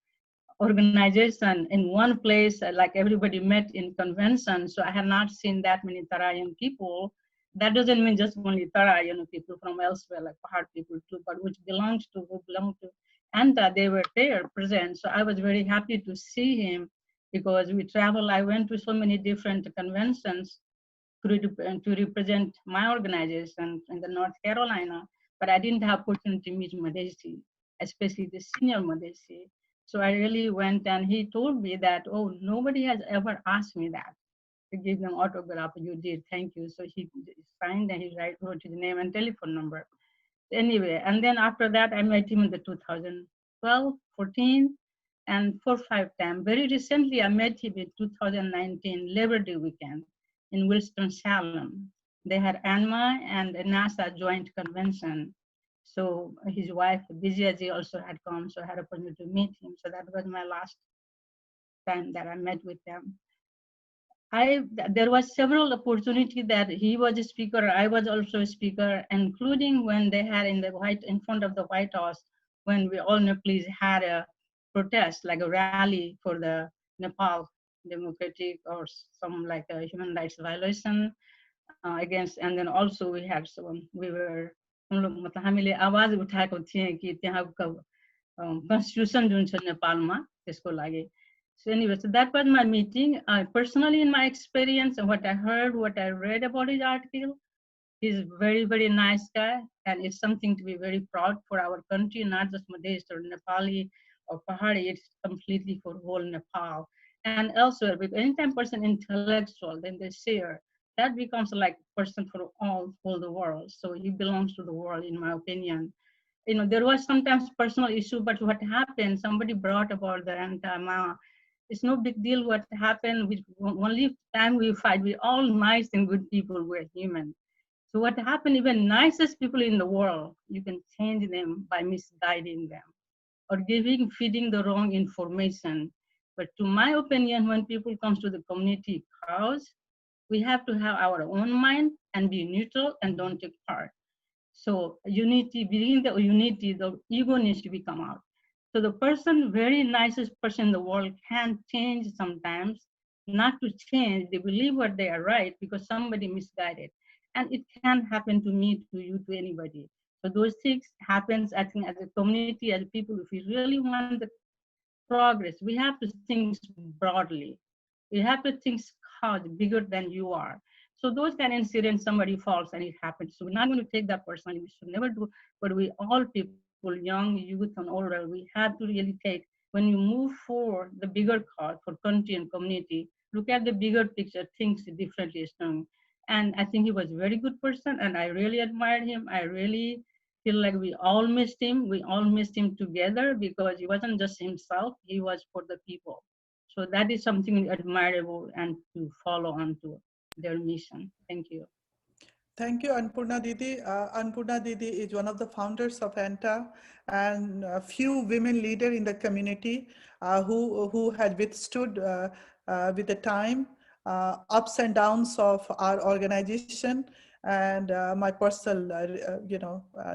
organization in one place, like everybody met in convention. So I have not seen that many Tarayan people. That doesn't mean just only Tarayan people from elsewhere, like Pahad people too, but who belong to Anta, they were there present. So I was very happy to see him because we travel. I went to so many different conventions to represent my organization in the North Carolina, but I didn't have opportunity to meet Madheshi, especially the senior Madheshi. So I really went and he told me that, oh, nobody has ever asked me that, to give them autograph. You did, thank you. So he signed and he wrote his name and telephone number. Anyway, and then after that, I met him in the 2012, 14, and 4-5 times. Very recently, I met him in 2019, Labor Day weekend. in Winston-Salem. They had ANMA and a NASA joint convention. So his wife, Vijayaji, also had come, so I had a opportunity to meet him. So that was my last time that I met with them. There was several opportunities that he was a speaker, I was also a speaker, including when they had in front of the White House, when we all Nepalese had a protest, like a rally for the Nepal democratic or some like a human rights violation against, and then also we had some, we were, हामीले आवाज उठाएको थियौं कि त्यहाँको constitution जुन छ नेपालमा त्यसको लागि. So anyway, so that was my meeting. Personally, in my experience and what I heard, what I read about his article, he's a very, very nice guy, and it's something to be very proud for our country, not just Madhesh or Nepali or Pahari, it's completely for whole Nepal. And elsewhere, because anytime person intellectual, then they share, that becomes like person for all the world. So he belongs to the world, in my opinion. You know, there was sometimes personal issue, but what happened, somebody brought about the anti-Ma. It's no big deal what happened. Only time we fight, we all nice and good people, we're human. So what happened, even nicest people in the world, you can change them by misguiding them or feeding the wrong information. But to my opinion, when people comes to the community cause, we have to have our own mind and be neutral and don't take part. So unity, within the unity, the ego needs to be come out. So the person, very nicest person in the world, can change sometimes, not to change. They believe what they are right because somebody misguided. And it can happen to me, to you, to anybody. So those things happens, I think, as a community, as people, if we really want the progress, we have to think broadly. We have to think bigger than you are. So those kind of incidents, somebody falls and it happens. So we're not going to take that personally. We should never do, but we all people, young, youth, and older, we have to really take, when you move forward, the bigger cause for country and community, look at the bigger picture, things differently. And I think he was a very good person, and I really admired him. I really feel like we all missed him. We all missed him together because he wasn't just himself, he was for the people. So that is something admirable and to follow on to their mission. Thank you. Thank you, Annapurna Didi. Annapurna Didi is one of the founders of ANTA and a few women leaders in the community who had withstood with the time ups and downs of our organization, and my personal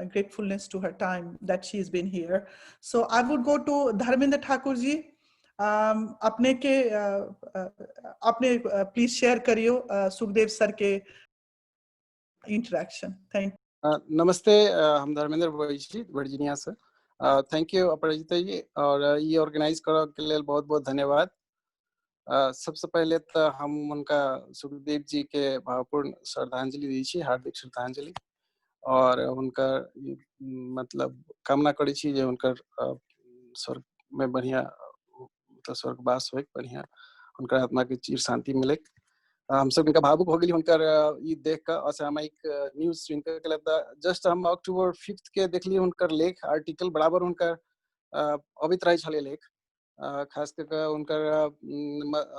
gratefulness to her time that she's been here. So I would go to Dharmendra Thakurji. अपने please share करियो Sukhdev sir के interaction. Thank you. नमस्ते, हम Dharmendra ji Virginia say. Thank you अपराजिता जी, और ये organise करने के लिए बहुत बहुत धन्यवाद. सबसे पहले तो हम उनका सुखदेव जी के भावपूर्ण श्रद्धांजलि दीजिए, हार्दिक श्रद्धांजलि, और उनका मतलब कामना करी छी जे उनका स्वर्ग में बढ़िया तो स्वर्गवास हो, बढ़िया उनका आत्मा के चिर शांति मिले. हम सब इनका भावुक हो गई उनकर ये देख कर असामयिक न्यूज सुन कर लगता. जस्ट हम अक्टूबर 5 के देख लिए उनकर लेख आर्टिकल बराबर उनकर अबित रहे छले लेख, खास करके उनकर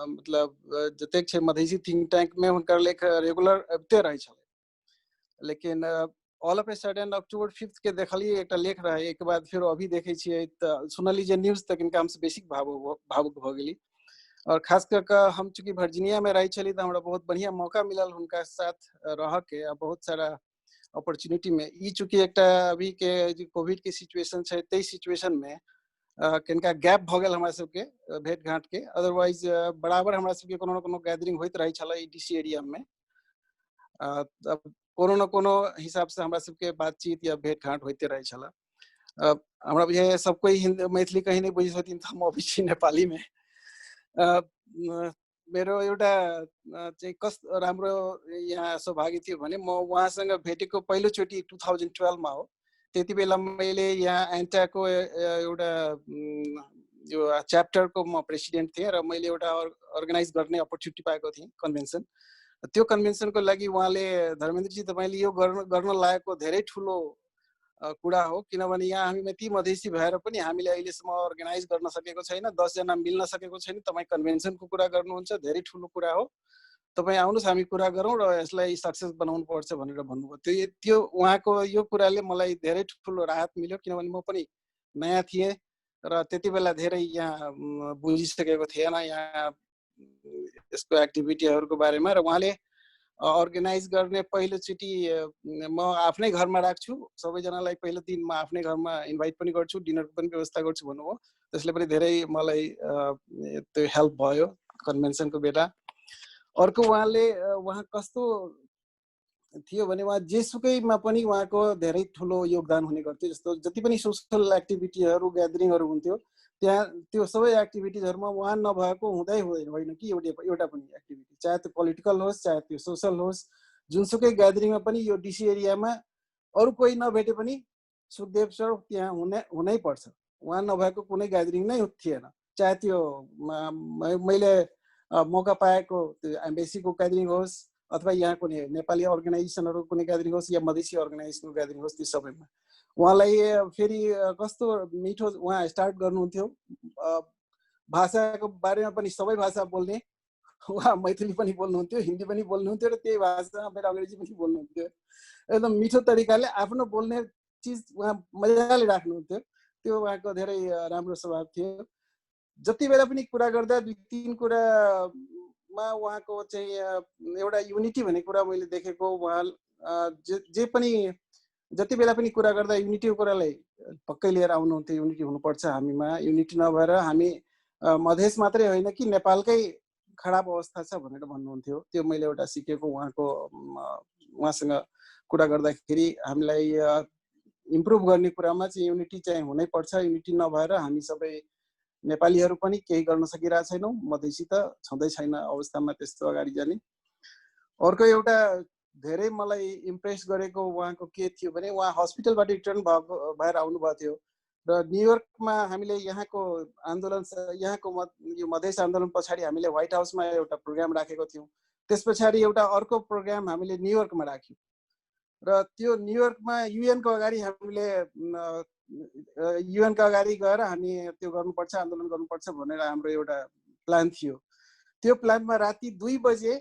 मतलब जतेक छे मधेसी थिंक टैंक में उनकर लेख रेगुलर अबिते रहे छले. लेकिन ऑल ऑफ ए सडन अक्टूबर 5 के देखलिए एक लेख रहे, एक बाद फिर अभी देखे छिए त सुनली जे न्यूज तक इनका हमसे बेसिक भावुक हो गेली. और खास करके हम चूंकि वर्जीनिया में रही चली तो हमारा बहुत बढ़िया मौका मिलल उनका साथ रह के, बहुत सारा अपॉर्चुनिटी में. ई चूंकि एक अभी के कोविड के सिचुएशन है, ते सिचुएशन में कनिका गैप भ गेल हमरा सबके भेंट घाट के. अदरवाइज बराबर हमरा सबके कोनो न कोनो गैदरिंग होइत रही छला डीसी एरिया में. अब कोनो न कोनो हिसाब से हमरा सबके बातचीत या भेंट घाट होते रही छला. हमरा बुझे सब कोई मैथिली कहीं नहीं बुझी होती तो हम अभी छी नेपाली में. मेरो एउटा चाहिँ कस्तो राम्रो यहाँ सौभाग्य थियो भने म उहाँसँग भेटेको पहिलोचोटि 2012 मा हो. त्यति बेला मैले यहाँ एन्टाको एउटा यो च्याप्टरको म प्रेसिडेन्ट थिएँ र मैले एउटा अर्गनाइज गर्ने अपर्च्युनिटी पाएको थिएँ कन्भेन्सन. त्यो कन्भेन्सनको लागि उहाँले धर्मेन्द्रजी तपाईले यो गर्न लागेको धेरै ठुलो कुरा हो, किनभने यहाँ हामी यति मधेसी भएर पनि हामीले अहिलेसम्म अर्गनाइज गर्न सकेको छैन, 10 जना मिल्न सकेको छैन. तपाई कन्भेन्सनको कुरा गर्नुहुन्छ, धेरै ठुलो कुरा हो. तपाईँ आउनुहोस् हामी कुरा गरौँ र यसलाई सक्सेस बनाउनु पर्छ भनेर भन्नुभयो। त्यो उहाँको यो कुराले मलाई धेरै ठुलो राहत मिल्यो, किनभने म पनि नयाँ थिएँ र त्यति बेला धेरै यहाँ बुझिसकेको थिएन यहाँ यसको एक्टिभिटीहरूको बारेमा। र उहाँले अर्गनाइज गर्ने पहिलोचोटि म आफ्नै घरमा राख्छु, सबैजनालाई पहिलो दिन म आफ्नै घरमा इन्भाइट पनि गर्छु, डिनरको पनि व्यवस्था गर्छु भन्नुभयो। त्यसले पनि धेरै मलाई त्यो हेल्प भयो कन्भेन्सनको बेला। अर्को उहाँ कस्तो थियो भने उहाँ जेसुकैमा पनि उहाँको धेरै ठुलो योगदान हुने गर्थ्यो। जस्तो जति पनि सोसल एक्टिभिटीहरू ग्यादरिङहरू हुन्थ्यो त्यहाँ त्यो सबै एक्टिभिटिजहरूमा उहाँ नभएको हुँदै होइन कि एउटा पनि एक्टिभिटी, चाहे त्यो पोलिटिकल होस् चाहे त्यो सोसल होस्, जुनसुकै ग्यादरिङमा पनि यो डिसी एरियामा अरू कोही नभेटे पनि सुखदेव सर त्यहाँ हुनै पर्छ। उहाँ नभएको कुनै ग्यादरिङ नै थिएन, चाहे त्यो मैले मौका पाएको त्यो एम्बेसीको ग्यादरिङ होस् अथवा यहाँ कुनै नेपाली अर्गनाइजेसनहरूको कुनै ग्यादरिङ होस् या मधेसी अर्गनाइजेसनको ग्यादरिङ होस्, ती सबैमा उहाँलाई फेरि कस्तो मिठो उहाँ स्टार्ट गर्नुहुन्थ्यो। भाषाको बारेमा पनि सबै भाषा बोल्ने, उहाँ मैथिली पनि बोल्नुहुन्थ्यो, हिन्दी पनि बोल्नुहुन्थ्यो र त्यही भाषामा फेरि अङ्ग्रेजी पनि बोल्नुहुन्थ्यो। एकदम मिठो तरिकाले आफ्नो बोल्ने चिज उहाँ मजाले राख्नुहुन्थ्यो। त्यो उहाँको धेरै राम्रो स्वभाव थियो। जति बेला पनि कुरा गर्दा दुई तिन कुरामा उहाँको चाहिँ एउटा युनिटी भन्ने कुरा मैले देखेको। उहाँ जे पनि जति बेला पनि कुरा गर्दा युनिटीको कुरालाई पक्कै लिएर आउनुहुन्थ्यो। युनिटी हुनुपर्छ हामीमा, युनिटी नभएर हामी मधेस मात्रै होइन कि नेपालकै खराब अवस्था छ भनेर भन्नुहुन्थ्यो। त्यो मैले एउटा सिकेको उहाँसँग कुरा गर्दाखेरि। हामीलाई इम्प्रुभ गर्ने कुरामा चाहिँ युनिटी चाहिँ हुनैपर्छ। युनिटी नभएर हामी सबै नेपालीहरू पनि केही गर्न सकिरहेको छैनौँ, मधेसी त छँदै छैन अवस्थामा त्यस्तो अगाडि जाने। अर्को एउटा धेरै मलाई इम्प्रेस गरेको उहाँको के थियो भने उहाँ हस्पिटलबाट रिटर्न भएर आउनुभएको थियो र न्युयोर्कमा हामीले यहाँको आन्दोलन यहाँको यो मधेस आन्दोलन पछाडि हामीले व्हाइट हाउसमा एउटा प्रोग्राम राखेको थियौँ। त्यस पछाडि एउटा अर्को प्रोग्राम हामीले न्युयोर्कमा राख्यौँ र त्यो न्युयोर्कमा युएनको अगाडि हामीले युएनका अगाडि गएर हामी त्यो गर्नुपर्छ, आन्दोलन गर्नुपर्छ भनेर हाम्रो एउटा प्लान थियो। त्यो प्लानमा राति 2 बजे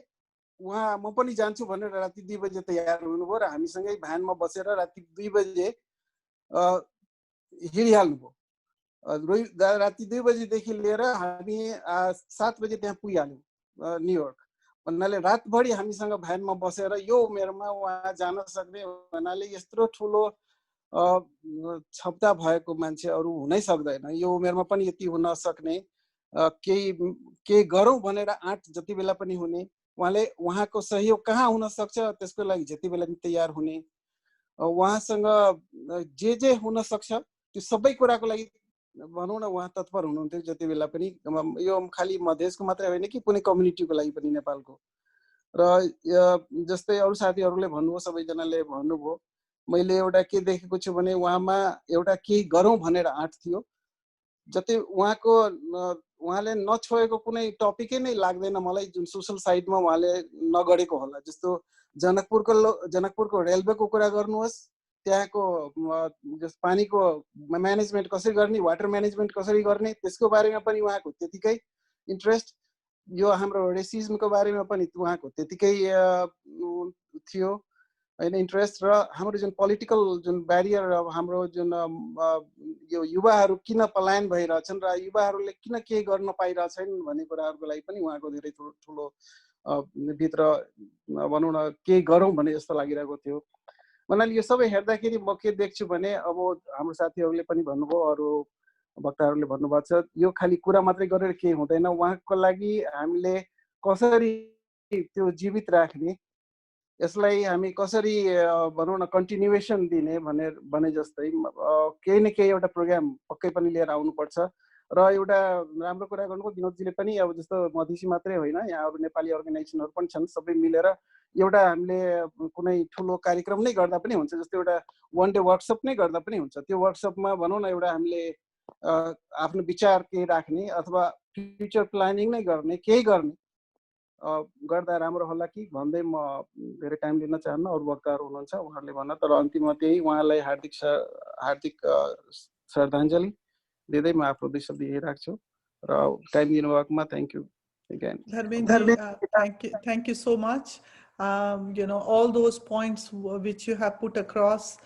उहाँ म पनि जान्छु भनेर राति 2 बजे तयार हुनुभयो र हामीसँगै भ्यानमा बसेर राति 2 बजे हिँडिहाल्नुभयो। राति 2 बजेदेखि लिएर हामी 7 बजे त्यहाँ पुगिहाल्यौँ न्युयोर्क। भन्नाले रातभरि हामीसँग भ्यानमा बसेर यो उमेरमा उहाँ जान सक्ने भन्नाले यत्रो ठुलो क्षमता भएको मान्छे अरू हुनै सक्दैन। यो उमेरमा पनि यति हुन सक्ने, केही गरौँ भनेर आँट जति बेला पनि हुने, उहाँको सहयोग कहाँ हुन सक्छ त्यसको लागि जति बेला पनि तयार हुने, उहाँसँग जे हुन सक्छ त्यो सबै कुराको लागि भनौँ न उहाँ तत्पर हुनुहुन्थ्यो जति बेला पनि। यो खालि मधेसको मात्रै होइन कि कुनै कम्युनिटीको लागि पनि नेपालको। र जस्तै अरू साथीहरूले भन्नुभयो, सबैजनाले भन्नुभयो, मैले एउटा के देखेको छु भने उहाँमा एउटा केही गरौँ भनेर आँट थियो। जति उहाँले नछोएको कुनै टपिकै नै लाग्दैन मलाई जुन सोसल साइडमा उहाँले नगरेको होला। जस्तो जनकपुरको रेलवेको कुरा गर्नुहोस्, त्यहाँको पानीको म्यानेजमेन्ट कसरी गर्ने, वाटर म्यानेजमेन्ट कसरी गर्ने, त्यसको बारेमा पनि उहाँको त्यतिकै इन्ट्रेस्ट। यो हाम्रो रेसिजमको बारेमा पनि उहाँको त्यतिकै थियो होइन इन्ट्रेस्ट। र हाम्रो जुन पोलिटिकल जुन ब्यारियर हाम्रो जुन यो युवाहरू किन पलायन भइरहेछन् र युवाहरूले किन केही गर्न पाइरहेछन् भन्ने कुराहरूको लागि पनि उहाँको धेरै ठुलो भित्र भनौँ न केही गरौँ भने जस्तो लागिरहेको थियो। भन्नाले यो सबै हेर्दाखेरि म के देख्छु भने अब हाम्रो साथीहरूले पनि भन्नुभयो, अरू वक्ताहरूले भन्नुभएको छ, यो खालि कुरा मात्रै गरेर केही हुँदैन। उहाँको लागि हामीले कसरी त्यो जीवित राख्ने, यसलाई हामी कसरी भनौँ न कन्टिन्युएसन दिने भने जस्तै केही न केही एउटा प्रोग्राम पक्कै पनि लिएर आउनुपर्छ। र एउटा राम्रो कुरा गर्नुभयो विनोदजीले पनि, अब जस्तो मधेसी मात्रै होइन यहाँ अरू नेपाली अर्गनाइजेसनहरू पनि छन्, सबै मिलेर एउटा हामीले कुनै ठुलो कार्यक्रम नै गर्दा पनि हुन्छ। जस्तो एउटा 1 डे वर्कसप नै गर्दा पनि हुन्छ। त्यो वर्कसपमा भनौँ न एउटा हामीले आफ्नो विचार केही राख्ने अथवा फ्युचर प्लानिङ नै गर्ने, केही गर्ने गर्दा राम्रो होला कि भन्दै म धेरै टाइम लिन चाहन्न। अरू वक्ताहरू हुनुहुन्छ उहाँहरूले भन्न, तर अन्तिममा त्यही उहाँलाई हार्दिक श्रद्धाञ्जली दिँदै म आफ्नो दुई शब्द यही राख्छु र टाइम दिनुभएकोमा thank you. again. Dharmenji, thank you so much. All those points which you have put across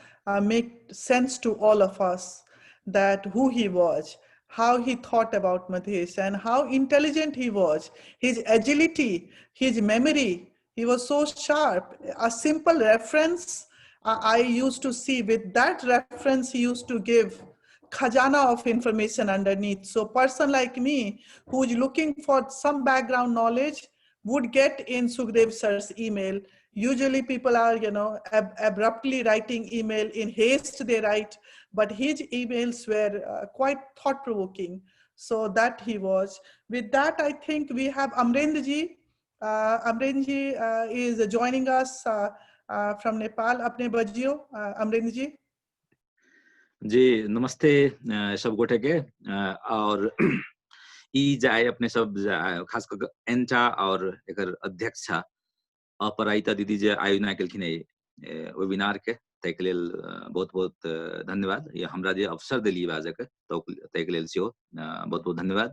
make sense to all of us, that who he was, how he thought about Madhesh, and how intelligent he was, his agility, his memory. He was so sharp. A simple reference I used to see, with that reference he used to give khajana of information underneath. So person like me who is looking for some background knowledge would get in Sukhdev sir's email. Usually people are, abruptly writing email, in haste they write, but his emails were quite thought-provoking. So that he was. With that, I think we have Amrendraji. Amrendraji is joining us from Nepal. Apne bajiyo, Amrendraji. जी नमस्ते सब गोटे के और ई जाए अपने सब खास कर एंटा और एकर अध्यक्ष अपराजिता दीदी जे आयोजना केलखिन वेबिनार के तैके लेल बहुत बहुत धन्यवाद। ये हमरा जे अवसर देलिए बाजे के तैके लेल सेहो बहुत बहुत धन्यवाद।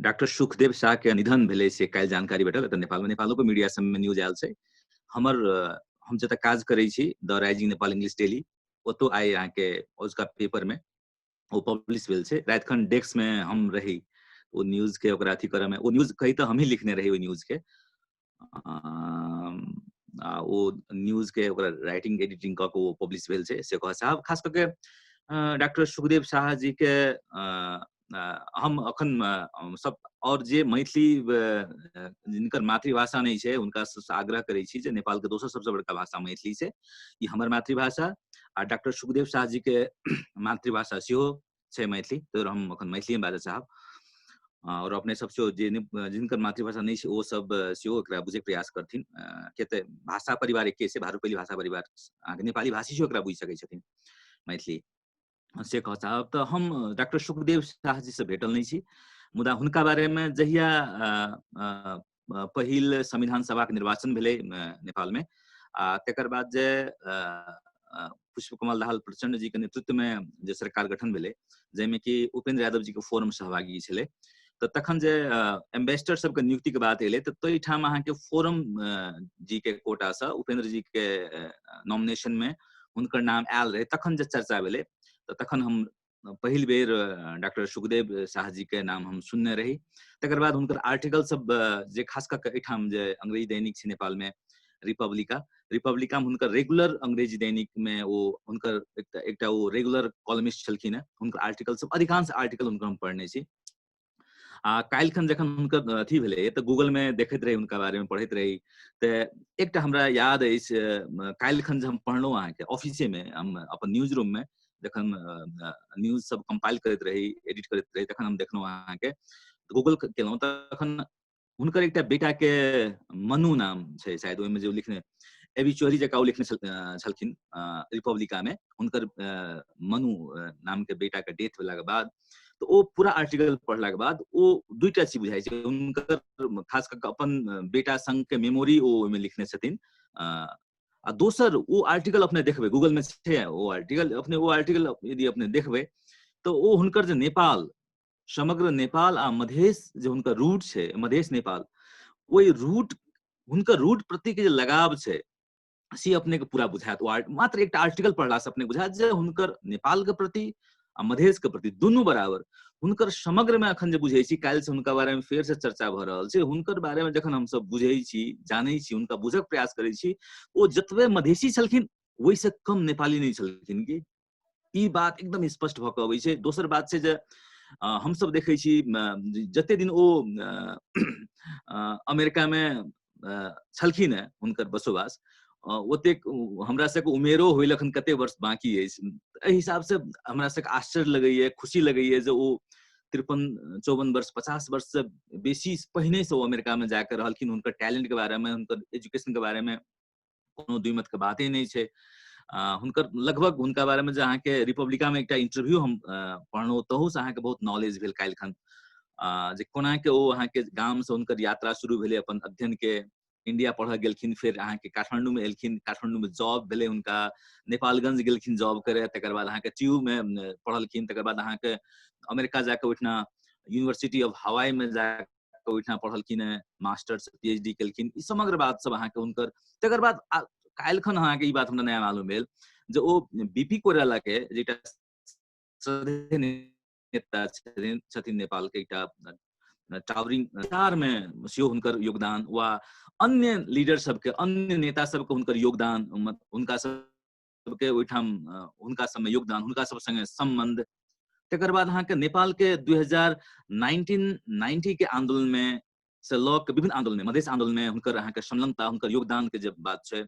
डॉक्टर सुखदेव शाह के निधन भेले से काल जानकारी भेटल। त नेपालो को मीडिया सब में न्यूज आयल छै। हम जतऽ काज करै छी the rising Nepal English daily, ओतो आए यहाँ के उसका पेपर में वो पब्लिश भेल छै। रात खन डेस्क में हम रही, वो न्यूज के ओकरा अथी करे में, वो न्यूज कही तो हम ही लिखने रही वो न्यूज के, वो न्यूज के ओकरा राइटिंग एडिटिंग क के वो पब्लिश भेल छै। से कह साहब खास करके डॉक्टर सुखदेव शाह जी के हम अखन सब और जे मैथिली जिनकर मातृभाषा नहीं है उनका आग्रह करै छी जे नेपाल के दोसर सबसे बड़का भाषा मैथिली छै। ई हमर मातृभाषा आ डॉक्टर सुखदेव शाह जी के मातृभाषा सेहो छै मैथिली, तो हम अखन मैथिली में बाजै चाहब। और अपने सब सेहो जे जिनकर मातृभाषा नहीं है वो सब सेहो एकरा बुझे प्रयास करथिन, के त भाषा परिवार एके छै, भारूपैली भाषा परिवार अहाँके नेपाली भाषी सेहो एकरा बुझि सकै छथिन मैथिली से कह साहब। तो हम डॉक्टर सुखदेव शाह जी से भेटल नहीं छी, मुदा हुनका बारे में जहिया पहिल संविधान सभा के निर्वाचन भेले नेपाल में, तकर बाद जे पुष्पकमल दाहाल प्रचंड जी के नेतृत्व में जे सरकार गठन भेले, जैमे कि उपेंद्र यादव जी के फोरम सहभागी छले, तो तखन जे एम्बेसडर सबके नियुक्ति के बात एले, तो तई ठाम अहाँ के फोरम जी के कोटा से उपेंद्र जी के नॉमिनेशन में हुनकर नाम आयल रहे। तखन जे चर्चा भेले तो तखन हम पहिल बेर डॉक्टर सुखदेव शाह जी के नाम हम सुनने रही। तकर बाद हुनकर आर्टिकल सब जे खास कर एठाम जे अंग्रेजी दैनिक छै नेपाल में रिपब्लिका में हुनकर रेगुलर अंग्रेजी दैनिक में वो हुनकर एकटा वो रेगुलर कॉलमिस्ट छलखिन है। हुनकर आर्टिकल सब अधिकांश आर्टिकल हुनकर हम पढ़ने छी। काल्हिखन जखन हुनकर अथी भेलै तऽ गूगल में देखैत रही, हुनका बारे में पढ़ैत रही, तऽ एकटा हमरा याद अछि काल्हिखन जे हम पढ़लहुँ अहाँके ऑफिसे में, हम अपन न्यूज रूम में जखन न्यूज सब कंपाइल करैत रही, एडिट करैत रही, तखन हम देखलहुँ अहाँके गूगल केलहुँ तखन हुनकर एकटा बेटा के मनु नाम छै शायद, ओहिमे जे लिखने एबिचुअरी जकाँ लिखने छलखिन रिपब्लिका में, हुनकर मनु नाम के बेटा के डेथ भेला के बाद, तो वो पूरा आर्टिकल पढ़ला के बाद वो दुईटा चीज बुझाई छै। हुनकर खास करके अपन बेटा संग के मेमोरी वो ओहिमे लिखने छथिन, आ दोसर वो आर्टिकल अपने देखबे गूगल में छै, वो आर्टिकल यदि अपने देखबे तो वो हुनकर जे नेपाल, समग्र नेपाल आ मधेश जे हुनकर रूट छै, मधेश नेपाल, वही रूट हुनकर रूट प्रति के जे लगाव छै से अपने के पूरा बुझायत। मात्र एक आर्टिकल पढ़ला से अपने बुझायत जे हुनकर नेपाल के प्रति आ मधेश के प्रति दुनू बराबर हुनकर समग्र में अखन जे बुझै छी, काल्हि से हुनका बारे में फेर से चर्चा भ रहल छै। हुनकर बारे में जखन हम सब बुझै छी, जानै छी, हुनका बुझक प्रयास करै छी, ओ जतबे मधेशी छलखिन वही से कम नेपाली नहीं छलखिन की, ई बात एकदम स्पष्ट भ क अबै छै। दोसर बात छै जे हम सब देखै छी जते दिन ओ अमेरिका में छलखिन है हुनकर बसोबास, ओतेक हमरा सबके उमेरो होइल अखन कते वर्ष बाकी अछि। एहि हिसाब से हमरा सबके आश्चर्य लगैए, खुशी लगैए जे ओ 53-54 वर्ष 50 वर्ष से बेसी पहिने से वो अमेरिका में जाकर रहलखिन। हुनकर टैलेंट के बारे में, हुनकर एजुकेशन के बारे में कोनो दुई मत के बाते नहीं छै। हुनकर लगभग हुनका बारे में जे अहाँके रिपब्लिका में एकटा इंटरव्यू हम पढ़लहुँ, तहू से अहाँके बहुत नॉलेज भेल काल्हिखन, जे कोना के ओ अहाँके गाम से हुनकर यात्रा शुरू भेलै अपन अध्ययन के, इंडिया पढ़ गेलखिन, फिर अहाँ के काठमांडू में एलखिन, काठमांडू में जॉब भेले उनका, नेपालगंज गेलखिन जॉब करे, तकर बाद अहाँ के ट्यूब में पढ़लखिन, तकर बाद अहाँ के अमेरिका जाके ओइठना यूनिवर्सिटी ऑफ हवाई में जाके ओइठना पढ़लखिन, मास्टर्स पीएचडी केलखिन, ई समग्र बात सब अहाँ के हुनकर। तकर बाद काल्हिखन अहाँ के ई बात हमरा नया मालूम भेल जे ओ बीपी कोइराला के जेटा श्रद्धेय नेता छथिन नेपाल के, एकटा टावरिंग चार में सेहो हुनकर योगदान, वा अन्य लीडर सबके, अन्य नेता सबके हुनकर योगदान, हुनका सबके ओइठाम हुनका सबमे योगदान, हुनका सब संगे संबंध। तकर बाद अहाँ के नेपाल के 2019 के आंदोलन में से लऽ के विभिन्न आंदोलन में, मधेश आंदोलन में हुनकर अहाँ के संलग्नता, हुनकर योगदान के जे बात छै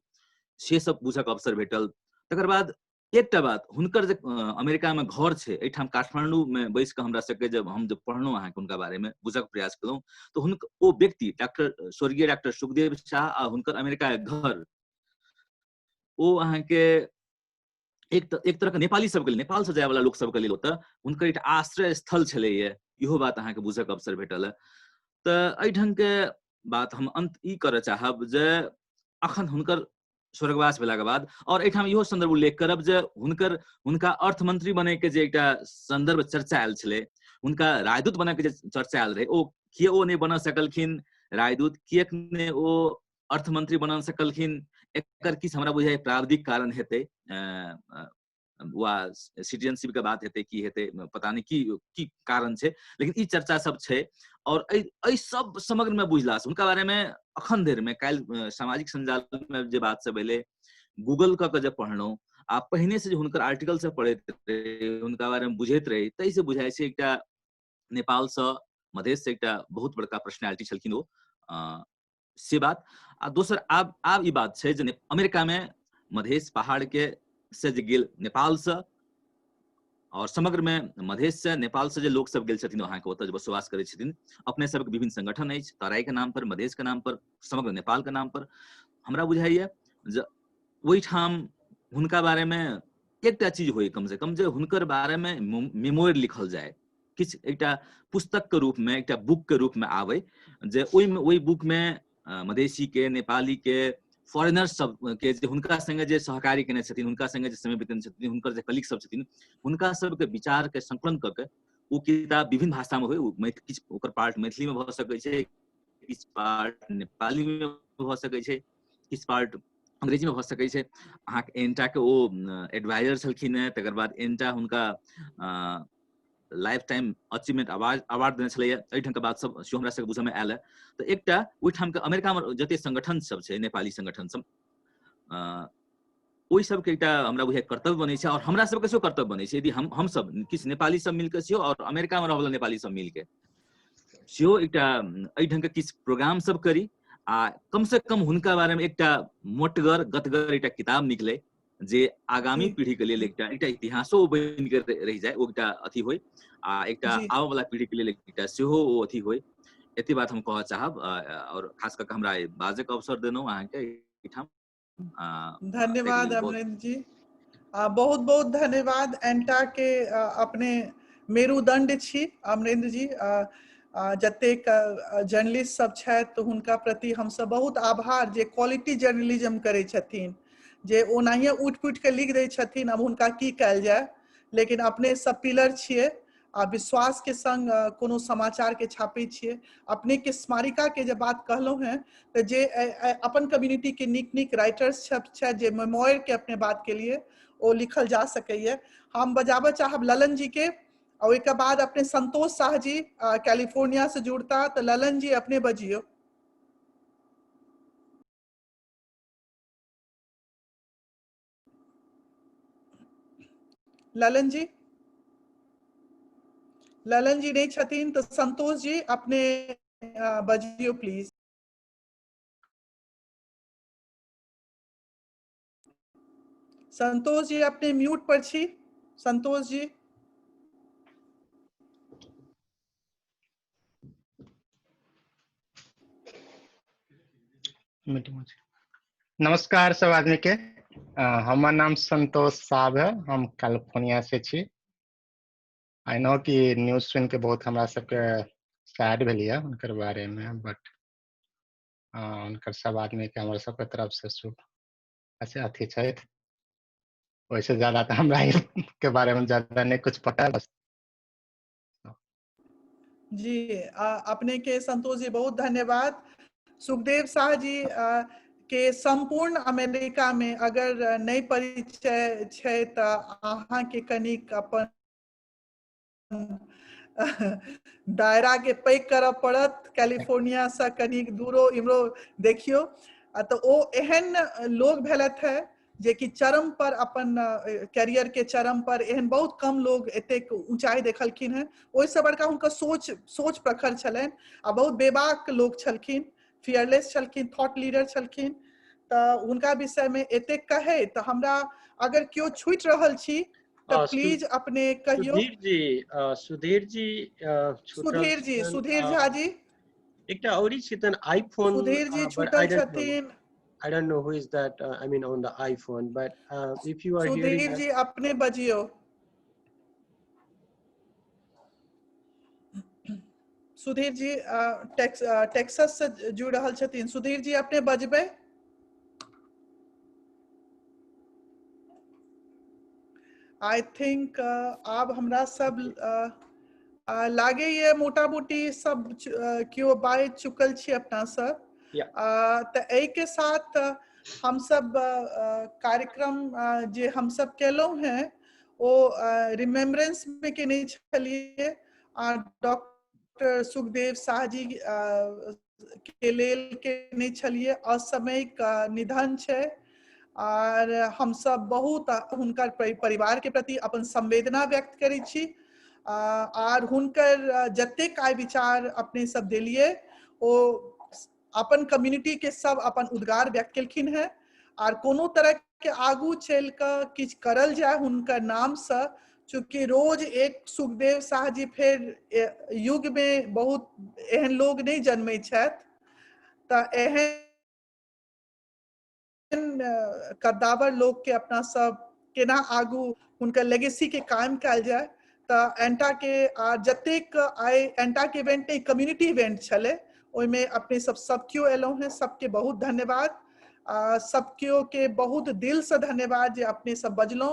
से सब बुझक अवसर भेटल। तकर बाद एकटा बात, हुनकर जे अमेरिका में घर छै, एठाम काठमांडू में बैस के हमरा सबके जब हम जब पढ़लहुँ अहाँ के हुनका बारे में बुझक प्रयास केलहुँ, तो ओ व्यक्ति स्वर्गीय डॉक्टर सुखदेव शाह आ हुनकर अमेरिका के घर, ओ अहाँ के एक तरह के नेपाली सबके लेल, नेपाल से जाय वाला लोक सबके लेल ओतऽ हुनकर एकटा आश्रय स्थल छलैये, इहो बात अहाँ के बुझक अवसर भेटल है। तऽ एहि ढंग के बात हम अंत ई करऽ चाहब जे अखन हुनकर स्वर्गवास भेला के बाद, और एठाम इहो संदर्भ उल्लेख करब जे हुनका अर्थमंत्री बने के जे एकटा संदर्भ चर्चा आयल छलै, हुनका राजदूत बने के जे चर्चा आयल रहे, ओ किए ओ नहि बन सकलखिन राजदूत, किएक ने ओ अर्थमंत्री बन सकलखिन, एकर किछु हमरा बुझाइये प्राविधिक कारण हेतै, वा सिटीजनशिप के बात हेतै, की हेतै पता नहीं, की कारण छै, लेकिन ई चर्चा सब छै। और एहि सब समग्र में बुझला से हुनका बारे में अखन देर में काल्हि सामाजिक संजाल में जे बात सब एलै, गूगल कऽ के जब पढ़लहुँ आ पहिने से जे हुनकर आर्टिकल सब पढ़ैत रही, हुनका बारे में बुझैत रही, ताहि से बुझाइ छै एकटा नेपाल से मधेश से एकटा बहुत बड़का पर्सनैलिटी छलखिन ओ, से बात। आ दोसर आब ई बात छै जे अमेरिका में मधेश पहाड़ के से जे गेल नेपाल से, और समग्र में मधेश से नेपाल से जे लोक सब गेल छथिन वहाँ के, ओतऽ जे बसवास करै छथिन, अपने सबके विभिन्न संगठन अछि, तराई के नाम पर, मधेश के नाम पर, समग्र नेपाल के नाम पर। हमरा बुझाइये जे ओहिठाम हुनका बारे में एकटा चीज होय, कम से कम जे हुनकर बारे में मेमोयर लिखल जाए, किछु एकटा पुस्तक के रूप में, एकटा बुक के रूप में आवे, जे ओहि बुक में मधेसी के, नेपाली के, फॉरेनर्स सब के जे हुनका संगे जे सहकारी केने छथिन, हुनका संगे जे समय बितेने छथिन, हुनकर जे कलीग सब छथिन, हुनका सबके विचार के संकलन कऽ के ओ किताब विभिन्न भाषा में होय, किछु ओकर पार्ट मैथिली में भऽ सकै छै, किछु पार्ट नेपाली में भऽ सकै छै, किछु पार्ट अंग्रेजी में भऽ सकै छै। अहाँके एनटा के ओ एडवाइजर छलखिन हैं, तकर बाद एनटा हुनका लाइफ टाइम अचीवमेंट अवार्ड देने छलैया, एहि ढंग के बात सब सेहो हमरा सबके बुझऽ में आयल है। तऽ एकटा ओहिठाम के अमेरिका में जते संगठन सब छै, नेपाली संगठन सब, ओहि सबके एकटा हमरा बुझाइ कर्तव्य बनै छै, और हमरा सबके सेहो कर्तव्य बनै छै, यदि हम सब किछु नेपाली सब मिलके सेहो, और अमेरिका में रहल नेपाली सब मिलके सेहो एकटा एहि ढंग के किछु प्रोग्राम सब करी, आ कम से कम हुनका बारे में एकटा मोटगर गतगर एकटा किताब निकले, जे आगामी पीढ़ी के लेल एकटा इतिहासो बनि के रहि जाए, ओ एकटा अथी होय, आ एकटा आबऽ वाला पीढ़ी के लेल एकटा सेहो ओ अथी होय। एते बात हम कहऽ चाहब, और खास करके हमरा बाजे के अवसर देलहुँ अहाँके एहिठाम। धन्यवाद अमरेंद्र जी, बहुत बहुत धन्यवाद। एंटा के अपने मेरुदंड छी अमरेंद्र जी, जतेक जर्नलिस्ट सब छथि हुनका प्रति हमसब बहुत आभार, जे क्वालिटी जर्नलिज्म करै छथिन, जे ओनाहिए उठि पुठि के लिख दै छथिन, अब हुनका की कयल जाय, लेकिन अपने सब पिलर छियै आ विश्वास के संग कोनो समाचार के छापै छियै। अपने के स्मारिका के जे बात कहलहुँ हैं, तऽ जे अपन कम्युनिटी के नीक नीक राइटर्स छथि जे मेमोयर के अपने बात के लिए ओ लिखल जा सकैए। हम बजाबऽ चाहब ललन जी के, और एक बाद अपने संतोष शाह जी कैलिफोर्निया से जुड़ता, तो ललन जी अपने बजियो। ललन जी नहीं छथिन, तो संतोष जी अपने बजियो प्लीज। संतोष जी अपने म्यूट पर छी। संतोष जी नमस्कार सब आदमी के, हमार नाम संतोष साहब है, हम कैलिफोर्निया से छी। आई नो कि न्यूज सुन के बहुत हमरा सबके सैड भेलिए उनकर बारे में, बट उनकर सब आदमी के हमारे सबके तरफ से शुभ अच्छा अथी छै। वैसे ज्यादा तो हमरा के बारे में ज्यादा नहीं कुछ पता है बस। जी अपने के संतोष जी बहुत धन्यवाद। सुखदेव शाह जी के संपूर्ण अमेरिका में अगर नहीं परिचय छै त अहाँ के कनिक अपन दायरा के पैक करऽ पड़त। कैलिफोर्निया से कनिक दूरो इमरो देखियो तो ओ एहन लोग भेलत है जे कि चरम पर अपन कैरियर के चरम पर एहन बहुत कम लोग एतेक ऊंचाई देखलखिन है। ओइसे बड़का हुनकर सोच प्रखर छलनि आ बहुत बेबाक लोग छलखिन, फियरलेस छलखिन, थॉट लीडर छलखिन। तो उनका विषय में एतेक कहे तो हमरा अगर क्यों छूटि रहल छी तो प्लीज अपने कहियो। सुधीर जी छुटल सुधीर झा जी एकटा औरी छथिन आईफोन सुधीर जी छुटल छथिन। I don't know who is that. I mean, on the iPhone. But if you are hearing, Sudhir ji अपने बजियो। सुधीर जी टेक्सास से जुड़ रहल छथिन। सुधीर जी अपने बजबै। आई थिंक आब हमरा सब लागे ये मोटा मोटी सब क्यों बाज चुकल छी अपना सब। तो एहि के साथ हम सब कार्यक्रम जे हम सब केलहुं हैं ओ रिमेम्बरेंस में के नहीं छलिए डॉक्टर सुखदेव शाह जी के लेल के नहीं छलिए। असामयिक निधन छै और हम सब बहुत हुनकर परिवार के प्रति अपन संवेदना व्यक्त करै छी और हुनकर जतेक आय विचार अपने सब देलिए ओ अपन कम्युनिटी के सब अपन उद्गार व्यक्त केलखिन है और कोनो तरह के आगू चल कर किछ करल जाए हुनकर नाम से। चूँकि रोज एक सुखदेव शाह जी फिर युग में बहुत एहन लोग नहीं जन्मे छथि तो एहन कद्दावर लोग के अपना सब केना आगू हुनकर लेगेसी के कायम कयल जाए। तो एंटा के जतेक आइ एंटा के इवेंट नहीं कम्युनिटी इवेंट छले ओइमे अपने सब क्यों एलौ हैं सबके बहुत धन्यवाद। सब क्यों के बहुत दिल से धन्यवाद जे अपने सब बजलौ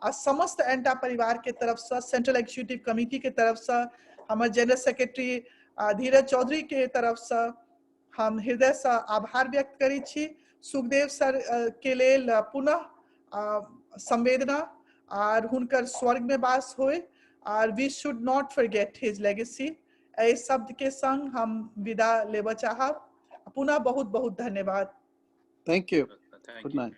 आ समस्त एंटा परिवार के तरफ से सेंट्रल एग्जीक्यूटिव कमिटी के तरफ से हमर जनरल सेक्रेटरी धीरज चौधरी के तरफ से हम हृदय से आभार व्यक्त करै छी। सुखदेव सर के लेल पुनः संवेदना और हुनकर स्वर्ग में वास होए और we should not forget his legacy. ए शब्द के संग हम विदा लेबऽ चाहब। पुनः बहुत बहुत धन्यवाद। Thank you. Good night.